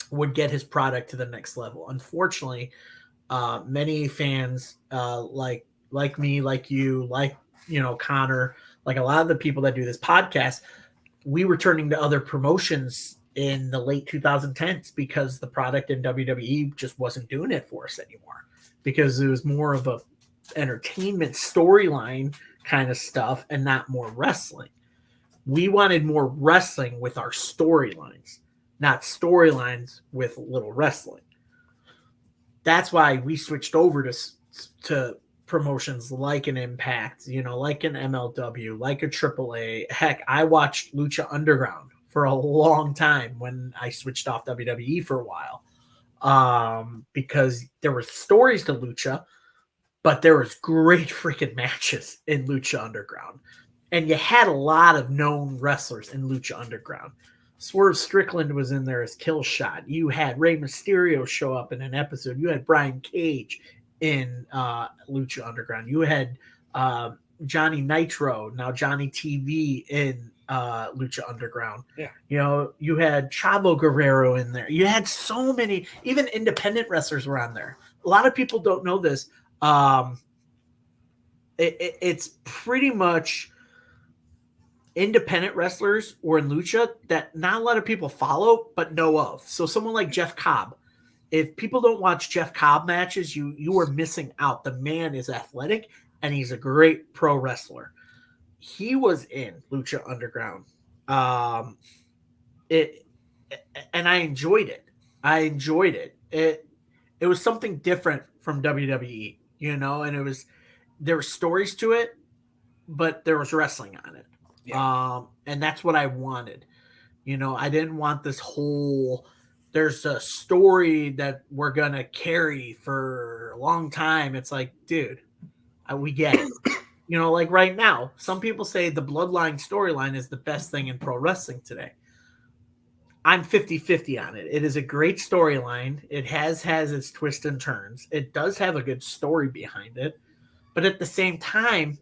would get his product to the next level. Unfortunately, many fans like me, like you, like Connor, like a lot of the people that do this podcast, we were turning to other promotions in the late 2010s because the product in WWE just wasn't doing it for us anymore, because it was more of a entertainment storyline kind of stuff and not more wrestling. We wanted more wrestling with our storylines, not storylines with little wrestling. That's why we switched over to promotions like an Impact, like an MLW, like a AAA. Heck, I watched Lucha Underground for a long time when I switched off WWE for a while, because there were stories to Lucha, but there was great freaking matches in Lucha Underground. And you had a lot of known wrestlers in Lucha Underground. Swerve Strickland was in there as Killshot. You had Rey Mysterio show up in an episode. You had Brian Cage in Lucha Underground. You had Johnny Nitro, now Johnny TV, in Lucha Underground. Yeah. You had Chavo Guerrero in there. You had so many, even independent wrestlers were on there. A lot of people don't know this. It's pretty much independent wrestlers or in Lucha that not a lot of people follow but know of. So someone like Jeff Cobb, if people don't watch Jeff Cobb matches, you are missing out. The man is athletic and he's a great pro wrestler. He was in Lucha Underground. And I enjoyed it. It was something different from WWE, and there were stories to it, but there was wrestling on it. Yeah. And that's what I wanted. I didn't want this whole, there's a story that we're going to carry for a long time. It's like, dude, we get it. Like right now, some people say the Bloodline storyline is the best thing in pro wrestling today. I'm 50-50 on it. It is a great storyline. It has its twists and turns. It does have a good story behind it. But at the same time,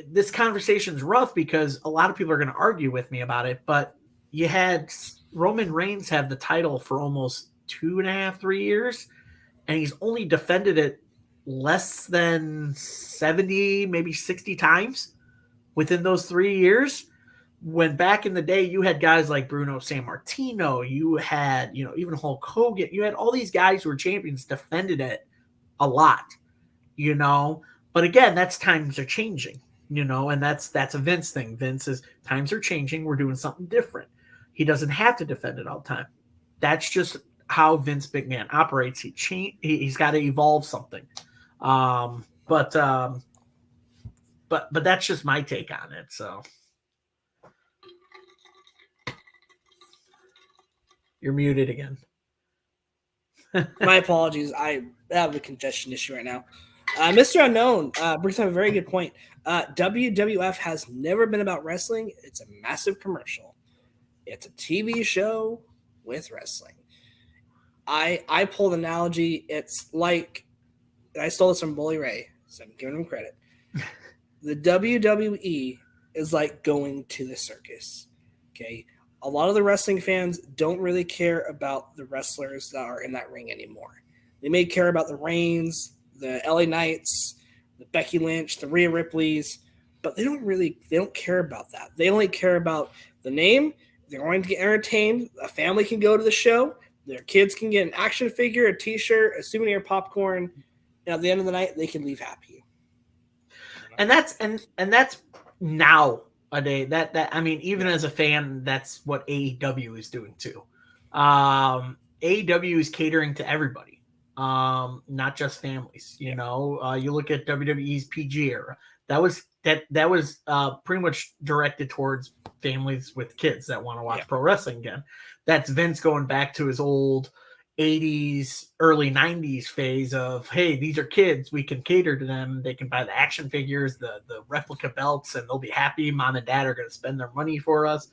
this conversation is rough because a lot of people are going to argue with me about it, but you had Roman Reigns have the title for almost 2.5, 3 years, and he's only defended it less than 70, maybe 60 times within those 3 years. When back in the day, you had guys like Bruno Sammartino, you had, even Hulk Hogan, you had all these guys who were champions defended it a lot, but again, that's times are changing. And that's a Vince thing. Vince is, times are changing. We're doing something different. He doesn't have to defend it all the time. That's just how Vince McMahon operates. He's got to evolve something. But that's just my take on it. So you're muted again. My apologies. I have a congestion issue right now. Mr. Unknown brings up a very good point. WWF has never been about wrestling. It's a massive commercial. It's a TV show with wrestling. I pulled an analogy. It's like, I stole this from Bully Ray, so I'm giving him credit. The WWE is like going to the circus. Okay. A lot of the wrestling fans don't really care about the wrestlers that are in that ring anymore. They may care about the Reigns, the LA Knights, the Becky Lynch, the Rhea Ripleys, but they don't care about that. They only care about the name. They're going to get entertained. A family can go to the show. Their kids can get an action figure, a t-shirt, a souvenir, popcorn. And at the end of the night, they can leave happy. And that's nowadays. That I mean, even as a fan, that's what AEW is doing too. AEW is catering to everybody. Not just families. You look at WWE's PG era. That was pretty much directed towards families with kids that want to watch pro wrestling again. That's Vince going back to his old '80s, early '90s phase of, hey, these are kids, we can cater to them. They can buy the action figures, the replica belts, and they'll be happy. Mom and dad are going to spend their money for us,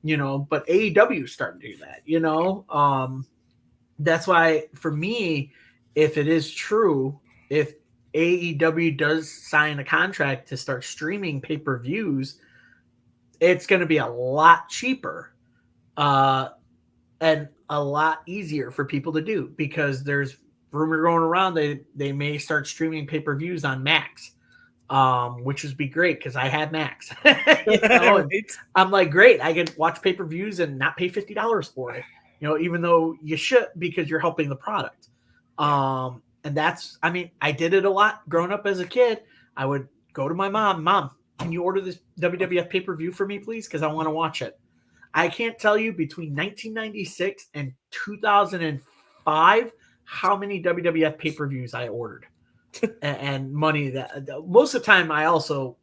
But AEW is starting to do that, That's why, for me, if it is true, if AEW does sign a contract to start streaming pay-per-views, it's going to be a lot cheaper and a lot easier for people to do, because there's rumor going around they may start streaming pay-per-views on Max, which would be great because I have Max. Right. I'm like, great, I can watch pay-per-views and not pay $50 for it, even though you should, because you're helping the product. And that's, I did it a lot growing up as a kid. I would go to my mom, can you order this WWF pay-per-view for me, please? Because I want to watch it. I can't tell you between 1996 and 2005 how many WWF pay-per-views I ordered and money that most of the time. I also,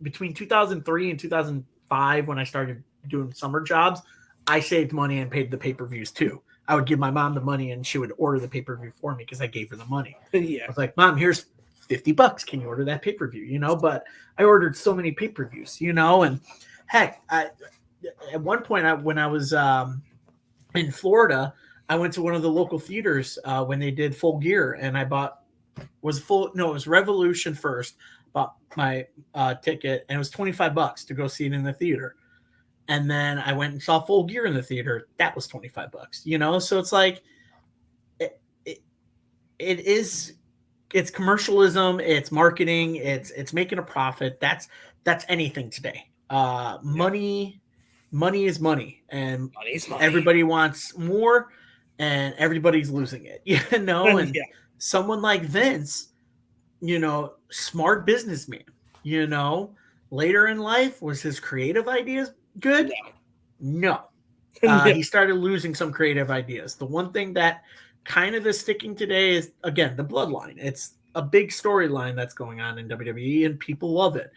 between 2003 and 2005, when I started doing summer jobs, I saved money and paid the pay-per-views too. I would give my mom the money and she would order the pay-per-view for me because I gave her the money. Yeah. I was like, Mom, here's $50. Can you order that pay-per-view? But I ordered so many pay-per-views, and heck, at one point, when I was in Florida, I went to one of the local theaters when they did Full Gear, and I it was Revolution first. Bought my ticket, and it was $25 to go see it in the theater. And then I went and saw Full Gear in the theater. That was $25, So it's like, it's commercialism, it's marketing, it's making a profit. That's anything today. Money is money, and Money's money. Everybody wants more, and everybody's losing it, And someone like Vince, smart businessman, later in life, was his creative ideas good? No. He started losing some creative ideas. The one thing that kind of is sticking today is, again, the bloodline. It's a big storyline that's going on in WWE, and people love it.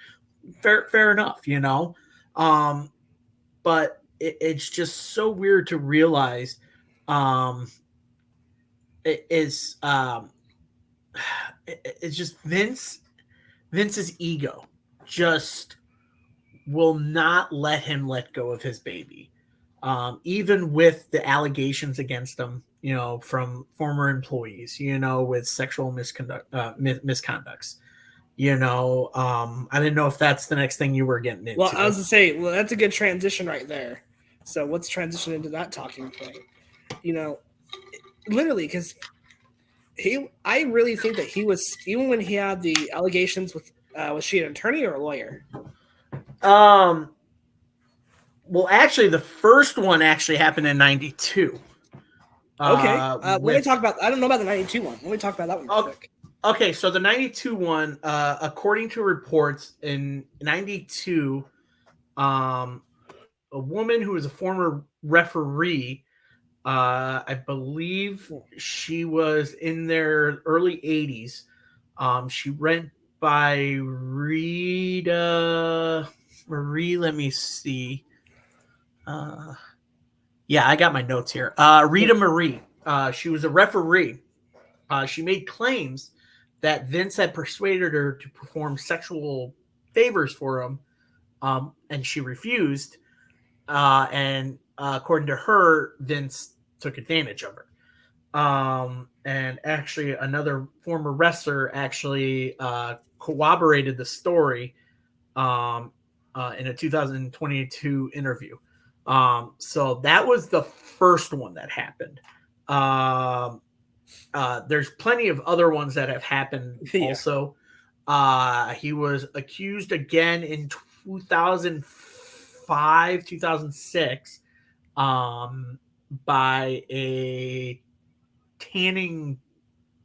Fair enough, but it's just so weird to realize it's just Vince's ego just will not let him let go of his baby, even with the allegations against him, from former employees, with sexual misconducts. I didn't know if that's the next thing you were getting into. Well, I was going to say, that's a good transition right there. So let's transition into that talking point. Literally, because I really think that he was, even when he had the allegations with, was she an attorney or a lawyer? Well, actually, the first one actually happened in '92. Okay. Let me talk about, I don't know about the 92 one. Let me talk about that one real quick. Okay, so the 92 one, according to reports, in 92, a woman who was a former referee, I believe she was in their early 80s. She went by Rita Marie. Let me see. Yeah, I got my notes here. Rita Marie. She was a referee. She made claims that Vince had persuaded her to perform sexual favors for him, and she refused. And according to her, Vince took advantage of her. And actually, another former wrestler actually corroborated the story in a 2022 interview. So that was the first one that happened. There's plenty of other ones that have happened also. He was accused again in 2005, 2006 by a tanning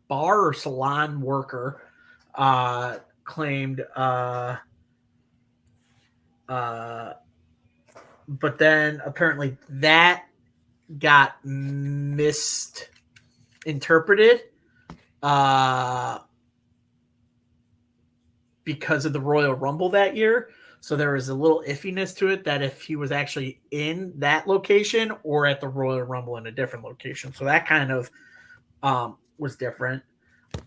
bar or salon worker, claimed but then apparently that got misinterpreted because of the Royal Rumble that year. So there was a little iffiness to it that if he was actually in that location or at the Royal Rumble in a different location. So that kind of was different.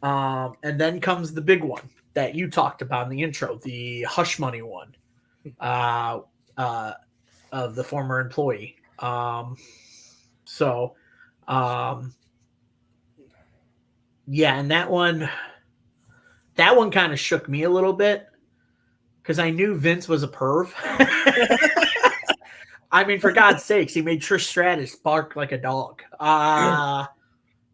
And then comes the big one that you talked about in the intro, the hush money one of the former employee. Yeah, and that one kind of shook me a little bit because I knew Vince was a perv. I mean, for God's sakes, he made Trish Stratus bark like a dog.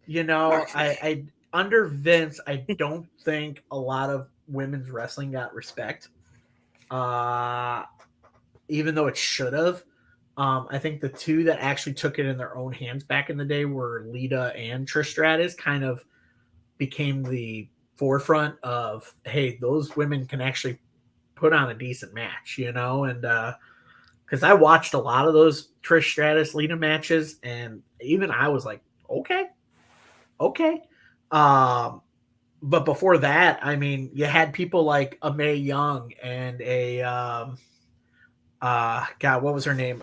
You know, I under Vince, I don't think a lot of women's wrestling got respect. Even though it should have. I think the two that actually took it in their own hands back in the day were Lita and Trish Stratus, kind of became the forefront of, hey, those women can actually put on a decent match, you know? And because I watched a lot of those Trish Stratus Lita matches, and even I was like, okay. But before that, I mean, you had people like a Mae Young and a God, what was her name?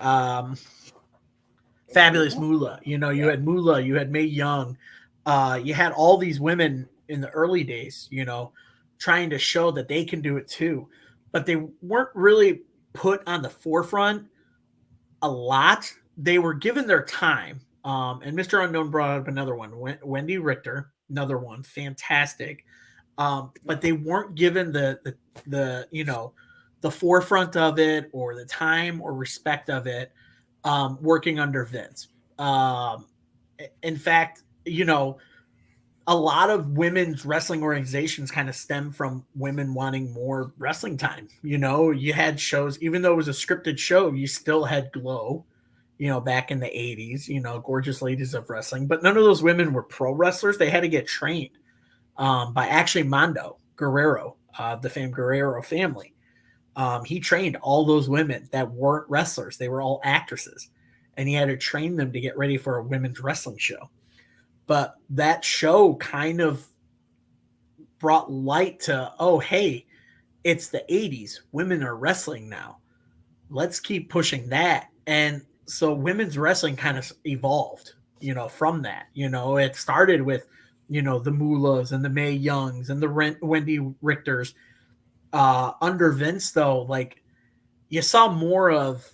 Fabulous Moolah. You know, you had Moolah, you had Mae Young, you had all these women in the early days, you know, trying to show that they can do it too, but they weren't really put on the forefront a lot. They were given their time. And Mr. Unknown brought up another one, Wendy Richter, another one, fantastic. But they weren't given the you know, the forefront of it or the time or respect of it, working under Vince. In fact, you know, a lot of women's wrestling organizations kind of stem from women wanting more wrestling time. You know, you had shows, even though it was a scripted show, you still had Glow, you know, back in the 80s, you know, gorgeous ladies of wrestling. But none of those women were pro wrestlers. They had to get trained by actually Mando Guerrero, the famed Guerrero family. He trained all those women that weren't wrestlers. They were all actresses. And he had to train them to get ready for a women's wrestling show. But that show kind of brought light to, oh, hey, it's the 80s. Women are wrestling now. Let's keep pushing that. And so women's wrestling kind of evolved, you know, from that. You know, it started with, you know, the Moolahs and the Mae Youngs and the Wendy Richters. Under Vince, though, like, you saw more of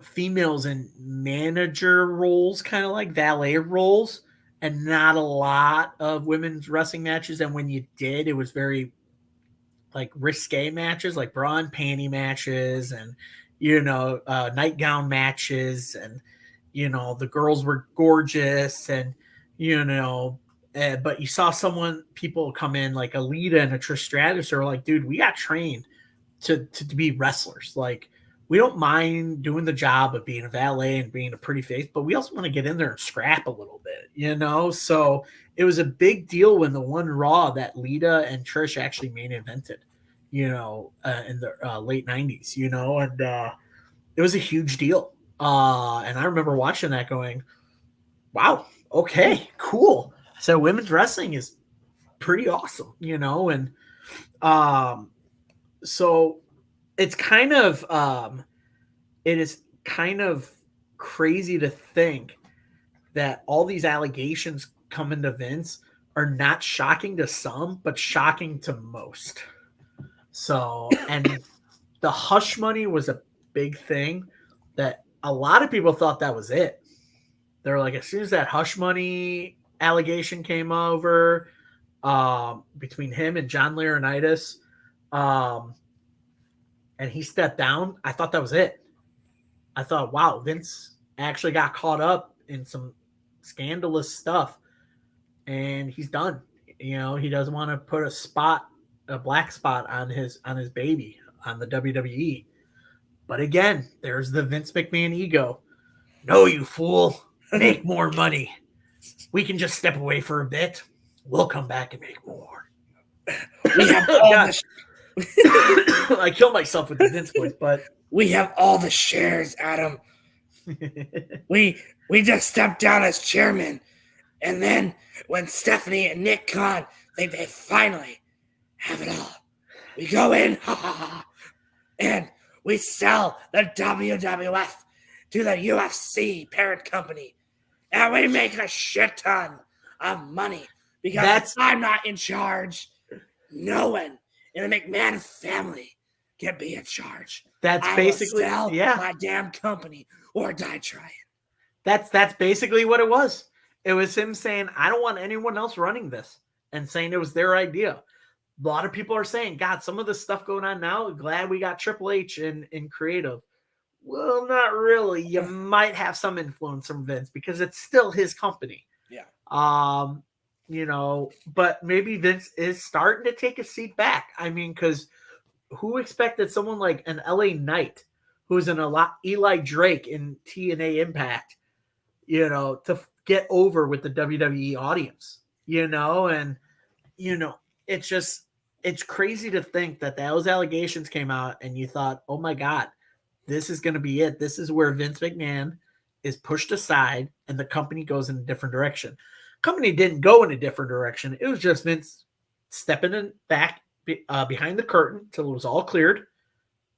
females in manager roles, kind of like valet roles, and not a lot of women's wrestling matches. And when you did, it was very like risque matches, like bra and panty matches, and you know, nightgown matches, and you know, the girls were gorgeous, and you know, but you saw people come in like Alita and a Trish Stratus are like, dude, we got trained to be wrestlers. Like, we don't mind doing the job of being a valet and being a pretty face, but we also want to get in there and scrap a little bit, you know? So it was a big deal when the one Raw that Lita and Trish actually main evented, you know, in the late 90s, you know, and it was a huge deal. And I remember watching that going, wow, okay, cool. So women's wrestling is pretty awesome, you know? And so it's kind of it is kind of crazy to think that all these allegations coming to Vince are not shocking to some, but shocking to most. So, and the hush money was a big thing that a lot of people thought that was it. They were like, as soon as that hush money allegation came over between him and John Laurinaitis, and he stepped down, I thought that was it. I thought, wow, Vince actually got caught up in some scandalous stuff, and he's done. You know, he doesn't want to put a black spot on his baby on the WWE. But again, there's the Vince McMahon ego. No, you fool, make more money. We can just step away for a bit. We'll come back and make more. We have all I kill myself with the Vince voice, but we have all the shares, Adam. we just stepped down as chairman, and then when Stephanie and Nick Khan think they finally have it all, we go in, and we sell the WWF to the UFC parent company, and we make a shit ton of money because if I'm not in charge, no one in the McMahon family can be in charge. That's I basically will sell my damn company or die trying. That's basically what it was. It was him saying, I don't want anyone else running this, and saying it was their idea. A lot of people are saying, God, some of the stuff going on now, glad we got Triple H in creative. Well, not really. You might have some influence from Vince because it's still his company. Yeah. You know, but maybe Vince is starting to take a seat back. I mean, because who expected someone like an LA Knight, who's in a lot Eli Drake in TNA Impact, you know, to get over with the WWE audience, you know, and you know, it's crazy to think that those allegations came out and you thought, oh my God, this is going to be it. This is where Vince McMahon is pushed aside and the company goes in a different direction. Company didn't go in a different direction. It was just Vince stepping in back behind the curtain till it was all cleared.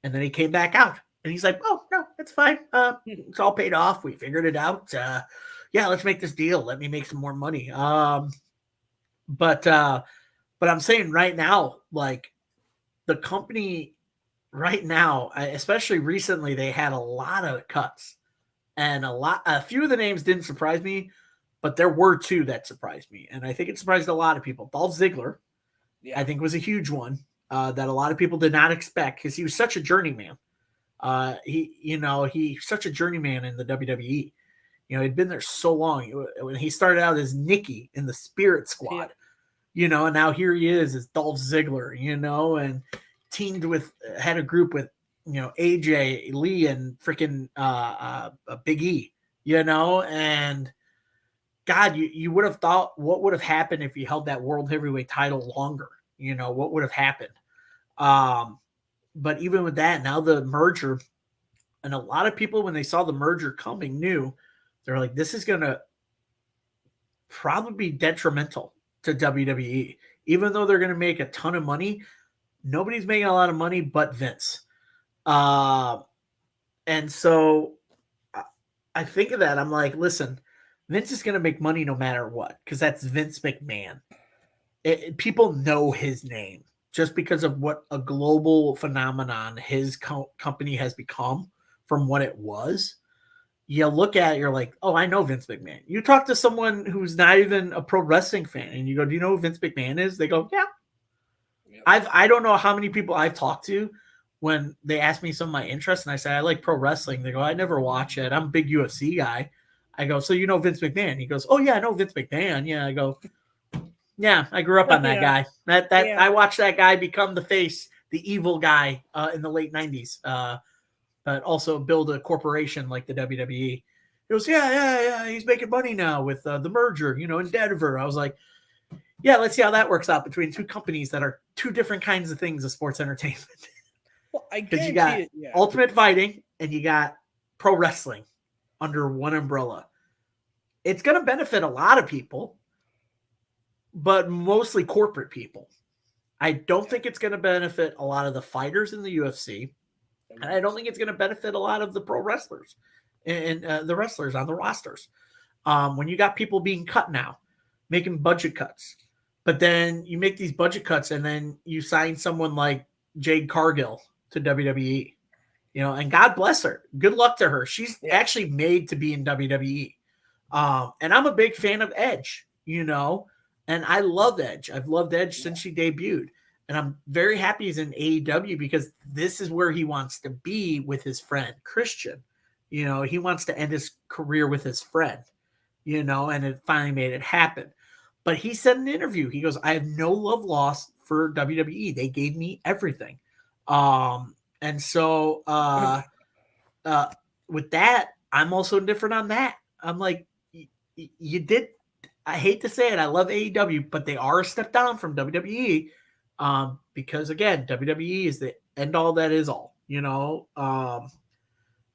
And then he came back out and he's like, oh, no, it's fine. It's all paid off. We figured it out. Yeah, let's make this deal. Let me make some more money. But I'm saying right now, like the company right now, especially recently, they had a lot of cuts and a few of the names didn't surprise me, but there were two that surprised me. And I think it surprised a lot of people. Dolph Ziggler, I think was a huge one that a lot of people did not expect because he was such a journeyman. He's such a journeyman in the WWE. You know, he'd been there so long. When he started out as Nikki in the Spirit Squad, you know, and now here he is as Dolph Ziggler, you know, and had a group with, you know, AJ Lee and freaking Big E, you know, and God, you would have thought what would have happened if he held that world heavyweight title longer, you know, what would have happened. But even with that, now the merger, and a lot of people, when they saw the merger coming, knew they're like, this is going to probably be detrimental to WWE. Even though they're going to make a ton of money, nobody's making a lot of money but Vince. And so I think of that. I'm like, listen, Vince is going to make money no matter what, because that's Vince McMahon. People know his name just because of what a global phenomenon his company has become from what it was. You look at it, you're like, oh, I know Vince McMahon. You talk to someone who's not even a pro wrestling fan and you go, do you know who Vince McMahon is? They go, yeah. I don't know how many people I've talked to when they ask me some of my interests and I say, I like pro wrestling. They go, I never watch it. I'm a big UFC guy. I go, so you know Vince McMahon? He goes, oh yeah, I know Vince McMahon. Yeah. I go, yeah, I grew up on that guy. I watched that guy become the face, the evil guy in the late 90s. But also build a corporation like the WWE. He goes, yeah, he's making money now with the merger, you know, in Denver. I was like, yeah, let's see how that works out between two companies that are two different kinds of things of sports entertainment. Well, I Because you guarantee got it, Ultimate Fighting and you got pro wrestling under one umbrella. It's going to benefit a lot of people, but mostly corporate people. I don't think it's going to benefit a lot of the fighters in the UFC. And I don't think it's going to benefit a lot of the pro wrestlers and the wrestlers on the rosters. When you got people being cut now, making budget cuts, but then you make these budget cuts and then you sign someone like Jade Cargill to WWE, you know, and God bless her. Good luck to her. She's actually made to be in WWE. And I'm a big fan of Edge, you know, and I love Edge. I've loved Edge since she debuted. And I'm very happy he's in AEW because this is where he wants to be with his friend Christian. You know, he wants to end his career with his friend, you know, and it finally made it happen. But he said in an interview, he goes, I have no love lost for WWE. They gave me everything. And so with that, I'm also different on that. I'm like, you did. I hate to say it. I love AEW, but they are a step down from WWE. Because again, WWE is the end all that is all, you know?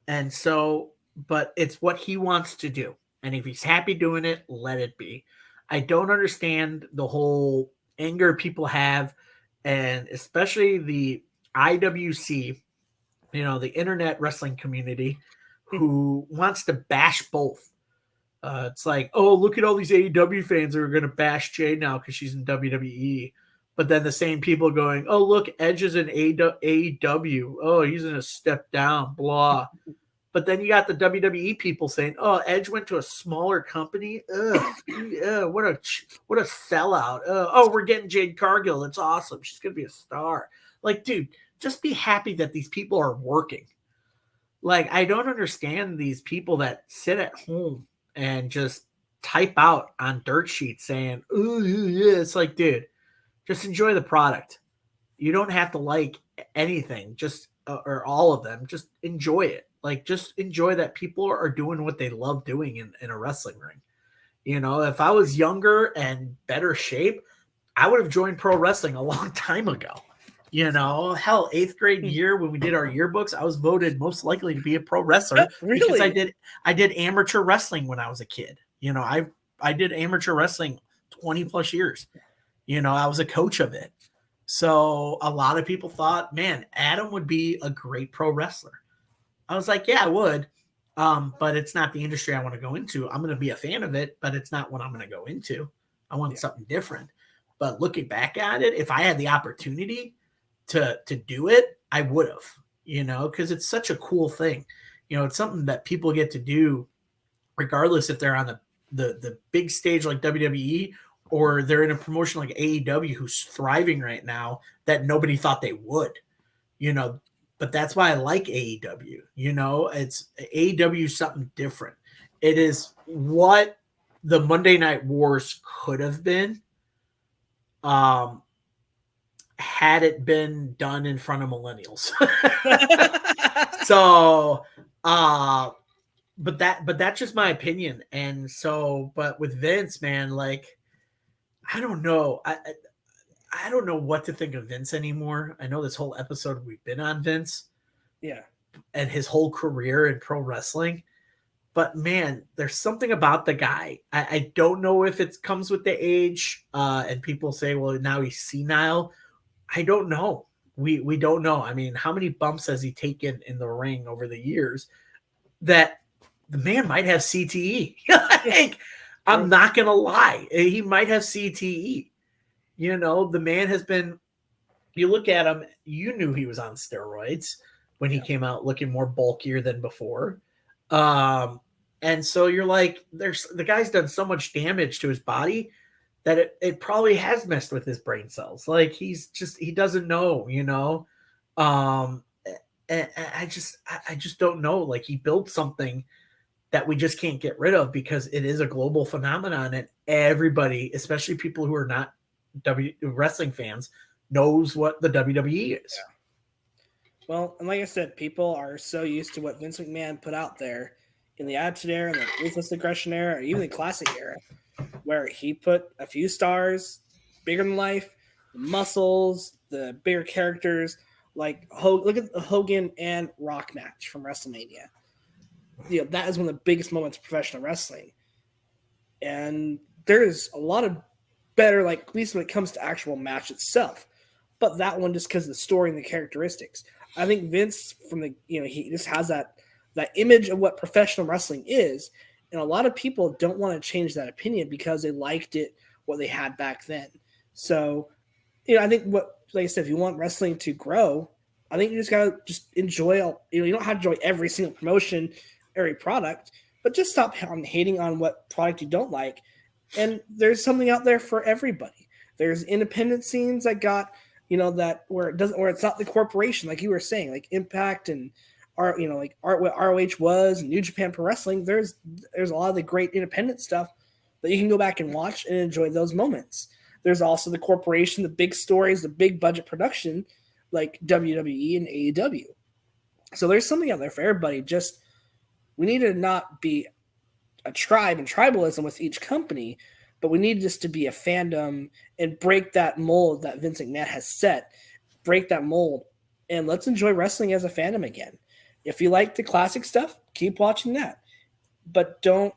And so, but it's what he wants to do. And if he's happy doing it, let it be. I don't understand the whole anger people have, and especially the IWC the internet wrestling community who wants to bash both. It's like, oh, look at all these AEW fans that are going to bash Jade now because she's in WWE. But then the same people going, oh, look, Edge is in AEW. Oh, he's in a step down, blah. But then you got the WWE people saying, oh, Edge went to a smaller company. Ugh, what a sellout. Oh, we're getting Jade Cargill. That's awesome. She's going to be a star. Like, dude, just be happy that these people are working. Like, I don't understand these people that sit at home and just type out on dirt sheets saying, oh, yeah. It's like, dude, just enjoy the product. You don't have to like anything, just or all of them. Just enjoy it. Like, just enjoy that people are doing what they love doing in a wrestling ring. If I was younger and better shape, I would have joined pro wrestling a long time ago. Hell, 8th grade year when we did our yearbooks, I was voted most likely to be a pro wrestler because I did amateur wrestling when I was a kid. I did amateur wrestling 20 plus years. I was a coach of it. So a lot of people thought, man, Adam would be a great pro wrestler. I was like, yeah, I would. But it's not the industry I want to go into. I'm going to be a fan of it, but it's not what I'm going to go into. I want something different. But looking back at it, if I had the opportunity to do it, I would have, because it's such a cool thing. It's something that people get to do regardless if they're on the big stage like WWE or they're in a promotion like AEW who's thriving right now that nobody thought they would, but that's why I like AEW. It's AEW something different. It is what the Monday Night Wars could have been. Had it been done in front of millennials. So, but that's just my opinion. And so, but with Vince, man, like, I don't know. I don't know what to think of Vince anymore. I know this whole episode we've been on Vince. Yeah. And his whole career in pro wrestling. But man, there's something about the guy. I don't know if it comes with the age. And people say, well, now he's senile. I don't know. We don't know. I mean, how many bumps has he taken in the ring over the years that the man might have CTE? Like, I'm not going to lie. He might have CTE. The man has been, you look at him, you knew he was on steroids when he came out looking more bulkier than before. And so you're like, the guy's done so much damage to his body that it probably has messed with his brain cells. Like, he doesn't know, and I just don't know. Like, he built something that we just can't get rid of because it is a global phenomenon, and everybody, especially people who are not wrestling fans, knows what the WWE is. Yeah. Well, and like I said, people are so used to what Vince McMahon put out there in the Attitude Era, and the Ruthless Aggression Era, or even the Classic Era, where he put a few stars, bigger than life, the muscles, the bigger characters. Like, look at the Hogan and Rock match from WrestleMania. That is one of the biggest moments of professional wrestling. And there's a lot of better, like, at least when it comes to actual match itself. But that one, just because of the story and the characteristics. I think Vince, he just has that image of what professional wrestling is. And a lot of people don't want to change that opinion because they liked it, what they had back then. So, I think like I said, if you want wrestling to grow, I think you just got to just enjoy, you don't have to enjoy every single promotion, every product, but just stop hating on what product you don't like. And there's something out there for everybody. There's independent scenes that got, that where it's not the corporation, like you were saying, like Impact and what ROH was, and New Japan Pro Wrestling. There's a lot of the great independent stuff that you can go back and watch and enjoy those moments. There's also the corporation, the big stories, the big budget production, like WWE and AEW. So there's something out there for everybody. Just, we need to not be a tribe and tribalism with each company, but we need just to be a fandom and break that mold that Vince McMahon has set. Break that mold, and let's enjoy wrestling as a fandom again. If you like the classic stuff, keep watching that. But don't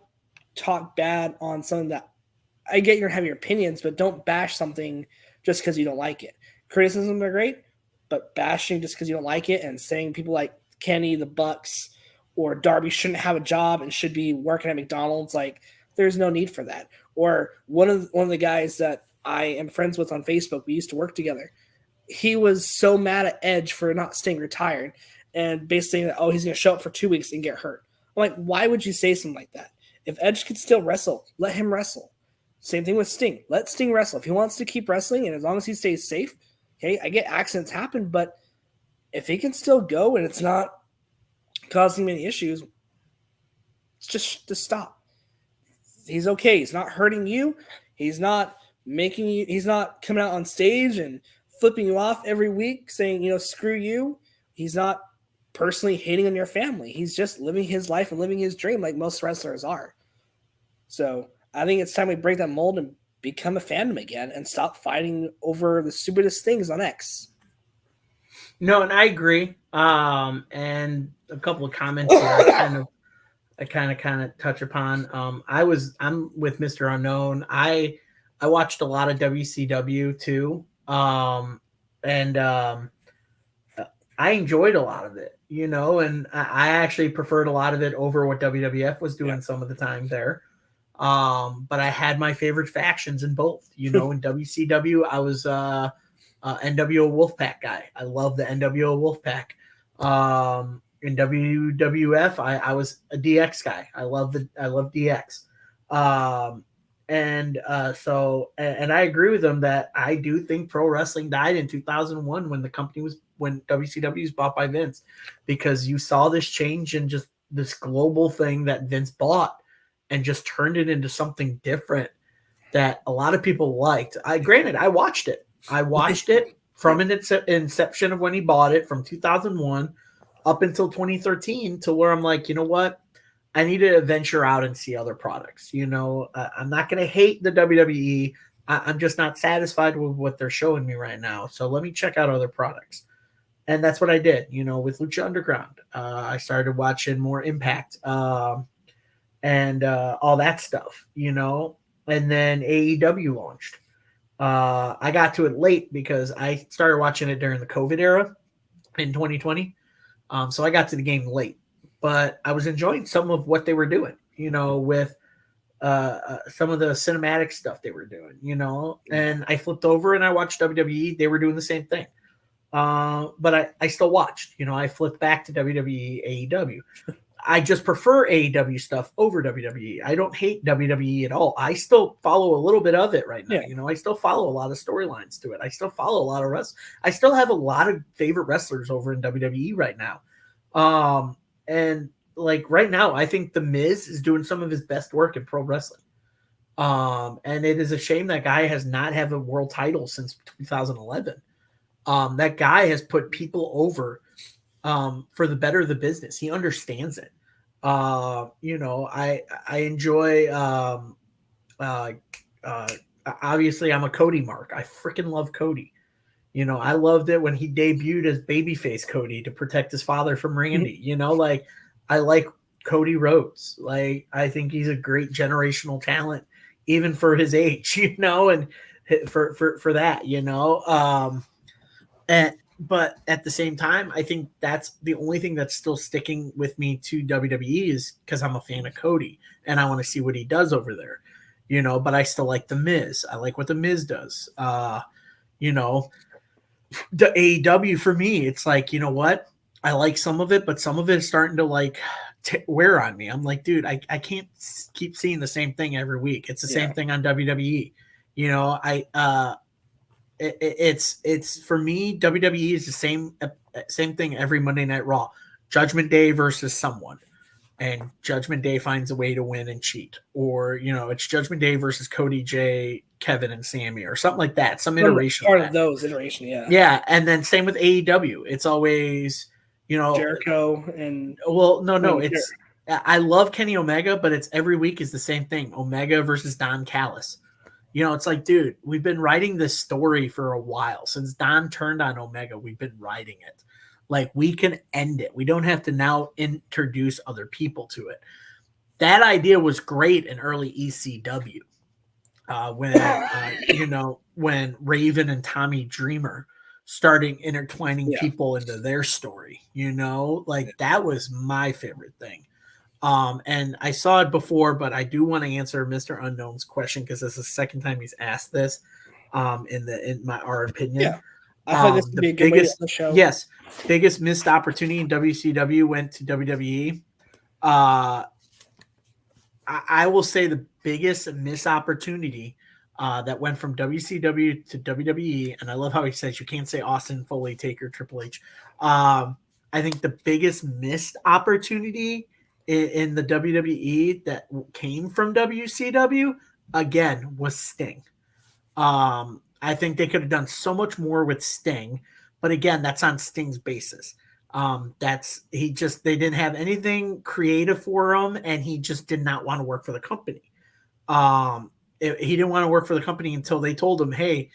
talk bad on something that, I get you're having your opinions, but don't bash something just because you don't like it. Criticisms are great, but bashing just because you don't like it and saying people like Kenny, the Bucks, or Darby shouldn't have a job and should be working at McDonald's. Like, there's no need for that. Or one of the guys that I am friends with on Facebook, we used to work together. He was so mad at Edge for not staying retired and basically saying that, oh, he's going to show up for 2 weeks and get hurt. I'm like, why would you say something like that? If Edge could still wrestle, let him wrestle. Same thing with Sting. Let Sting wrestle. If he wants to keep wrestling and as long as he stays safe, okay, I get accidents happen, but if he can still go and it's not causing many issues, just stop. He's okay. He's not hurting you. He's not he's not coming out on stage and flipping you off every week saying, screw you. He's not personally hating on your family. He's just living his life and living his dream like most wrestlers are. So I think it's time we break that mold and become a fandom again and stop fighting over the stupidest things on X. No, and I agree. And a couple of comments here I kind of touch upon. I'm with Mr. Unknown. I watched a lot of WCW too. And I enjoyed a lot of it, and I actually preferred a lot of it over what WWF was doing some of the time there. But I had my favorite factions in both, in WCW, I was NWO Wolfpack guy. I love the NWO Wolfpack. In WWF, I was a DX guy. I love DX. And I agree with them that I do think pro wrestling died in 2001 when WCW was bought by Vince, because you saw this change in just this global thing that Vince bought and just turned it into something different that a lot of people liked. I watched it. I watched it from its inception of when he bought it from 2001 up until 2013 to where I'm like, you know what? I need to venture out and see other products. I'm not going to hate the WWE. I'm just not satisfied with what they're showing me right now. So let me check out other products. And that's what I did, with Lucha Underground. I started watching more Impact and all that stuff, and then AEW launched. I got to it late because I started watching it during the COVID era in 2020. So I got to the game late, but I was enjoying some of what they were doing, with some of the cinematic stuff they were doing, and I flipped over and I watched WWE. They were doing the same thing. But I still watched, I flipped back to WWE, AEW. I just prefer AEW stuff over WWE. I don't hate WWE at all. I still follow a little bit of it right now. I still follow a lot of storylines to it. I still follow a lot of wrestlers. I still have a lot of favorite wrestlers over in WWE right now. And like right now, I think The Miz is doing some of his best work in pro wrestling. And it is a shame that guy has not had a world title since 2011. That guy has put people over for the better of the business. He understands it. I enjoy obviously I'm a Cody mark. I freaking love Cody. I loved it when he debuted as babyface Cody to protect his father from Randy. I like Cody Rhodes. Like, I think he's a great generational talent, even for his age, and for that, but at the same time, I think that's the only thing that's still sticking with me to WWE is because I'm a fan of Cody and I want to see what he does over there, but I still like The Miz. I like what The Miz does. The AEW for me, it's like, you know what? I like some of it, but some of it is starting to like wear on me. I'm like, dude, I can't keep seeing the same thing every week. It's the same thing on WWE. It's for me, WWE is the same thing every Monday Night Raw. Judgment Day versus someone, and Judgment Day finds a way to win and cheat, or it's Judgment Day versus Cody, Jay, Kevin, and Sammy, or something like that. Some iteration part of those iteration, yeah. And then same with AEW. It's always Jericho and it's I love Kenny Omega, but it's every week is the same thing. Omega versus Don Callis. It's like, dude, we've been writing this story for a while. Since Don turned on Omega, we've been writing it. Like, we can end it. We don't have to now introduce other people to it. That idea was great in early ECW. When Raven and Tommy Dreamer starting intertwining Yeah. people into their story. Like that was my favorite thing. And I saw it before, but I do want to answer Mr. Unknown's question because this is the second time he's asked this. In our opinion, Yeah. I thought this would be a good way to end the show. Yes, biggest missed opportunity in WCW went to WWE. I will say the biggest missed opportunity that went from WCW to WWE, and I love how he says you can't say Austin, Foley, Taker, Triple H. I think the biggest missed opportunity in the WWE that came from WCW again was Sting. I think they could have done so much more with Sting, but again, that's on Sting's basis. They didn't have anything creative for him, and he just did not want to work for the company. He didn't want to work for the company until they told him, "Hey,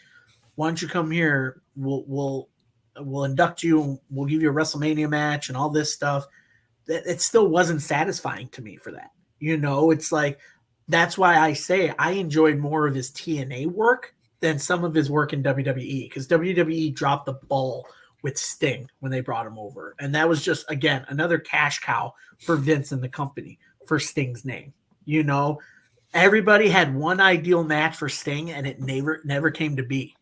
why don't you come here? We'll induct you, and we'll give you a WrestleMania match and all this stuff." It still wasn't satisfying to me for that. It's like that's why I say I enjoyed more of his TNA work than some of his work in WWE, because WWE dropped the ball with Sting when they brought him over. And that was just, again, another cash cow for Vince and the company for Sting's name. Everybody had one ideal match for Sting, and it never came to be.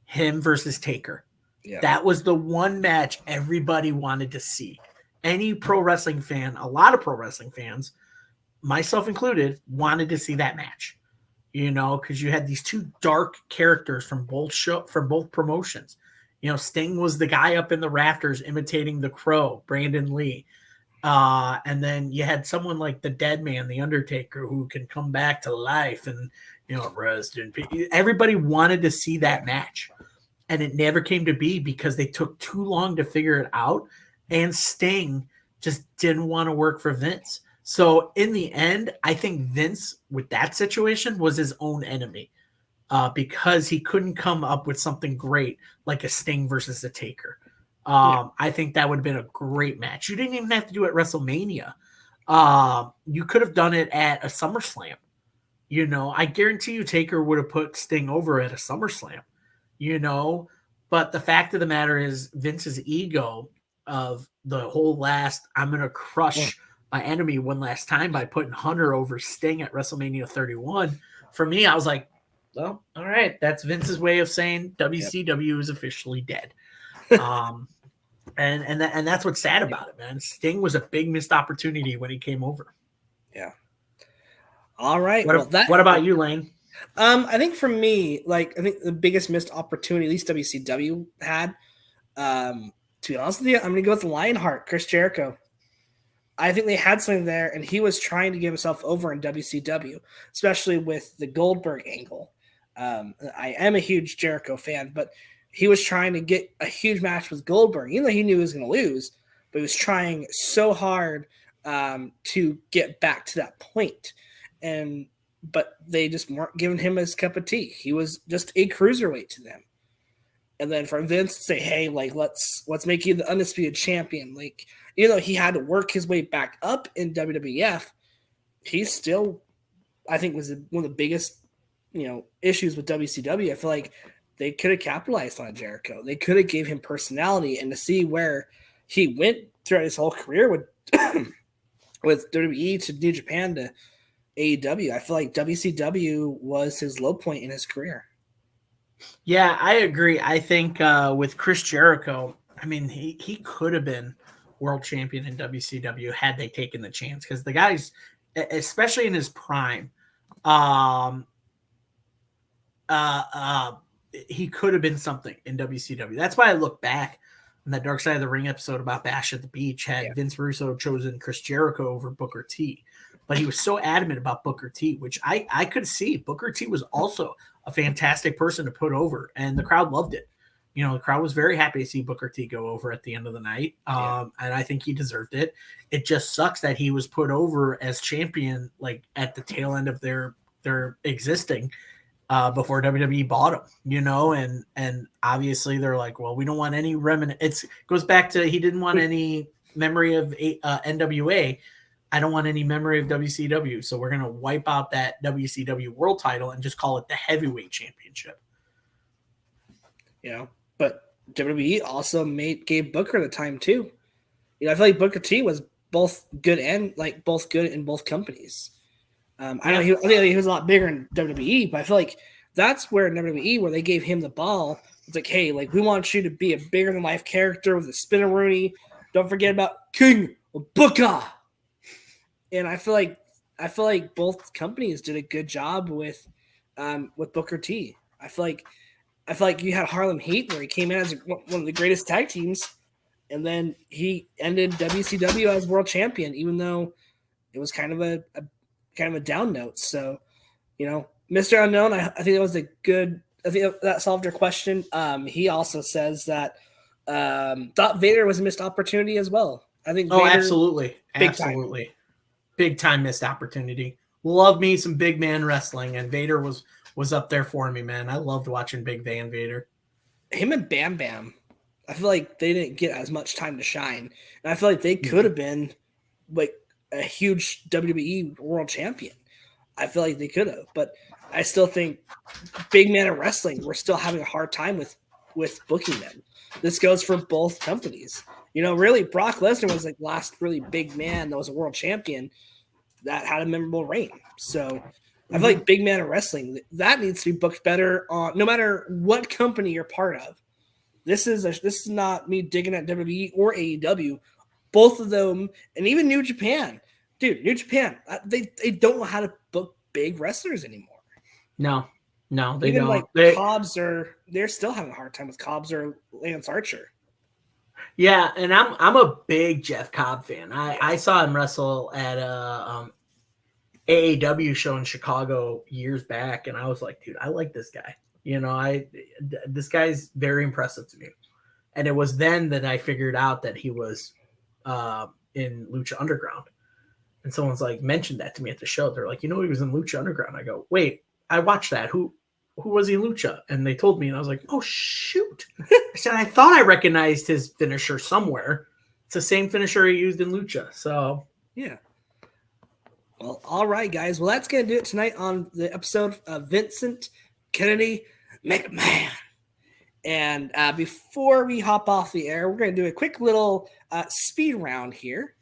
Him versus Taker. Yeah. That was the one match everybody wanted to see. Any pro wrestling fan, a lot of pro wrestling fans, myself included, wanted to see that match. Because you had these two dark characters from both promotions. Sting was the guy up in the rafters imitating the Crow, Brandon Lee. And then you had someone like the Dead Man, the Undertaker, who can come back to life and, rest in peace. Everybody wanted to see that match. And it never came to be because they took too long to figure it out. And Sting just didn't want to work for Vince. So in the end, I think Vince, with that situation, was his own enemy because he couldn't come up with something great like a Sting versus a Taker. I think that would have been a great match. You didn't even have to do it at WrestleMania. You could have done it at a SummerSlam. I guarantee you Taker would have put Sting over at a SummerSlam. But the fact of the matter is Vince's ego of the whole I'm going to crush my enemy one last time by putting Hunter over Sting at WrestleMania 31. For me, I was like, well, all right, that's Vince's way of saying WCW is officially dead. And that's what's sad about it, man. Sting was a big missed opportunity when he came over. Yeah. All right. What about you, Lane? I think for me, I think the biggest missed opportunity, at least WCW had, to be honest with you, I'm going to go with Lionheart, Chris Jericho. I think they had something there, and he was trying to get himself over in WCW, especially with the Goldberg angle. I am a huge Jericho fan, but he was trying to get a huge match with Goldberg, even though he knew he was going to lose, but he was trying so hard to get back to that point. But they just weren't giving him his cup of tea. He was just a cruiserweight to them. And then for Vince to say, hey, let's make you the undisputed champion. Even though he had to work his way back up in WWF, he still, I think, was one of the biggest, issues with WCW. I feel like they could have capitalized on Jericho. They could have gave him personality, and to see where he went throughout his whole career with with WWE to New Japan to AEW. I feel like WCW was his low point in his career. Yeah, I agree. I think with Chris Jericho, I mean, he could have been world champion in WCW had they taken the chance, because the guy's, especially in his prime, he could have been something in WCW. That's why I look back on that Dark Side of the Ring episode about Bash at the Beach had Vince Russo chosen Chris Jericho over Booker T. But he was so adamant about Booker T, which I could see. Booker T was also a fantastic person to put over, and the crowd loved it. The crowd was very happy to see Booker T go over at the end of the night, and I think he deserved it. It just sucks that he was put over as champion at the tail end of their existing before WWE bought him, and obviously they're like, well, we don't want any remnant. It goes back to he didn't want any memory of NWA. I don't want any memory of WCW, so we're going to wipe out that WCW world title and just call it the heavyweight championship. But WWE also gave Booker the time too. You know, I feel like Booker T was both good in both companies. I know I think he was a lot bigger in WWE, but I feel like that's where in WWE where they gave him the ball. It's like, hey, like we want you to be a bigger than life character with a spinneroonie. Don't forget about King Booker. And I feel like both companies did a good job with Booker T. I feel like you had Harlem Heat where he came in as one of the greatest tag teams, and then he ended WCW as world champion, even though it was kind of a down note. So, you know, Mr. Unknown, I think that was a good. I think that solved your question. He also says that thought Vader was a missed opportunity as well. I think. Oh, Vader, absolutely, big absolutely, big time missed opportunity. Love me some big man wrestling, and Vader was up there for me, man. I loved watching Big Van Vader. Him and Bam Bam, I feel like they didn't get as much time to shine, and I feel like they could have been like a huge WWE World Champion. I feel like they could have, but I still think big man in wrestling, we're still having a hard time with booking them. This goes for both companies. You know, really, Brock Lesnar was like last really big man that was a world champion that had a memorable reign. So I feel like big man in wrestling, that needs to be booked better on no matter what company you're part of. This is not me digging at WWE or AEW. Both of them, and even New Japan. Dude, New Japan, they don't know how to book big wrestlers anymore. No, they even don't. Like Cobbs they're still having a hard time with Cobbs or Lance Archer. Yeah, and I'm a big Jeff Cobb fan. I saw him wrestle at a AAW show in Chicago years back, and I was like, dude, I like this guy. You know, this guy's very impressive to me. And it was then that I figured out that he was in Lucha Underground. And someone's like mentioned that to me at the show. They're like, you know, he was in Lucha Underground. I go, wait, I watched that. Who was he in Lucha? And they told me, and I was like, oh shoot. I said, I thought I recognized his finisher somewhere. It's the same finisher he used in Lucha. So yeah. Well, all right, guys. Well, that's gonna do it tonight on the episode of Vincent Kennedy McMahon. And before we hop off the air, we're gonna do a quick little speed round here.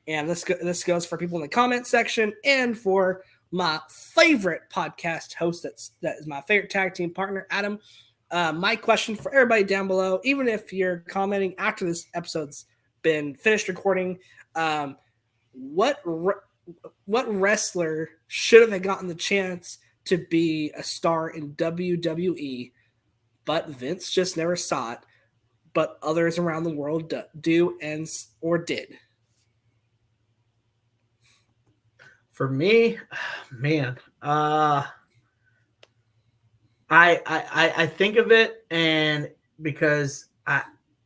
And this goes for people in the comment section and for my favorite podcast host. That is my favorite tag team partner, Adam. My question for everybody down below, even if you're commenting after this episode's been finished recording, what wrestler should have gotten the chance to be a star in WWE, but Vince just never saw it, but others around the world do and or did? for me, man, I think of it, and because I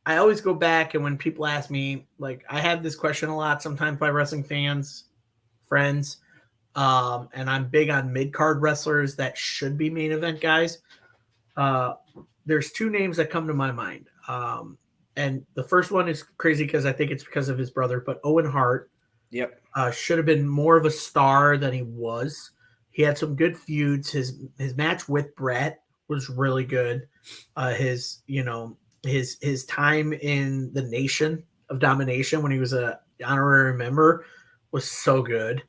always go back, and when people ask me, like, I have this question a lot sometimes by wrestling fans, friends, and I'm big on mid-card wrestlers that should be main event guys. There's two names that come to my mind. And the first one is crazy because I think it's because of his brother, but Owen Hart. Yep. Should have been more of a star than he was. He had some good feuds. His match with Brett was really good. His time in the Nation of Domination when he was a honorary member was so good.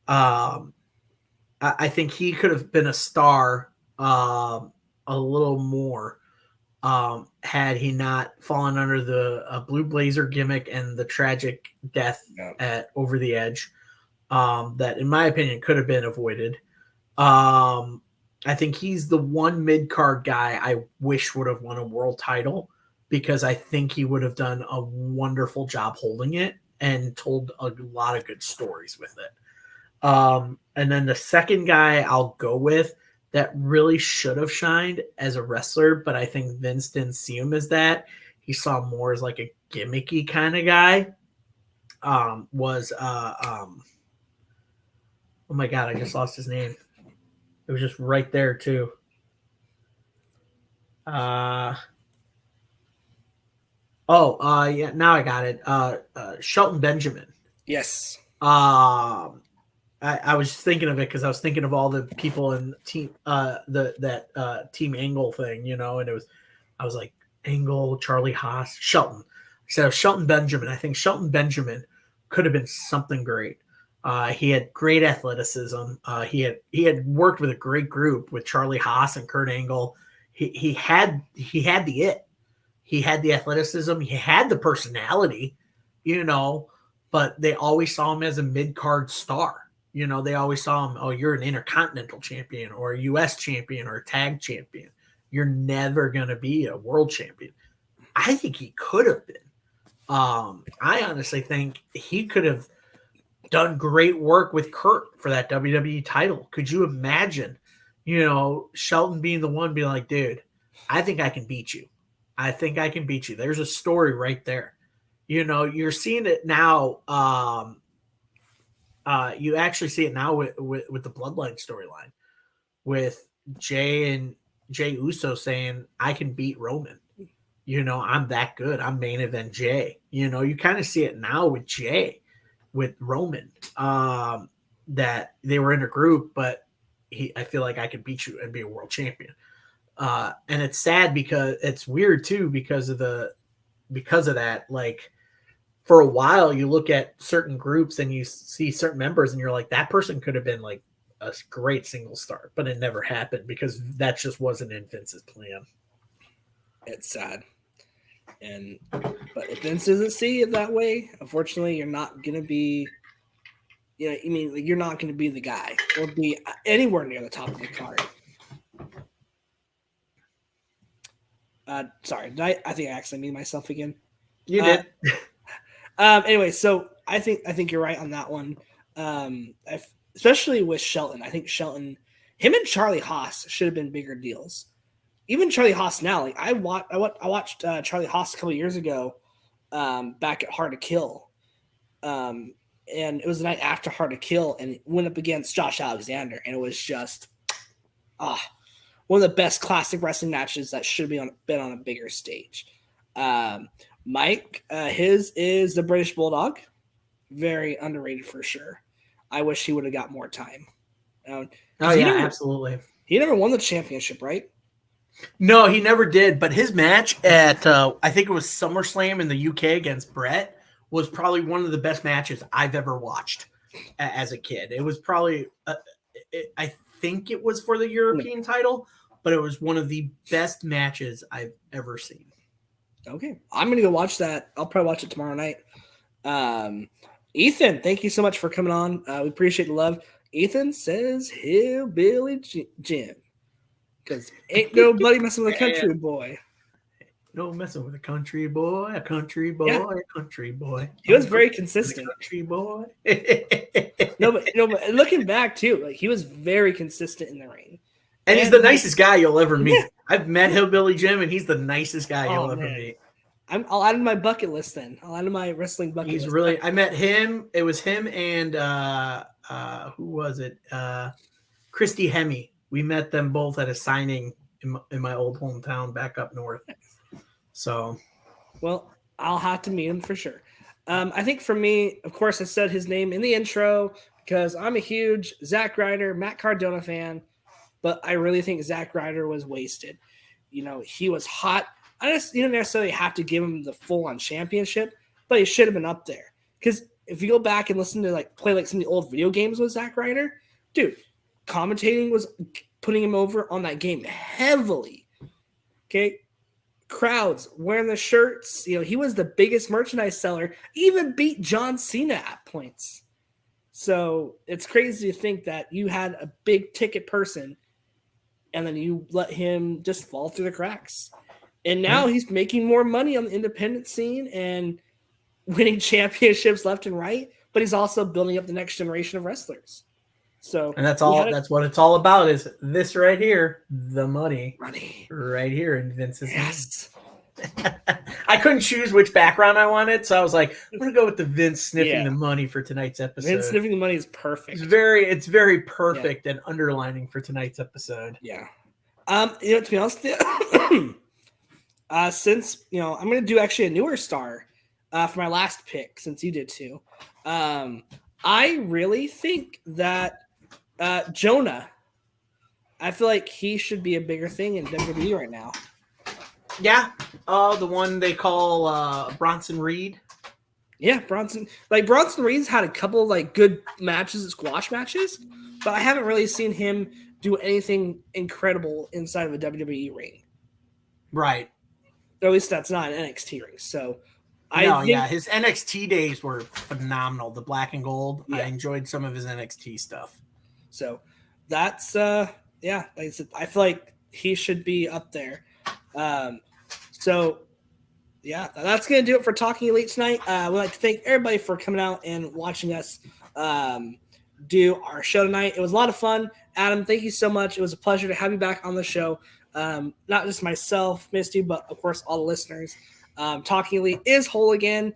I think he could have been a star a little more had he not fallen under the Blue Blazer gimmick and the tragic death at Over the Edge that, in my opinion, could have been avoided. I think he's the one mid-card guy I wish would have won a world title because I think he would have done a wonderful job holding it and told a lot of good stories with it. And then the second guy I'll go with that really should have shined as a wrestler, but I think Vince didn't see him as that. He saw him more as like a gimmicky kind of guy. Oh my God, I just lost his name. It was just right there too. Yeah, now I got it. Shelton Benjamin. Yes. I was thinking of it because I was thinking of all the people in team Team Angle thing, and I was like, Angle, Charlie Haas, Shelton. Instead of Shelton Benjamin, I think Shelton Benjamin could have been something great. He had great athleticism. He had worked with a great group with Charlie Haas and Kurt Angle. He had the it. He had the athleticism. He had the personality, but they always saw him as a mid-card star. They always saw him, oh, you're an intercontinental champion or a U.S. champion or a tag champion. You're never going to be a world champion. I think he could have been. I honestly think he could have done great work with Kurt for that WWE title. Could you imagine, Shelton being the one being like, dude, I think I can beat you. I think I can beat you. There's a story right there. You're seeing it now. You actually see it now with the Bloodline storyline with Jay Uso saying, I can beat Roman. I'm that good. I'm main event Jay. You kind of see it now with Jay, with Roman, that they were in a group, but I feel like I could beat you and be a world champion. And it's sad because it's weird too, because of that, like for a while you look at certain groups and you see certain members and you're like, that person could have been like a great single star, but it never happened because that just wasn't in Vince's plan. It's sad. But if Vince doesn't see it that way, unfortunately, you're not going to be, you're not going to be the guy or be anywhere near the top of the card. Sorry, I think I actually mean myself again. You did. Anyway, so I think you're right on that one. Especially with Shelton. I think Shelton, him and Charlie Haas should have been bigger deals. Even Charlie Haas now, like I watched Charlie Haas a couple of years ago, back at Hard to Kill, and it was the night after Hard to Kill, and it went up against Josh Alexander, and it was just one of the best classic wrestling matches that should have been on a bigger stage. Mike, his is the British Bulldog, very underrated for sure. I wish he would have got more time. Absolutely. He never won the championship, right? No, he never did. But his match at, I think it was SummerSlam in the UK against Brett was probably one of the best matches I've ever watched as a kid. It was probably, I think it was for the European title, but it was one of the best matches I've ever seen. Okay. I'm going to go watch that. I'll probably watch it tomorrow night. Ethan, thank you so much for coming on. We appreciate the love. Ethan says Hillbilly Jim. Because ain't nobody messing with a country boy. No messing with a country boy, a country boy, Yeah. a country boy. He was very consistent. Country boy. No, but looking back too, like he was very consistent in the ring. And he's the nicest guy you'll ever meet. I've met Hillbilly Jim, and he's the nicest guy you'll ever meet. I'll add to my bucket list then. I'll add to my wrestling bucket list. He's really. I met him. It was him and who was it? Christy Hemme. We met them both at a signing in my old hometown back up north. So, well, I'll have to meet him for sure. I think for me, of course, I said his name in the intro because I'm a huge Zack Ryder, Matt Cardona fan, but I really think Zack Ryder was wasted. He was hot. You don't necessarily have to give him the full-on championship, but he should have been up there. Because if you go back and listen to play some of the old video games with Zack Ryder, dude, commentating was putting him over on that game heavily. Okay. Crowds wearing the shirts. He was the biggest merchandise seller, even beat John Cena at points. So it's crazy to think that you had a big ticket person and then you let him just fall through the cracks. And now he's making more money on the independent scene and winning championships left and right, but he's also building up the next generation of wrestlers. So, and that's what it's all about is this right here, the money right here in Vince's hands. I couldn't choose which background I wanted, so I was like, I'm gonna go with the Vince sniffing the money for tonight's episode. Vince sniffing the money is perfect. It's very perfect and underlining for tonight's episode. Yeah. To be honest with you, since I'm gonna do actually a newer star for my last pick, since you did too. I really think that Jonah, I feel like he should be a bigger thing in WWE right now. Yeah, Oh, the one they call Bronson Reed. Yeah, Bronson Reed's had a couple of like good matches, squash matches, but I haven't really seen him do anything incredible inside of a WWE ring. Right. Or at least that's not an NXT ring. So his NXT days were phenomenal. The black and gold. Yeah. I enjoyed some of his NXT stuff. So that's like I said, I feel like he should be up there. So yeah, that's going to do it for Talking Elite tonight. We'd like to thank everybody for coming out and watching us do our show tonight. It was a lot of fun. Adam, thank you so much. It was a pleasure to have you back on the show. Not just myself, Misty, but of course all the listeners. Talking Elite is whole again.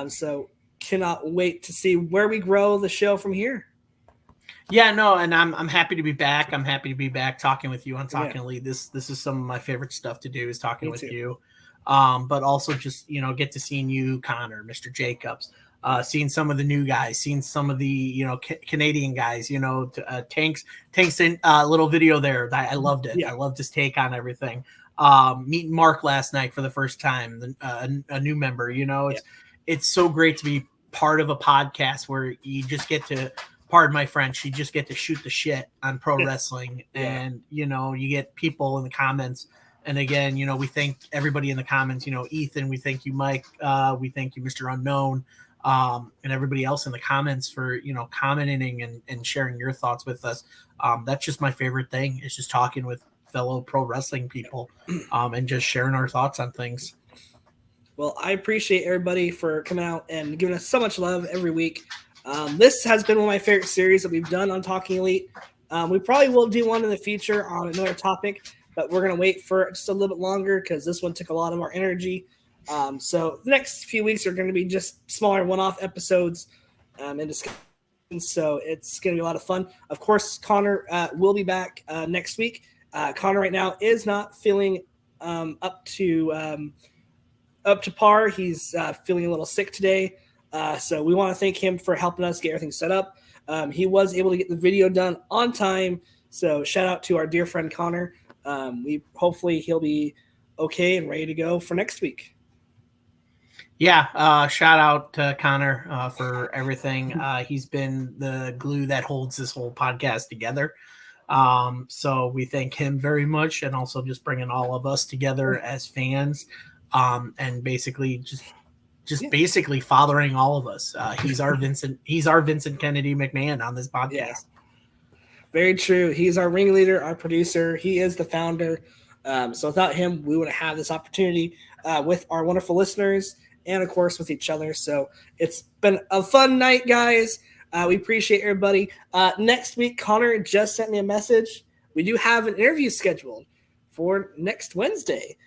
So cannot wait to see where we grow the show from here. Yeah, no, and I'm happy to be back. I'm happy to be back talking with you on Talking Elite. This is some of my favorite stuff to do is talking with you. But also just, get to seeing you, Connor, Mr. Jacobs, seeing some of the new guys, seeing some of the, Canadian guys, Tank's in little video there. I loved it. Yeah. I loved his take on everything. Meeting Mark last night for the first time, a new member, it's so great to be part of a podcast where you just get to, pardon my French, you just get to shoot the shit on pro wrestling. And, you get people in the comments. And again, we thank everybody in the comments, Ethan, we thank you, Mike, we thank you, Mr. Unknown, and everybody else in the comments for, commenting and sharing your thoughts with us. That's just my favorite thing. It's just talking with fellow pro wrestling people and just sharing our thoughts on things. Well, I appreciate everybody for coming out and giving us so much love every week. This has been one of my favorite series that we've done on Talking Elite. We probably will do one in the future on another topic, but we're going to wait for it just a little bit longer because this one took a lot of our energy. So the next few weeks are going to be just smaller one-off episodes and discussions. So it's going to be a lot of fun. Of course, Connor will be back next week. Connor right now is not feeling up to par. He's feeling a little sick today. So we want to thank him for helping us get everything set up. He was able to get the video done on time. So shout out to our dear friend Connor. Hopefully he'll be okay and ready to go for next week. Yeah. Shout out to Connor for everything. He's been the glue that holds this whole podcast together. So we thank him very much, and also just bringing all of us together as fans, and basically basically fathering all of us. He's our Vincent Kennedy McMahon on this podcast. Yeah. Very true. He's our ringleader, our producer. He is the founder. So without him, we wouldn't have this opportunity with our wonderful listeners and, of course, with each other. So it's been a fun night, guys. We appreciate everybody. Next week, Connor just sent me a message. We do have an interview scheduled for next Wednesday.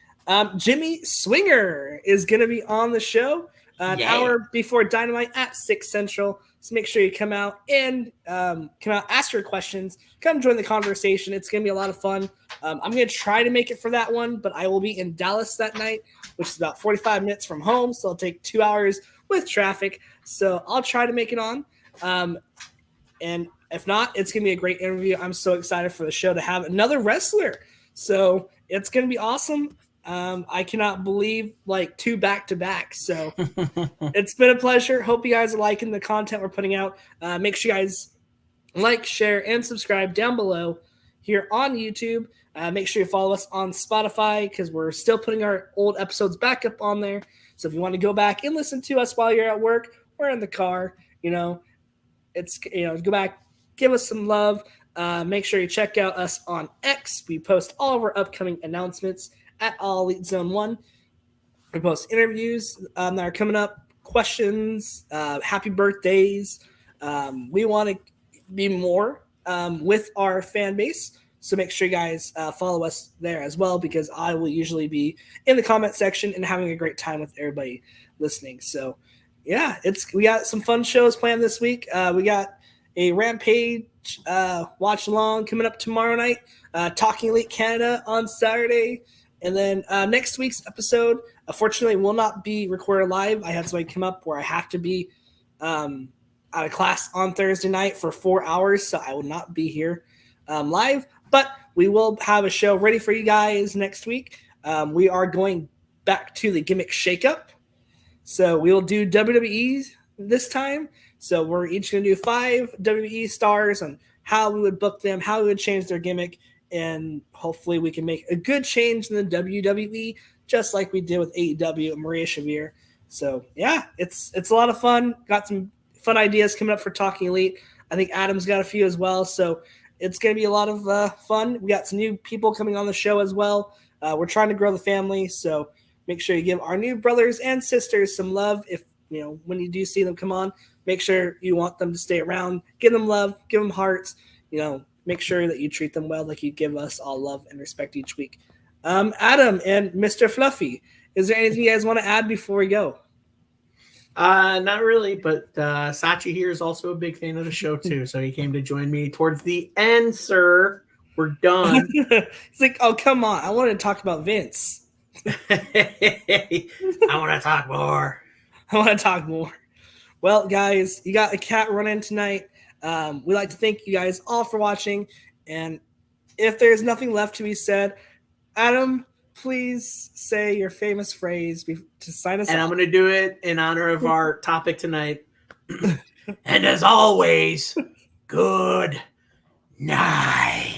Jimmy Swinger is going to be on the show an hour before Dynamite at 6 Central. So make sure you come out and ask your questions. Come join the conversation. It's going to be a lot of fun. I'm going to try to make it for that one, but I will be in Dallas that night, which is about 45 minutes from home. So it'll take 2 hours with traffic. So I'll try to make it on. And if not, it's going to be a great interview. I'm so excited for the show to have another wrestler. So it's going to be awesome. I cannot believe like 2 back-to-back. So it's been a pleasure. Hope you guys are liking the content we're putting out. Make sure you guys like, share, and subscribe down below here on YouTube. Make sure you follow us on Spotify because we're still putting our old episodes back up on there. So if you want to go back and listen to us while you're at work or in the car, go back, give us some love. Make sure you check out us on X. We post all of our upcoming announcements at All Elite Zone 1. We post interviews that are coming up, questions, happy birthdays. We want to be more with our fan base. So make sure you guys follow us there as well, because I will usually be in the comment section and having a great time with everybody listening. So yeah, we got some fun shows planned this week. We got a Rampage watch along coming up tomorrow night, Talking Elite Canada on Saturday. And then next week's episode, unfortunately, will not be recorded live. I had something come up where I have to be out of class on Thursday night for 4 hours, so I will not be here live. But we will have a show ready for you guys next week. We are going back to the gimmick shakeup. So we will do WWE this time. So we're each going to do 5 WWE stars on how we would book them, how we would change their gimmick, and hopefully we can make a good change in the WWE, just like we did with AEW and Maria Shavir. So yeah, it's a lot of fun. Got some fun ideas coming up for Talking Elite. I think Adam's got a few as well. So it's going to be a lot of fun. We got some new people coming on the show as well. We're trying to grow the family, so make sure you give our new brothers and sisters some love. If when you do see them come on, make sure you want them to stay around. Give them love, give them hearts. Make sure that you treat them well, like you give us all love and respect each week. Adam and Mr. Fluffy, is there anything you guys want to add before we go? Not really, but Sachi here is also a big fan of the show too, so he came to join me towards the end, sir. We're done. He's like, oh, come on. I wanted to talk about Vince. I want to talk more. I want to talk more. Well, guys, you got a cat running tonight. We'd like to thank you guys all for watching. And if there's nothing left to be said, Adam, please say your famous phrase to sign us off. And I'm going to do it in honor of our topic tonight. And as always, good night.